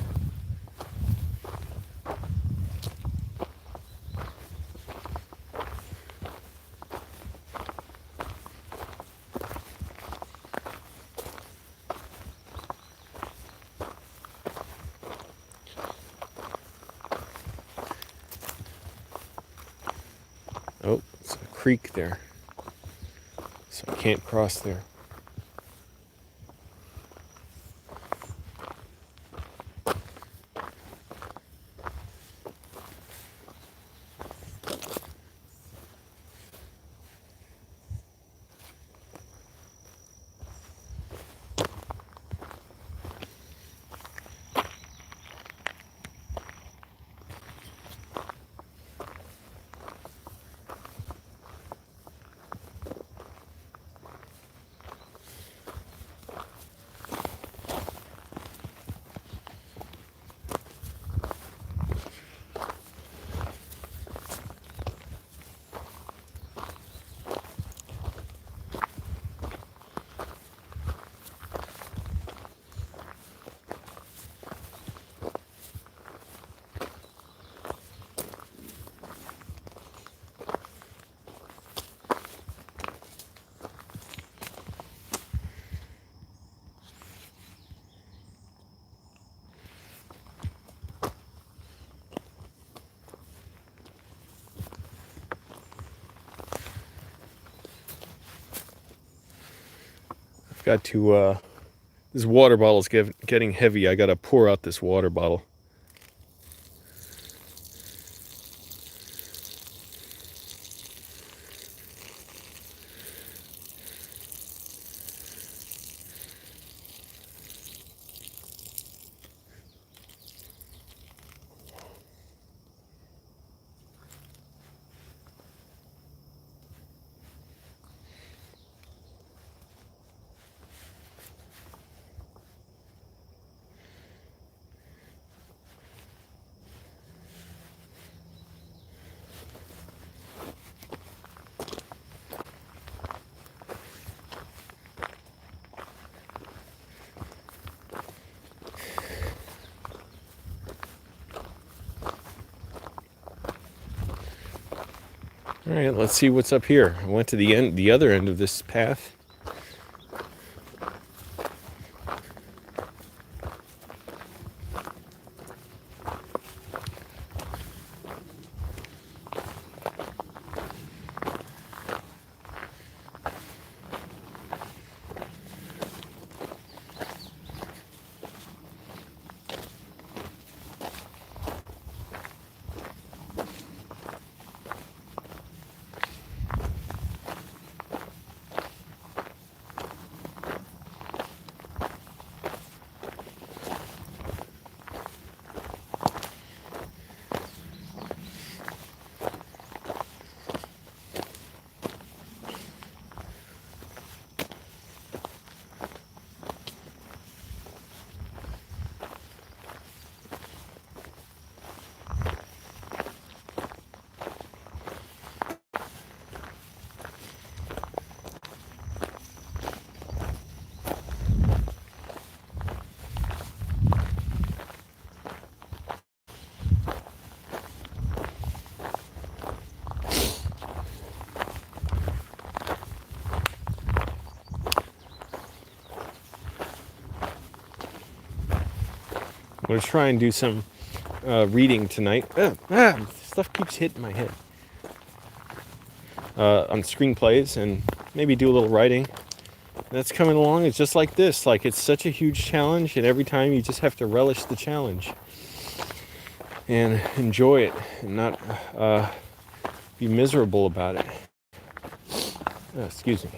Oh, it's a creek there, so I can't cross there. I've got to, this water bottle's getting heavy. I gotta pour out this water bottle. All right, let's see what's up here. I went to the other end of this path. I'm going to try and do some reading tonight. Stuff keeps hitting my head. On screenplays and maybe do a little writing. That's coming along. It's just like this. Like, it's such a huge challenge, and every time you just have to relish the challenge and enjoy it and not be miserable about it. Excuse me.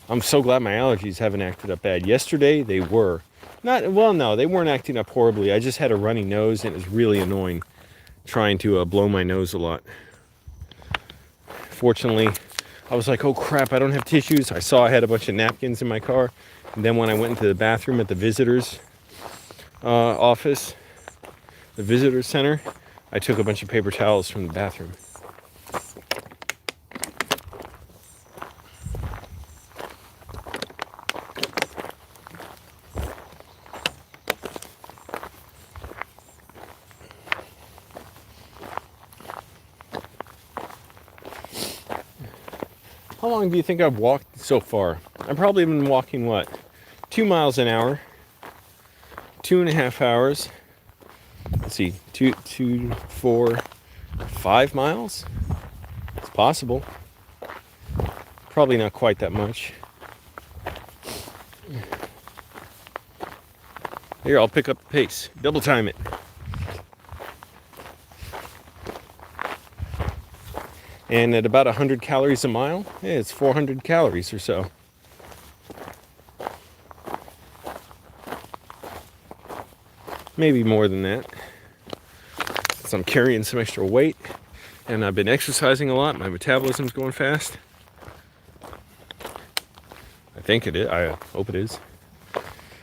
I'm so glad my allergies haven't acted up bad. Yesterday, they were. No, they weren't acting up horribly. I just had a runny nose, and it was really annoying trying to blow my nose a lot. Fortunately, I was like, oh crap, I don't have tissues. I saw I had a bunch of napkins in my car. And then when I went into the bathroom at the visitor's office, the visitor center, I took a bunch of paper towels from the bathroom. How long do you think I've walked so far? I've probably been walking, 2 miles an hour, 2.5 hours. Let's see, 4, 5 miles? It's possible. Probably not quite that much. Here, I'll pick up the pace. Double time it. And at about 100 calories a mile, it's 400 calories or so. Maybe more than that. Since I'm carrying some extra weight and I've been exercising a lot, my metabolism's going fast. I think it is. I hope it is.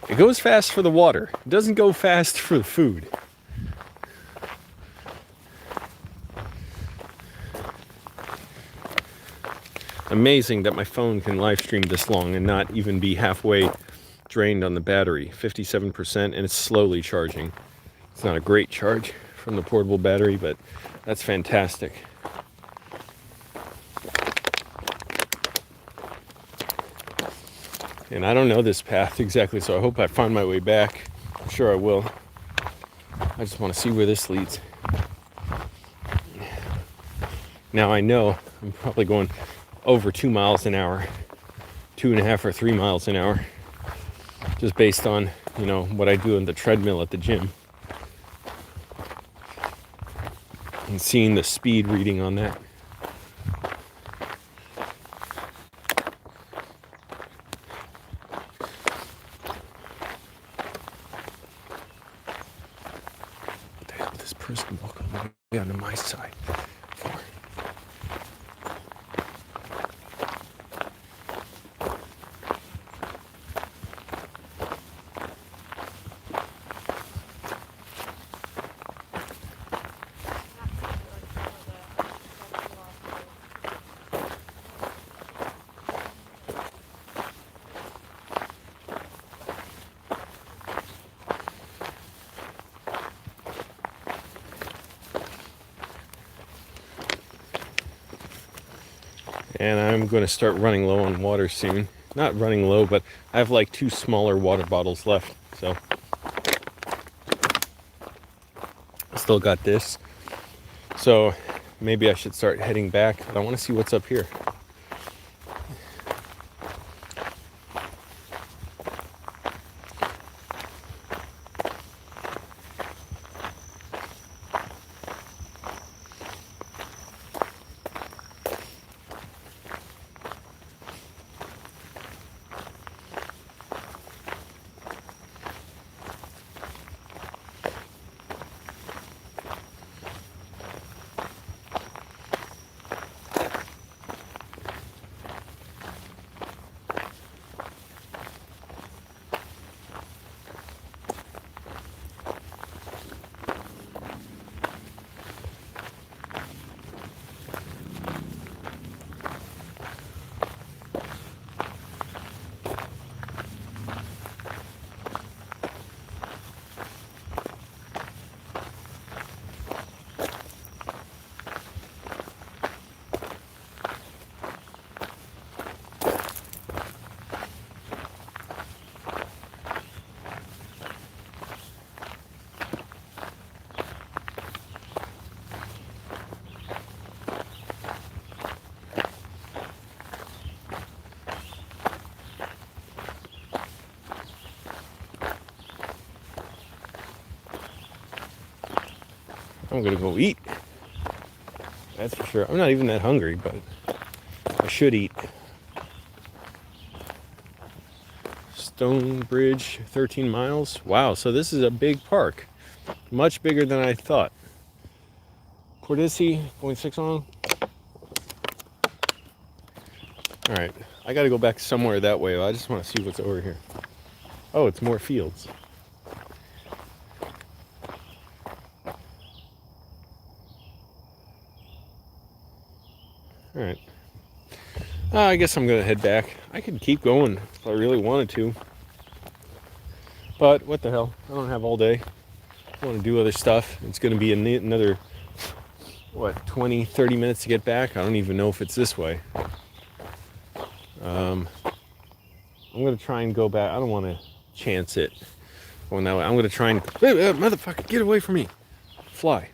It goes fast for the water. It doesn't go fast for the food. Amazing that my phone can live stream this long and not even be halfway drained on the battery. 57%, and it's slowly charging. It's not a great charge from the portable battery, but that's fantastic. And I don't know this path exactly, so I hope I find my way back. I'm sure I will. I just want to see where this leads. Now I know I'm probably going over 2 miles an hour, 2.5 or 3 miles an hour, just based on, what I do on the treadmill at the gym. And seeing the speed reading on that. What the hell, this person walk all the way onto my side for? And I'm going to start running low on water soon. Not running low, but I have like 2 smaller water bottles left. So I still got this. So maybe I should start heading back. But I want to see what's up here. I'm gonna go eat. That's for sure. I'm not even that hungry, but I should eat. Stone Bridge, 13 miles. Wow, so this is a big park. Much bigger than I thought. Portisci, 0.6 on. Alright, I gotta go back somewhere that way. I just want to see what's over here. Oh, it's more fields. Alright. I guess I'm gonna head back. I could keep going if I really wanted to. But what the hell? I don't have all day. I want to do other stuff. It's gonna be another, what, 20, 30 minutes to get back? I don't even know if it's this way. I'm gonna try and go back. I don't want to chance it going that way. I'm gonna try and... motherfucker, get away from me. Fly.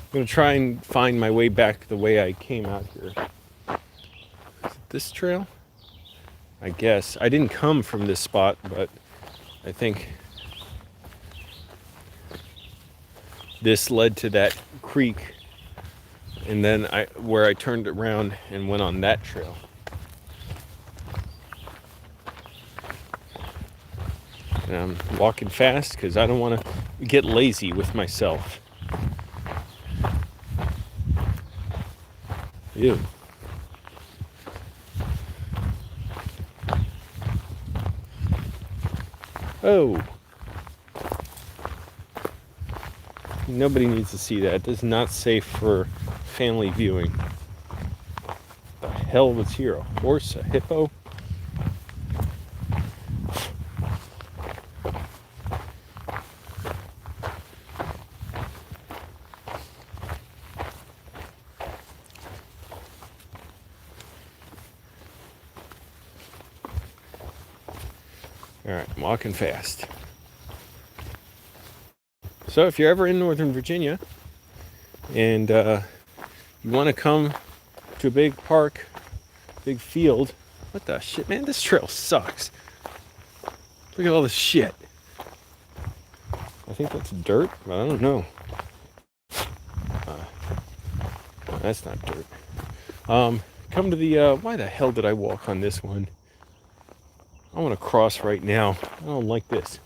I'm gonna try and find my way back the way I came out here. Is it this trail? I guess. I didn't come from this spot, but I think this led to that creek, and then where I turned around and went on that trail. And I'm walking fast because I don't want to get lazy with myself. Ew. Oh. Nobody needs to see that. This is not safe for family viewing. The hell was here? A horse? A hippo? Alright, I'm walking fast. So if you're ever in Northern Virginia and you want to come to a big park, big field, what the shit, man, this trail sucks. Look at all this shit. I think that's dirt, but I don't know. No, that's not dirt. Come to the, why the hell did I walk on this one? I want to cross right now. I don't like this.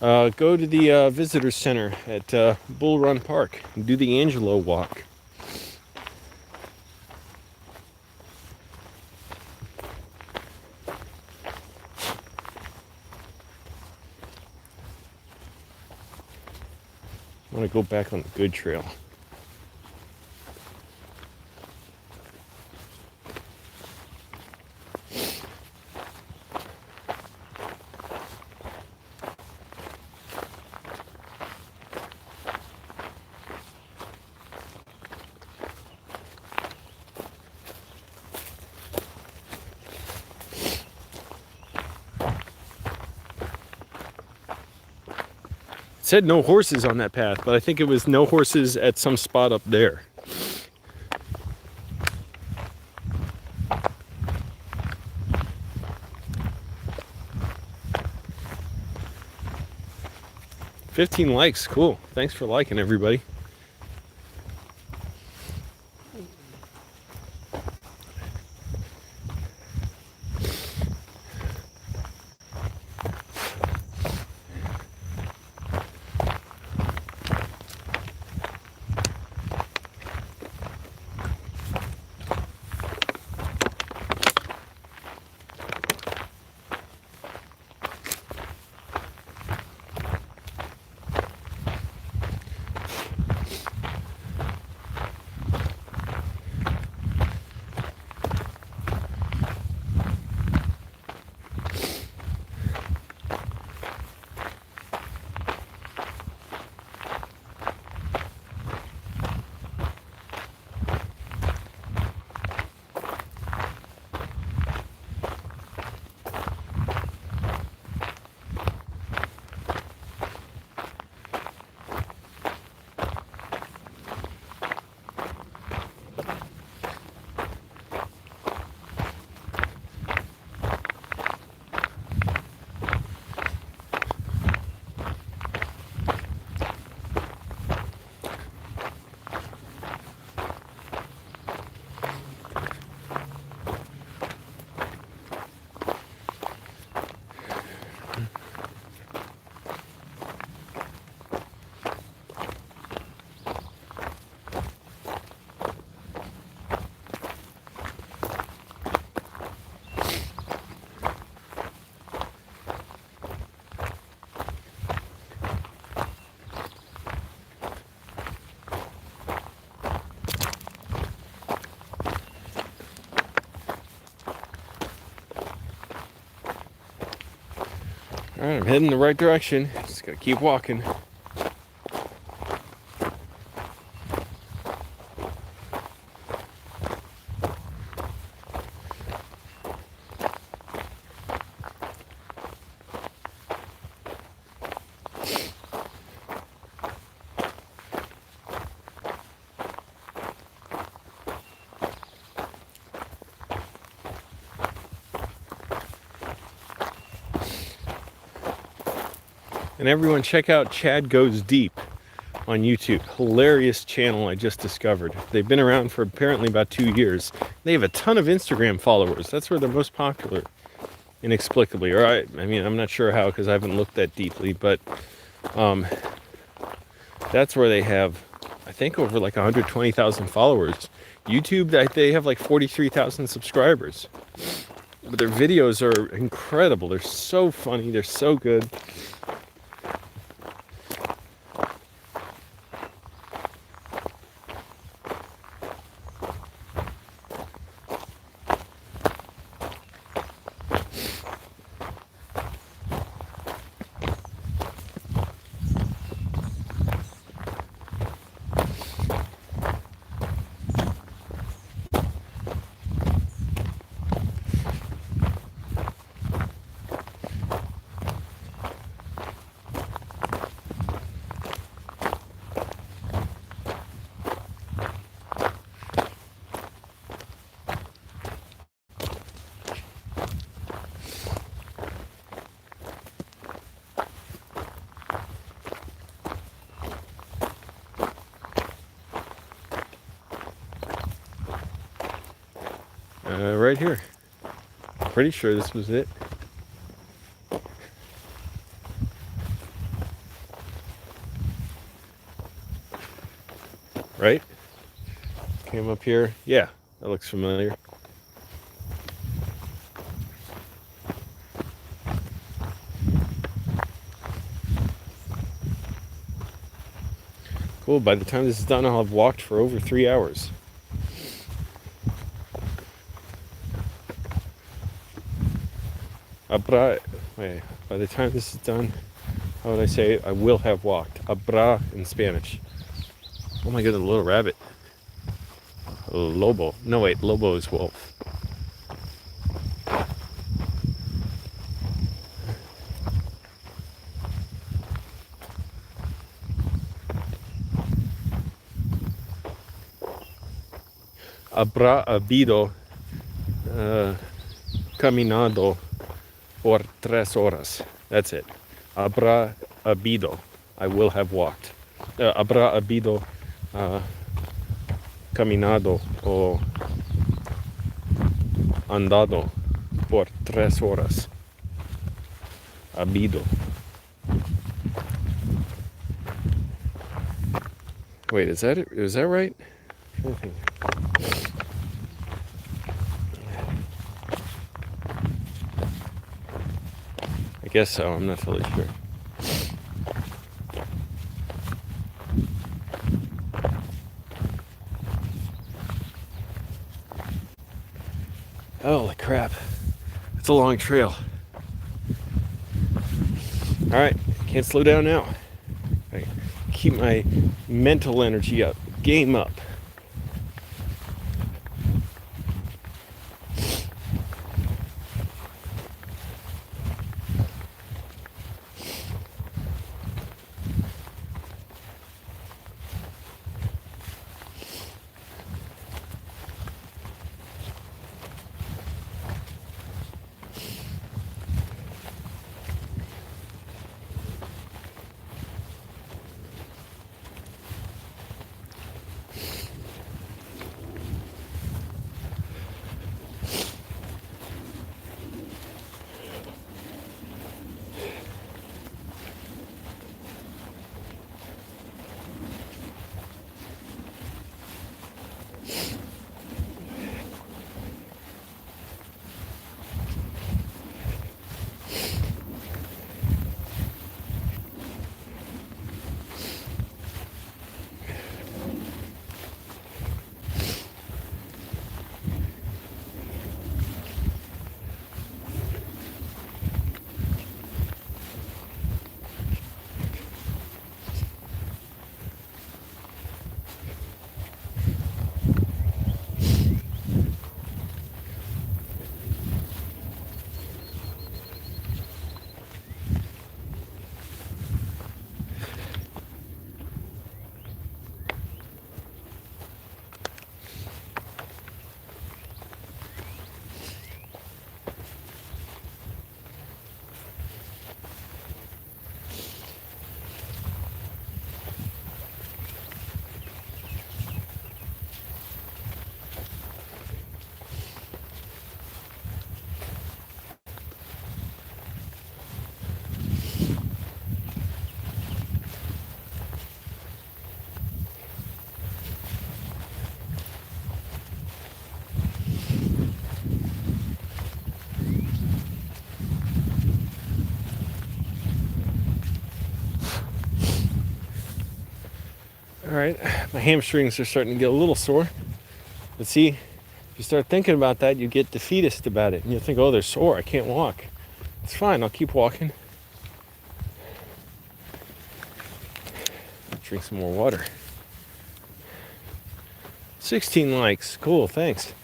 Go to the visitor center at Bull Run Park and do the Angelo walk. I want to go back on the good trail. said no horses on that path, but I think it was no horses at some spot up there. "15 likes, cool. Thanks for liking, everybody." All right, I'm heading the right direction. Just gotta keep walking. And everyone, check out Chad Goes Deep on YouTube. Hilarious channel I just discovered. They've been around for apparently about 2 years. They have a ton of Instagram followers. That's where they're most popular, inexplicably. Or I mean, I'm not sure how because I haven't looked that deeply, but that's where they have, I think, over like 120,000 followers. YouTube, they have like 43,000 subscribers. But their videos are incredible. They're so funny. They're so good. Right here. Pretty sure this was it. Right? Came up here. Yeah, that looks familiar. Cool, by the time this is done, I'll have walked for over 3 hours. Wait, by the time this is done, how would I say it? I will have walked. Abra in Spanish. Oh my god, a little rabbit. A lobo. No, wait, lobo is wolf. habrá habido caminado por 3 horas. That's it. Habrá habido. I will have walked. Habrá habido caminado o andado por 3 horas. Habido. Wait, is that right? I guess so. I'm not totally sure. Holy crap. It's a long trail. Alright, can't slow down now. I keep my mental energy up. Game up. All right, my hamstrings are starting to get a little sore. But see, if you start thinking about that, you get defeatist about it. And you think, oh, they're sore, I can't walk. It's fine, I'll keep walking. Drink some more water. 16 likes, cool, thanks.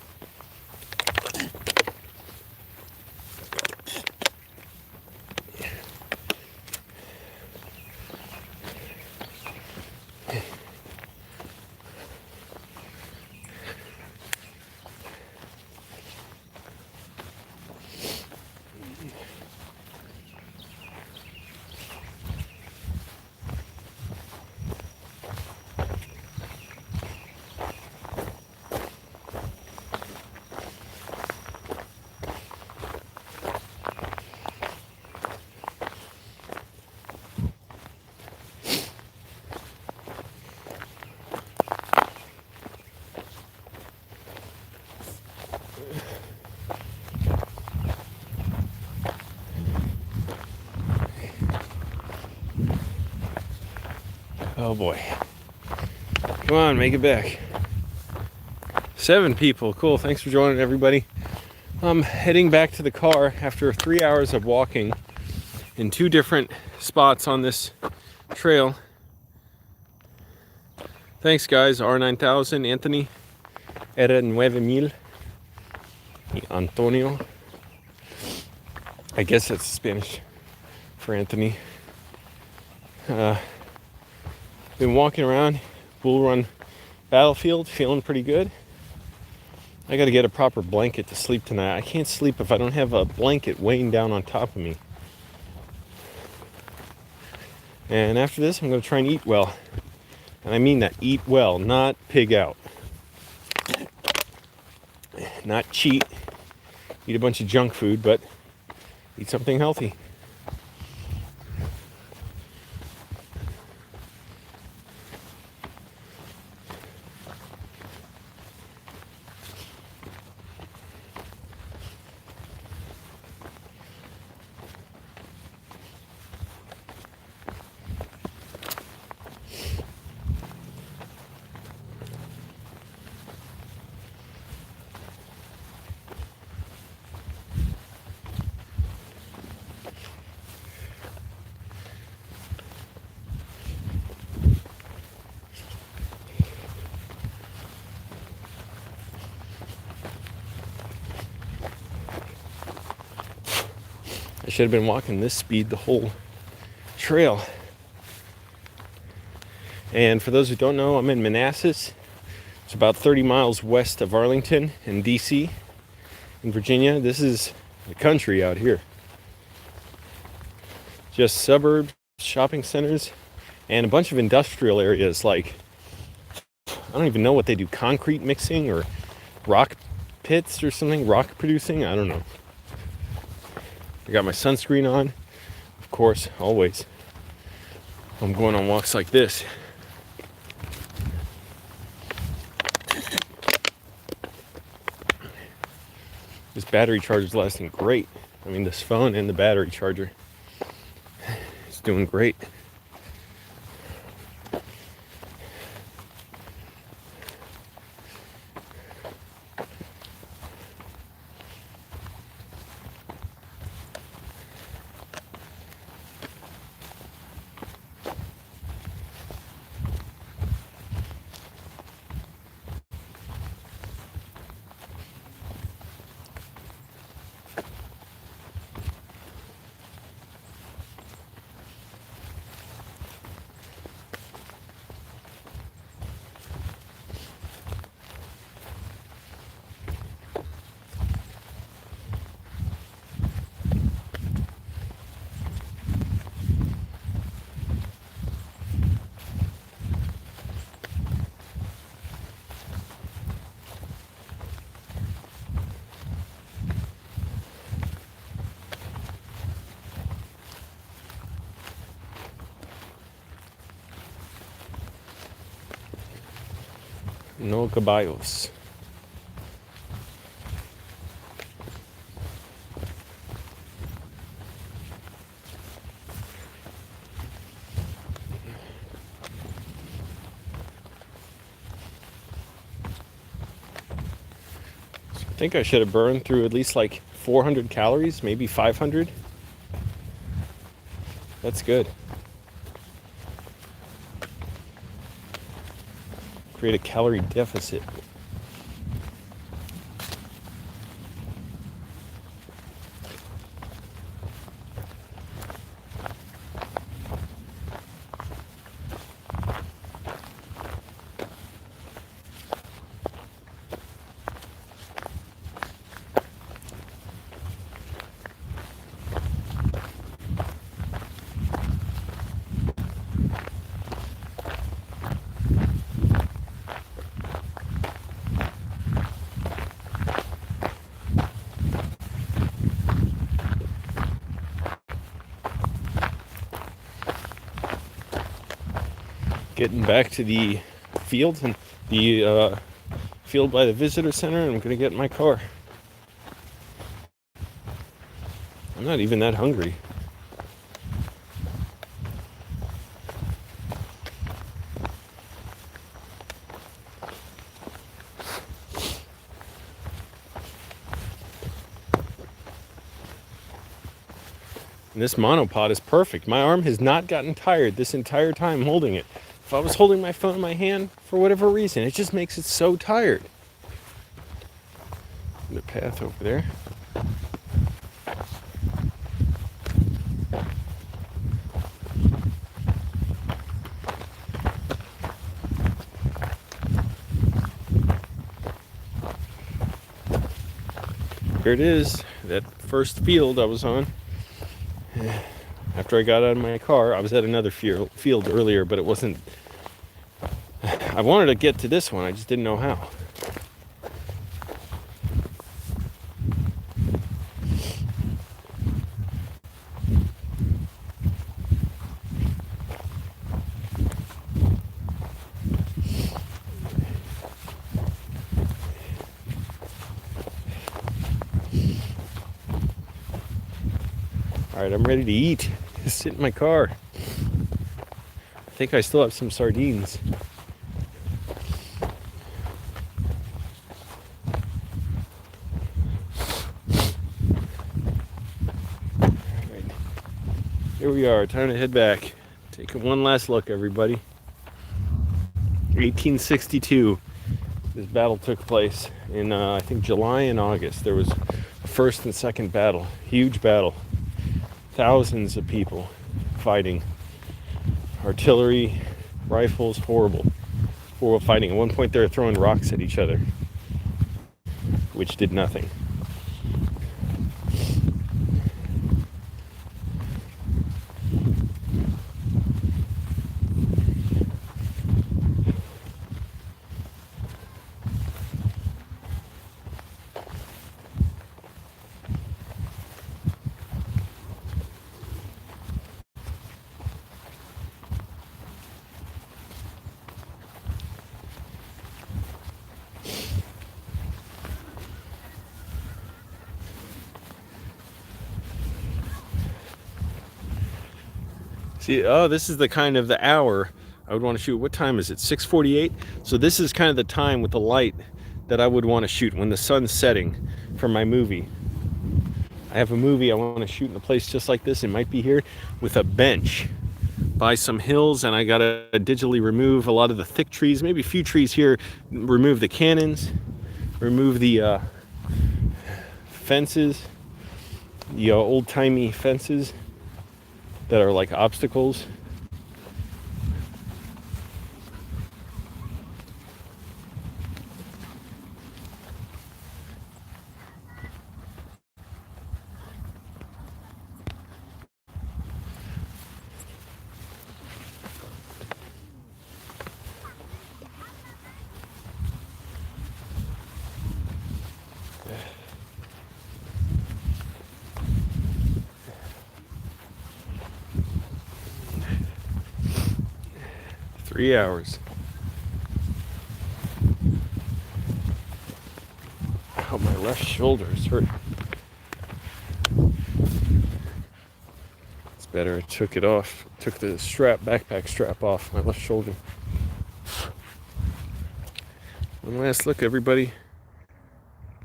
Oh boy. Come on, make it back. 7 people, cool, thanks for joining everybody. I'm heading back to the car after 3 hours of walking in 2 different spots on this trail. Thanks guys, R9000, Anthony, Era 9000, y Antonio. I guess that's Spanish for Anthony. Been walking around Bull Run Battlefield, feeling pretty good. I gotta get a proper blanket to sleep tonight. I can't sleep if I don't have a blanket weighing down on top of me. And after this, I'm gonna try and eat well. And I mean that, eat well, not pig out. Not cheat, eat a bunch of junk food, but eat something healthy. I should have been walking this speed the whole trail. And for those who don't know, I'm in Manassas. It's about 30 miles west of Arlington in DC, in Virginia. This is the country out here. Just suburbs, shopping centers, and a bunch of industrial areas like, I don't even know what they do, concrete mixing or rock pits or something, rock producing, I don't know. I got my sunscreen on, of course, always. I'm going on walks like this. This battery charger is lasting great. I mean, this phone and the battery charger is doing great. No caballos. I think I should have burned through at least like 400 calories, maybe 500. That's good. Create a calorie deficit. Getting back to the field and the field by the visitor center, and I'm gonna get in my car. I'm not even that hungry. And this monopod is perfect. My arm has not gotten tired this entire time holding it. If I was holding my phone in my hand, for whatever reason, it just makes it so tired. The path over there. Here it is, that first field I was on. After I got out of my car, I was at another field earlier, but it wasn't. I wanted to get to this one, I just didn't know how. All right, I'm ready to eat. Sit in my car. I think I still have some sardines. All right, here we are. Time to head back. Take one last look, everybody. 1862. This battle took place in, I think, July and August. There was a first and second battle. Huge battle. Thousands of people fighting. Artillery, rifles, horrible fighting. At one point they were throwing rocks at each other, which did nothing. See, oh, this is the kind of the hour I would want to shoot. What time is it? 6:48. So this is kind of the time with the light that I would want to shoot when the sun's setting for my movie. I have a movie I want to shoot in a place just like this. It might be here with a bench by some hills, and I gotta digitally remove a lot of the thick trees, maybe a few trees here, remove the cannons, remove the fences, the old-timey fences that are like obstacles. Three hours. Oh, my left shoulder is hurting. It's better I took it off. Took the backpack strap off my left shoulder. One last look, everybody.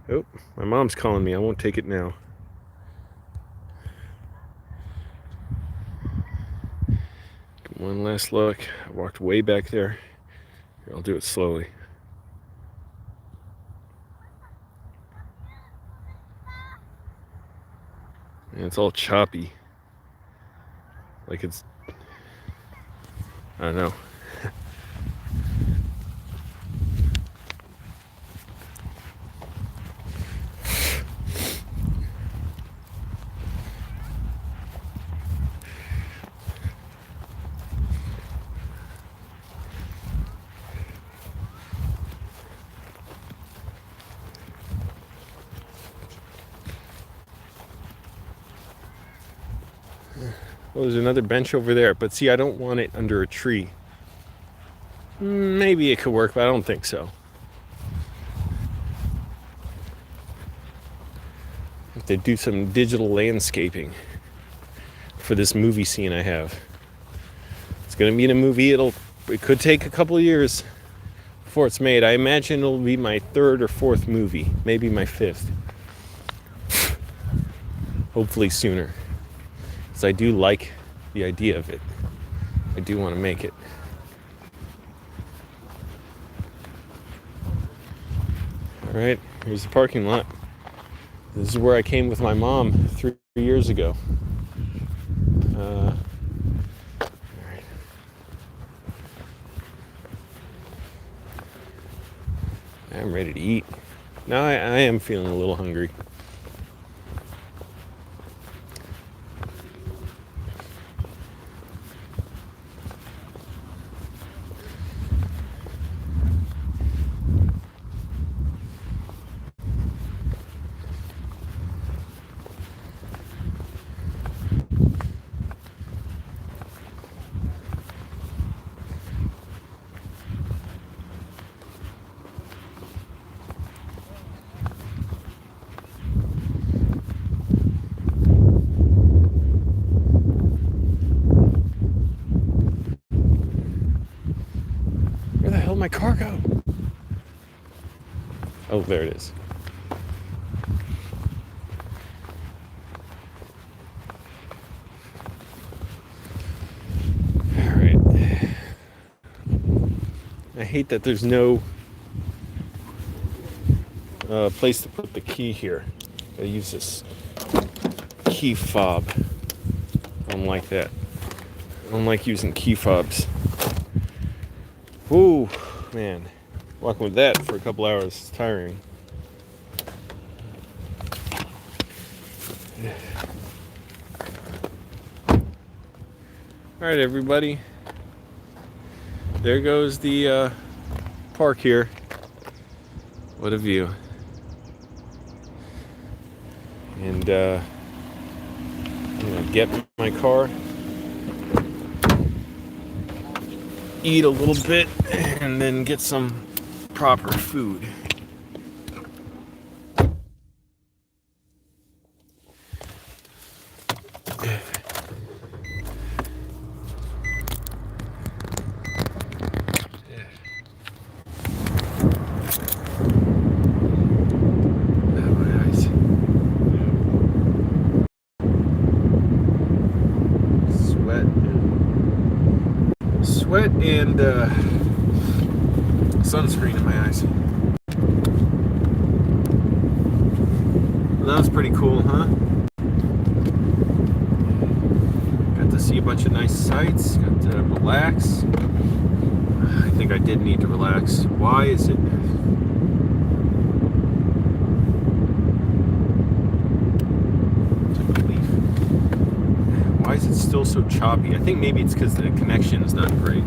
Oh, my mom's calling me. I won't take it now. One last look. I walked way back there. Here, I'll do it slowly. And it's all choppy. Like it's, I don't know. Well, there's another bench over there, but see, I don't want it under a tree. Maybe it could work, but I don't think so. I have to do some digital landscaping for this movie scene I have. It's gonna be in a movie. It could take a couple of years before it's made. I imagine it'll be my third or fourth movie, maybe my fifth. Hopefully sooner. I do like the idea of it. I do want to make it. All right, here's the parking lot. This is where I came with my mom 3 years ago. All right. I'm ready to eat. Now I am feeling a little hungry. there it is. All right. I hate that there's no place to put the key here. I use this key fob. I don't like that. I don't like using key fobs. Ooh, man. Walking with that for a couple hours is tiring. Alright, everybody. There goes the park here. What a view. And I'm gonna get my car, eat a little bit, and then get some proper food. Sweat and sunscreen in my eyes. Well, that was pretty cool, huh? Got to see a bunch of nice sights, got to relax. I think I did need to relax. Why is it... Why is it still so choppy? I think maybe it's because the connection is not great.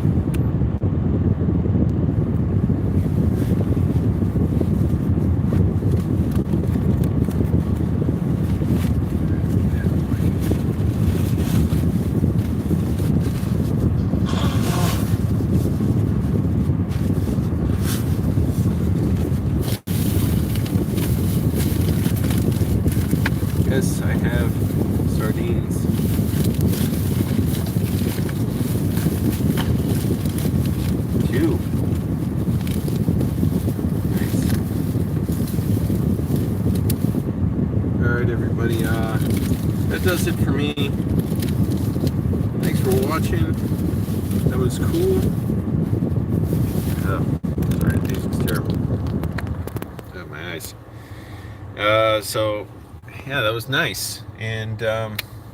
Yes, I have sardines. Two. Nice. Alright, everybody, that does it for me. Thanks for watching. That was cool. Oh, sorry, this is terrible. Oh, my eyes. So yeah, that was nice, and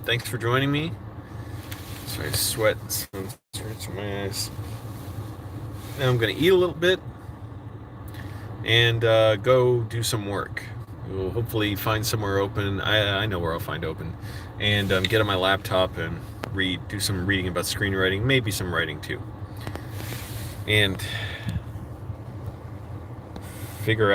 thanks for joining me. Sorry, sweat starts in my eyes. Now I'm gonna eat a little bit and go do some work. We'll hopefully find somewhere open. I know where I'll find open, and get on my laptop and do some reading about screenwriting, maybe some writing too, and figure out